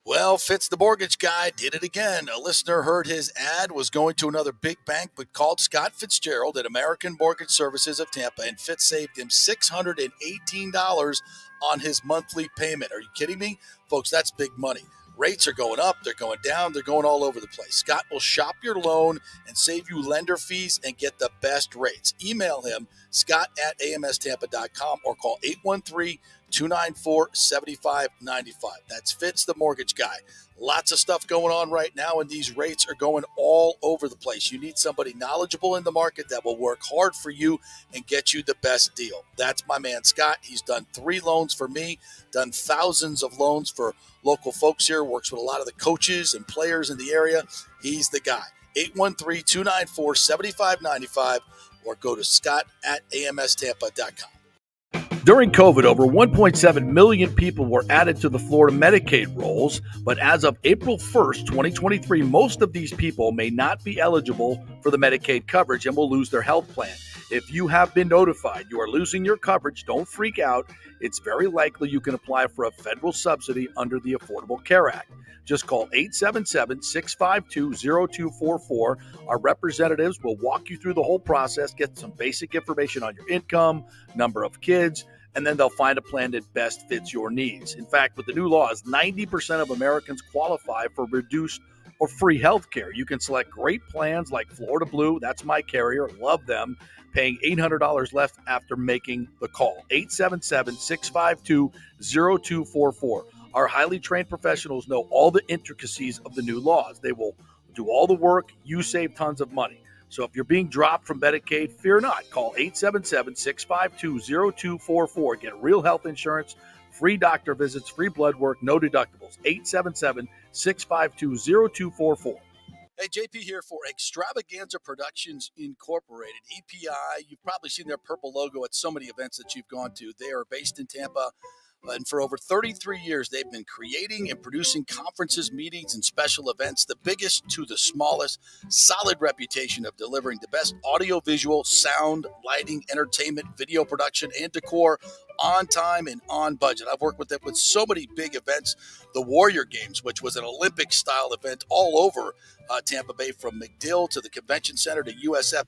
Well, Fitz the mortgage guy did it again. A listener heard his ad, was going to another big bank, but called Scott Fitzgerald at American Mortgage Services of Tampa, and Fitz saved him $618 on his monthly payment. Are you kidding me? Folks, that's big money. Rates are going up, they're going down, they're going all over the place. Scott will shop your loan and save you lender fees and get the best rates. Email him, scott@amstampa.com, or call 813-294-7595. That's Fitz the mortgage guy. Lots of stuff going on right now, and these rates are going all over the place. You need somebody knowledgeable in the market that will work hard for you and get you the best deal. That's my man, Scott. He's done 3 loans for me, done thousands of loans for local folks here, works with a lot of the coaches and players in the area. He's the guy. 813-294-7595, or go to scott@amstampa.com. During COVID, over 1.7 million people were added to the Florida Medicaid rolls, but as of April 1st, 2023, most of these people may not be eligible for the Medicaid coverage and will lose their health plan. If you have been notified you are losing your coverage, don't freak out. It's very likely you can apply for a federal subsidy under the Affordable Care Act. Just call 877-652-0244. Our representatives will walk you through the whole process, get some basic information on your income, number of kids, and then they'll find a plan that best fits your needs. In fact, with the new laws, 90% of Americans qualify for reduced or free health care. You can select great plans like Florida Blue. That's my carrier. Love them. Paying $800 left after making the call. 877-652-0244. Our highly trained professionals know all the intricacies of the new laws. They will do all the work. You save tons of money. So if you're being dropped from Medicaid, fear not. Call 877-652-0244. Get real health insurance, free doctor visits, free blood work, no deductibles. 877-652-0244. Hey, JP here for Extravaganza Productions Incorporated, EPI. You've probably seen their purple logo at so many events that you've gone to. They are based in Tampa. And for over 33 years, they've been creating and producing conferences, meetings, and special events, the biggest to the smallest. Solid reputation of delivering the best audio, visual, sound, lighting, entertainment, video production, and decor on time and on budget. I've worked with them with so many big events. The Warrior Games, which was an Olympic-style event all over Tampa Bay, from McDill to the Convention Center to USF,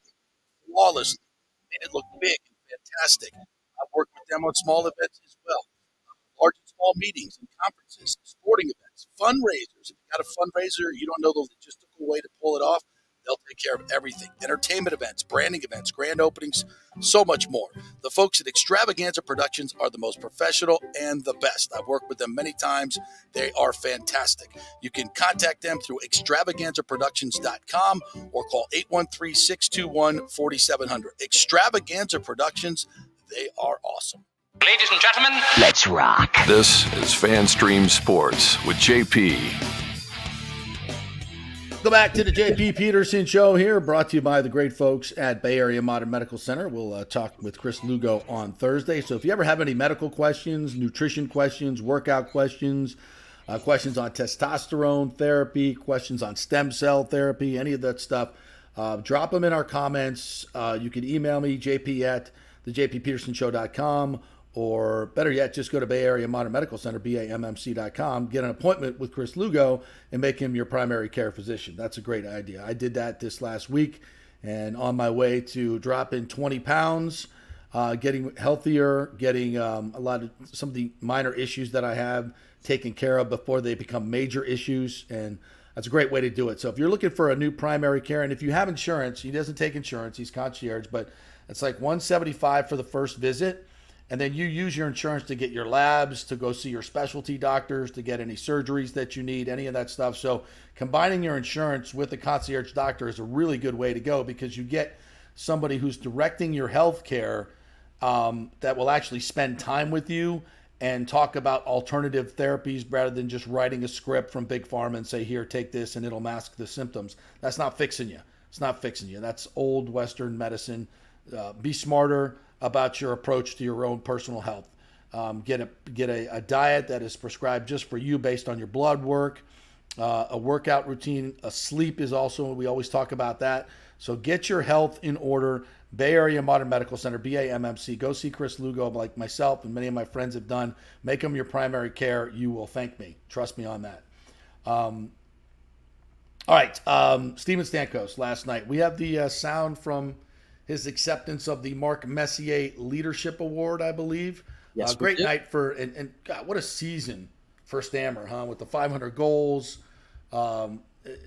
flawlessly. Made it look big and fantastic. I've worked with them on small events as well. Large and small meetings and conferences, sporting events, fundraisers. If you got a fundraiser, you don't know the logistical way to pull it off, they'll take care of everything. Entertainment events, branding events, grand openings, so much more. The folks at Extravaganza Productions are the most professional and the best. I've worked with them many times. They are fantastic. You can contact them through extravaganzaproductions.com or call 813-621-4700. Extravaganza Productions, they are awesome. Ladies and gentlemen, let's rock. This is FanStream Sports with JP. Go back to the JP Peterson Show here, brought to you by the great folks at Bay Area Modern Medical Center. We'll talk with Chris Lugo on Thursday. So if you ever have any medical questions, nutrition questions, workout questions, questions on testosterone therapy, questions on stem cell therapy, any of that stuff, drop them in our comments. You can email me, jp at thejppetersonshow.com, or better yet, just go to Bay Area Modern Medical Center, BAMMC.com, get an appointment with Chris Lugo, and make him your primary care physician. That's a great idea. I did that this last week, and on my way to dropping 20 pounds, getting healthier, getting some of the minor issues that I have taken care of before they become major issues, and that's a great way to do it. So if you're looking for a new primary care, and if you have insurance, he doesn't take insurance, he's concierge, but it's like $175 for the first visit. And then you use your insurance to get your labs, to go see your specialty doctors, to get any surgeries that you need, any of that stuff. So combining your insurance with a concierge doctor is a really good way to go, because you get somebody who's directing your health care that will actually spend time with you and talk about alternative therapies rather than just writing a script from Big Pharma and say, here, take this and it'll mask the symptoms. That's not fixing you. It's not fixing you. That's old Western medicine. Be smarter about your approach to your own personal health. Get a diet that is prescribed just for you based on your blood work, a workout routine, a sleep is also, we always talk about that. So get your health in order. Bay Area Modern Medical Center, BAMMC. Go see Chris Lugo, like myself and many of my friends have done. Make him your primary care. You will thank me. Trust me on that. All right, Steven Stamkos last night. We have the sound from his acceptance of the Mark Messier Leadership Award, I believe. Yes, great night for, and God, what a season for Stammer, huh? With the 500 goals,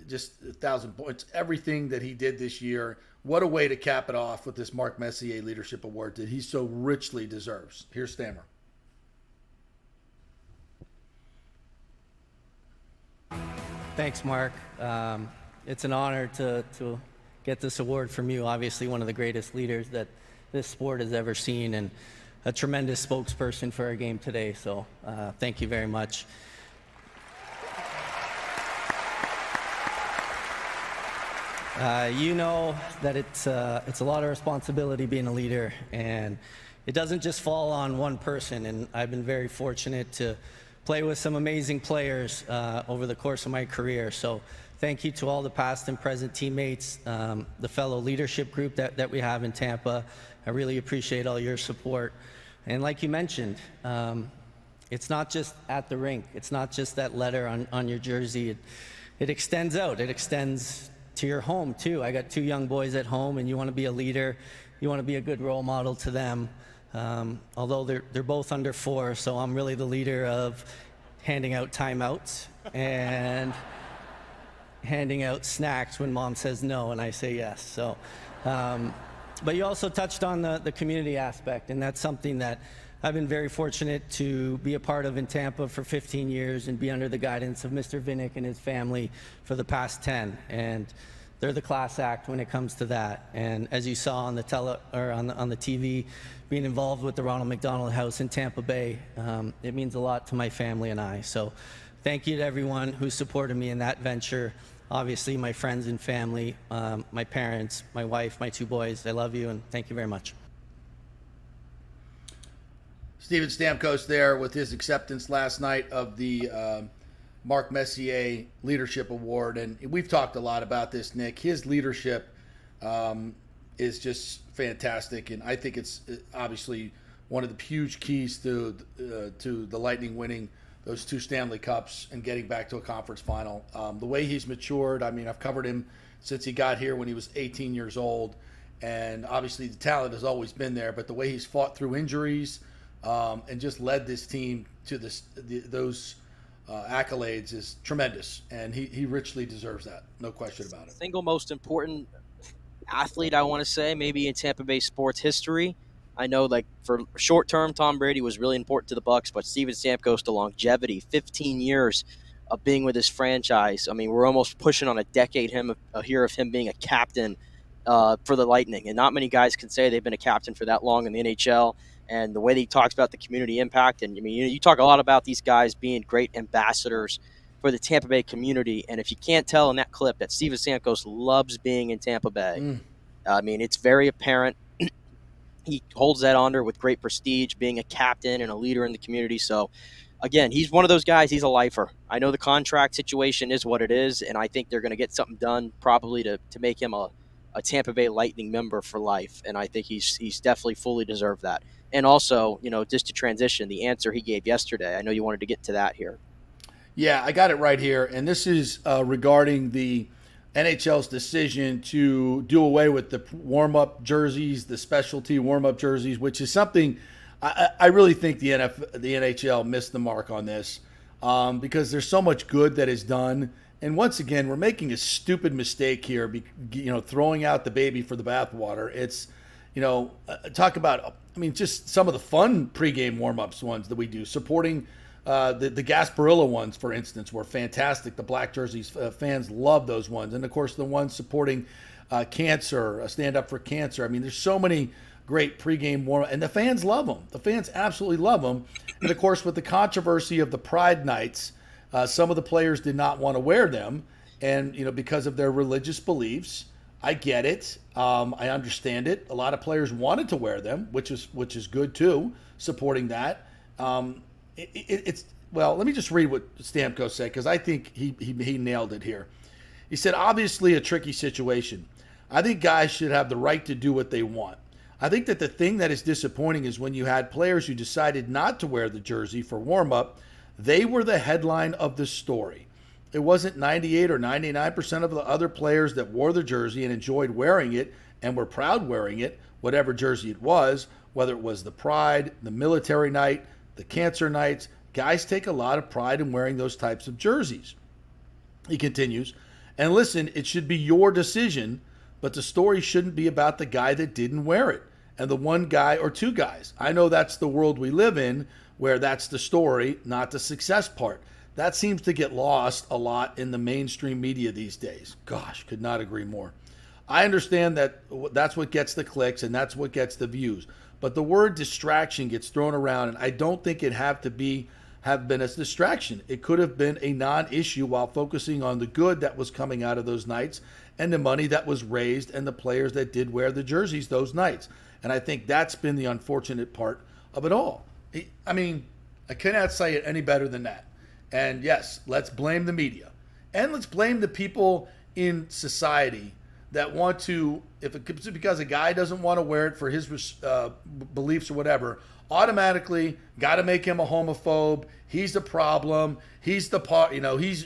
just 1,000 points, everything that he did this year. What a way to cap it off with this Mark Messier Leadership Award that he so richly deserves. Here's Stammer. Thanks, Mark. It's an honor to get this award from you. Obviously, one of the greatest leaders that this sport has ever seen, and a tremendous spokesperson for our game today. So thank you very much. You know that it's a lot of responsibility being a leader, and it doesn't just fall on one person. And I've been very fortunate to play with some amazing players over the course of my career. So thank you to all the past and present teammates, the fellow leadership group that we have in Tampa. I really appreciate all your support. And like you mentioned, it's not just at the rink. It's not just that letter on your jersey. It extends out. It extends to your home, too. I got 2 young boys at home, and you want to be a leader. You want to be a good role model to them. Although they're both under 4, so I'm really the leader of handing out timeouts and handing out snacks when mom says no and I say yes. So, but you also touched on the community aspect, and that's something that I've been very fortunate to be a part of in Tampa for 15 years and be under the guidance of Mr. Vinnick and his family for the past 10. And they're the class act when it comes to that. And as you saw on the on the TV, being involved with the Ronald McDonald House in Tampa Bay, it means a lot to my family and I. So thank you to everyone who supported me in that venture. Obviously, my friends and family, my parents, my wife, my 2 boys. I love you, and thank you very much. Steven Stamkos there with his acceptance last night of the Marc Messier Leadership Award. And we've talked a lot about this, Nick. His leadership is just fantastic. And I think it's obviously one of the huge keys to the Lightning winning those 2 Stanley Cups and getting back to a conference final. The way he's matured, I mean, I've covered him since he got here when he was 18 years old. And obviously the talent has always been there, but the way he's fought through injuries and just led this team to those accolades is tremendous. And he richly deserves that. No question about it. Single most important athlete, I want to say, maybe in Tampa Bay sports history. I know, like, for short term, Tom Brady was really important to the Bucs, but Steven Stamkos, the longevity, 15 years of being with his franchise. I mean, we're almost pushing on a decade here of him being a captain for the Lightning, and not many guys can say they've been a captain for that long in the NHL. And the way that he talks about the community impact, and I mean, you talk a lot about these guys being great ambassadors for the Tampa Bay community. And if you can't tell in that clip that Steven Stamkos loves being in Tampa Bay, I mean, it's very apparent. He holds that honor with great prestige, being a captain and a leader in the community. So, again, he's one of those guys. He's a lifer. I know the contract situation is what it is, and I think they're going to get something done probably to make him a Tampa Bay Lightning member for life. And I think he's definitely fully deserved that. And also, just to transition, the answer he gave yesterday, I know you wanted to get to that here. Yeah, I got it right here. And this is regarding the NHL's decision to do away with the warm-up jerseys, the specialty warm-up jerseys, which is something I really think the NHL missed the mark on this because there's so much good that is done. And once again, we're making a stupid mistake here, throwing out the baby for the bathwater. It's, talk about, just some of the fun pregame warm-ups ones that we do, supporting the Gasparilla ones, for instance, were fantastic. The black jerseys, fans love those ones. And, of course, the ones supporting cancer, Stand Up for Cancer. There's so many great pregame warm-ups, and the fans love them. The fans absolutely love them. And, of course, with the controversy of the Pride Nights, some of the players did not want to wear them, and because of their religious beliefs. I get it. I understand it. A lot of players wanted to wear them, which is good too. Supporting that. Let me just read what Stamkos said because I think he nailed it here. He said, obviously a tricky situation. I think guys should have the right to do what they want. I think that the thing that is disappointing is when you had players who decided not to wear the jersey for warm-up. They were the headline of the story. It wasn't 98 or 99% of the other players that wore the jersey and enjoyed wearing it and were proud wearing it, whatever jersey it was, whether it was the Pride, the Military Night, the Cancer Nights. Guys take a lot of pride in wearing those types of jerseys. He continues, and listen, it should be your decision, but the story shouldn't be about the guy that didn't wear it and the one guy or two guys. I know that's the world we live in, where that's the story, not the success part. That seems to get lost a lot in the mainstream media these days. Gosh, could not agree more. I understand that that's what gets the clicks and that's what gets the views. But the word distraction gets thrown around, and I don't think it have been a distraction. It could have been a non-issue while focusing on the good that was coming out of those nights and the money that was raised and the players that did wear the jerseys those nights. And I think that's been the unfortunate part of it all. I cannot say it any better than that. And yes, let's blame the media. And let's blame the people in society that want to, if it's because a guy doesn't want to wear it for his beliefs or whatever, automatically got to make him a homophobe. He's the problem. He's the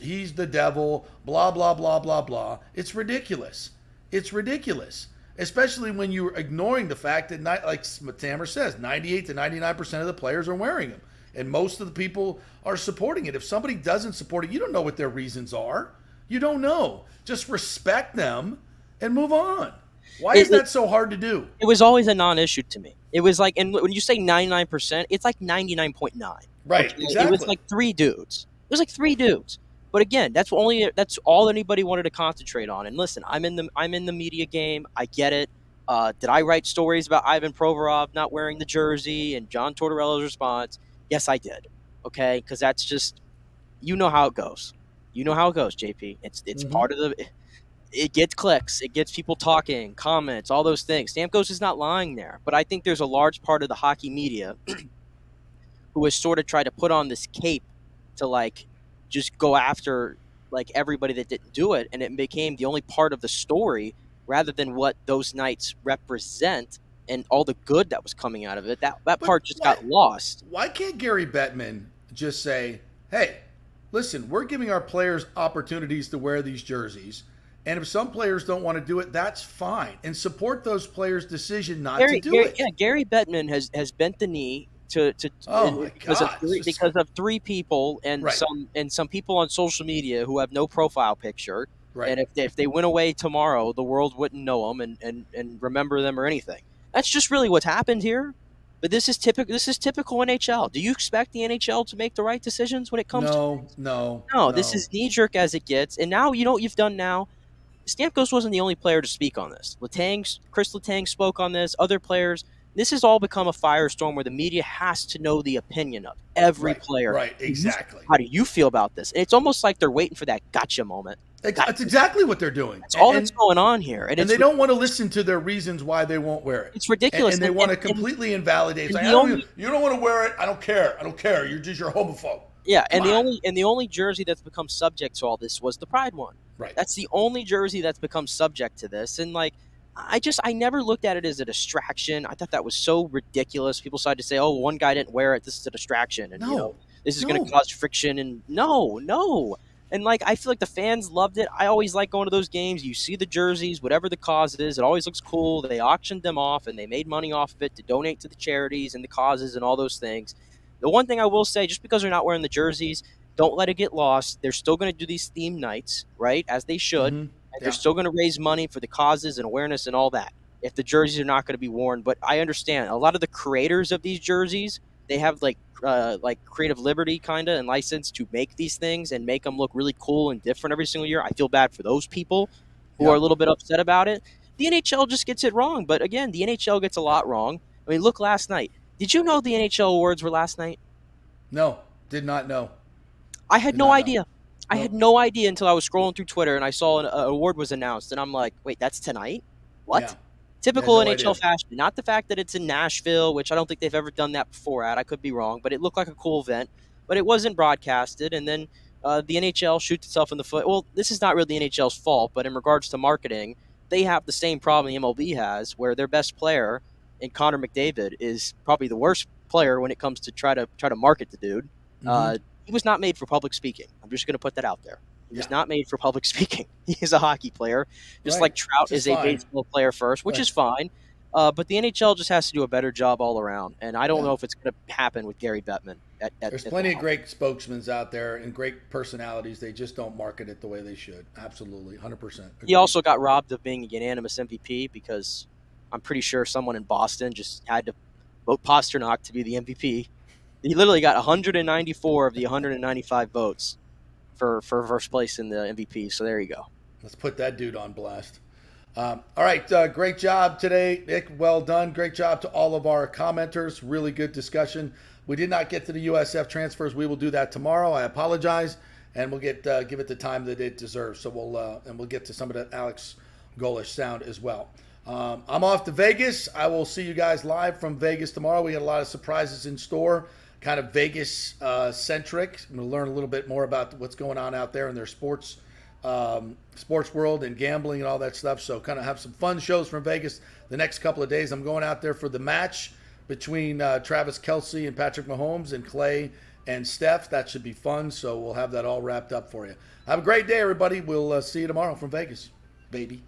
he's the devil, blah, blah, blah, blah, blah. It's ridiculous. It's ridiculous. Especially when you're ignoring the fact that, like Tammer says, 98 to 99% of the players are wearing them. And most of the people are supporting it. If somebody doesn't support it, you don't know what their reasons are. You don't know. Just respect them and move on. Why is that so hard to do? It was always a non-issue to me. It was like, and when you say 99%, it's like 99.9. Right, exactly. It was like 3 dudes. It was like 3 dudes. But again, that's all anybody wanted to concentrate on. And listen, I'm in the media game. I get it. Did I write stories about Ivan Provorov not wearing the jersey and John Tortorella's response? Yes, I did. Okay, because that's just, how it goes. You know how it goes, JP. It's part of the. It gets clicks. It gets people talking, comments, all those things. Stamkos is not lying there, but I think there's a large part of the hockey media who has sort of tried to put on this cape to like just go after like everybody that didn't do it, and it became the only part of the story rather than what those nights represent and all the good that was coming out of it. That part just got lost. Why can't Gary Bettman just say, hey, listen, we're giving our players opportunities to wear these jerseys, and if some players don't want to do it, that's fine, and support those players' decision not to do it. Yeah, Gary Bettman has bent the knee because of three people and some people on social media who have no profile picture. Right. And if they went away tomorrow, the world wouldn't know them and remember them or anything. That's just really what's happened here. But this is typical NHL. Do you expect the NHL to make the right decisions when it comes to No, this is knee-jerk as it gets. And now you know what you've done now? Stamkos wasn't the only player to speak on this. Chris Letang spoke on this, other players. This has all become a firestorm where the media has to know the opinion of every player. Right, exactly. How do you feel about this? And it's almost like they're waiting for that gotcha moment. That's exactly what they're doing. That's all that's going on here. And they don't want to listen to their reasons why they won't wear it. It's ridiculous. And they want to completely invalidate. It's like, you don't want to wear it. I don't care. You're homophobe. Yeah, the only jersey that's become subject to all this was the Pride one. Right. That's the only jersey that's become subject to this. And like, I never looked at it as a distraction. I thought that was so ridiculous. People started to say, "Oh, one guy didn't wear it. This is a distraction," and this is going to cause friction. And no. And like, I feel like the fans loved it. I always like going to those games. You see the jerseys, whatever the cause is, it always looks cool. They auctioned them off, and they made money off of it to donate to the charities and the causes and all those things. The one thing I will say, just because they're not wearing the jerseys, don't let it get lost. They're still going to do these theme nights, right, as they should. And they're still going to raise money for the causes and awareness and all that if the jerseys are not going to be worn. But I understand a lot of the creators of these jerseys, they have like creative liberty kind of and license to make these things and make them look really cool and different every single year. I feel bad for those people who are a little bit upset about it. The NHL just gets it wrong. But again, the NHL gets a lot wrong. I mean, look last night. Did you know the NHL awards were last night? No, did not know. I had no idea. I had no idea until I was scrolling through Twitter and I saw an award was announced, and I'm like, wait, that's tonight? What? Yeah. Typical NHL fashion. Not the fact that it's in Nashville, which I don't think they've ever done that before at. I could be wrong, but it looked like a cool event. But it wasn't broadcasted, and then the NHL shoots itself in the foot. Well, this is not really the NHL's fault, but in regards to marketing, they have the same problem the MLB has, where their best player, in Connor McDavid, is probably the worst player when it comes to try to market the dude. He was not made for public speaking. I'm just going to put that out there. He was not made for public speaking. He is a hockey player, just like Trout is a baseball player first, which is fine. But the NHL just has to do a better job all around, and I don't know if it's going to happen with Gary Bettman. There's plenty of great spokesmen out there and great personalities. They just don't market it the way they should. Absolutely, 100%. He also got robbed of being a unanimous MVP because I'm pretty sure someone in Boston just had to vote Pasternak to be the MVP. He literally got 194 of the 195 votes for first place in the MVP. So there you go. Let's put that dude on blast. All right, great job today, Nick. Well done. Great job to all of our commenters. Really good discussion. We did not get to the USF transfers. We will do that tomorrow. I apologize, and we'll give it the time that it deserves. So we'll get to some of that Alex Golish sound as well. I'm off to Vegas. I will see you guys live from Vegas tomorrow. We got a lot of surprises in store, kind of Vegas centric. We'll learn a little bit more about what's going on out there in their sports world and gambling and all that stuff. So kind of have some fun shows from Vegas the next couple of days. I'm going out there for the match between Travis Kelce and Patrick Mahomes and Clay and Steph. That should be fun. So we'll have that all wrapped up for you. Have a great day, everybody. We'll see you tomorrow from Vegas, baby.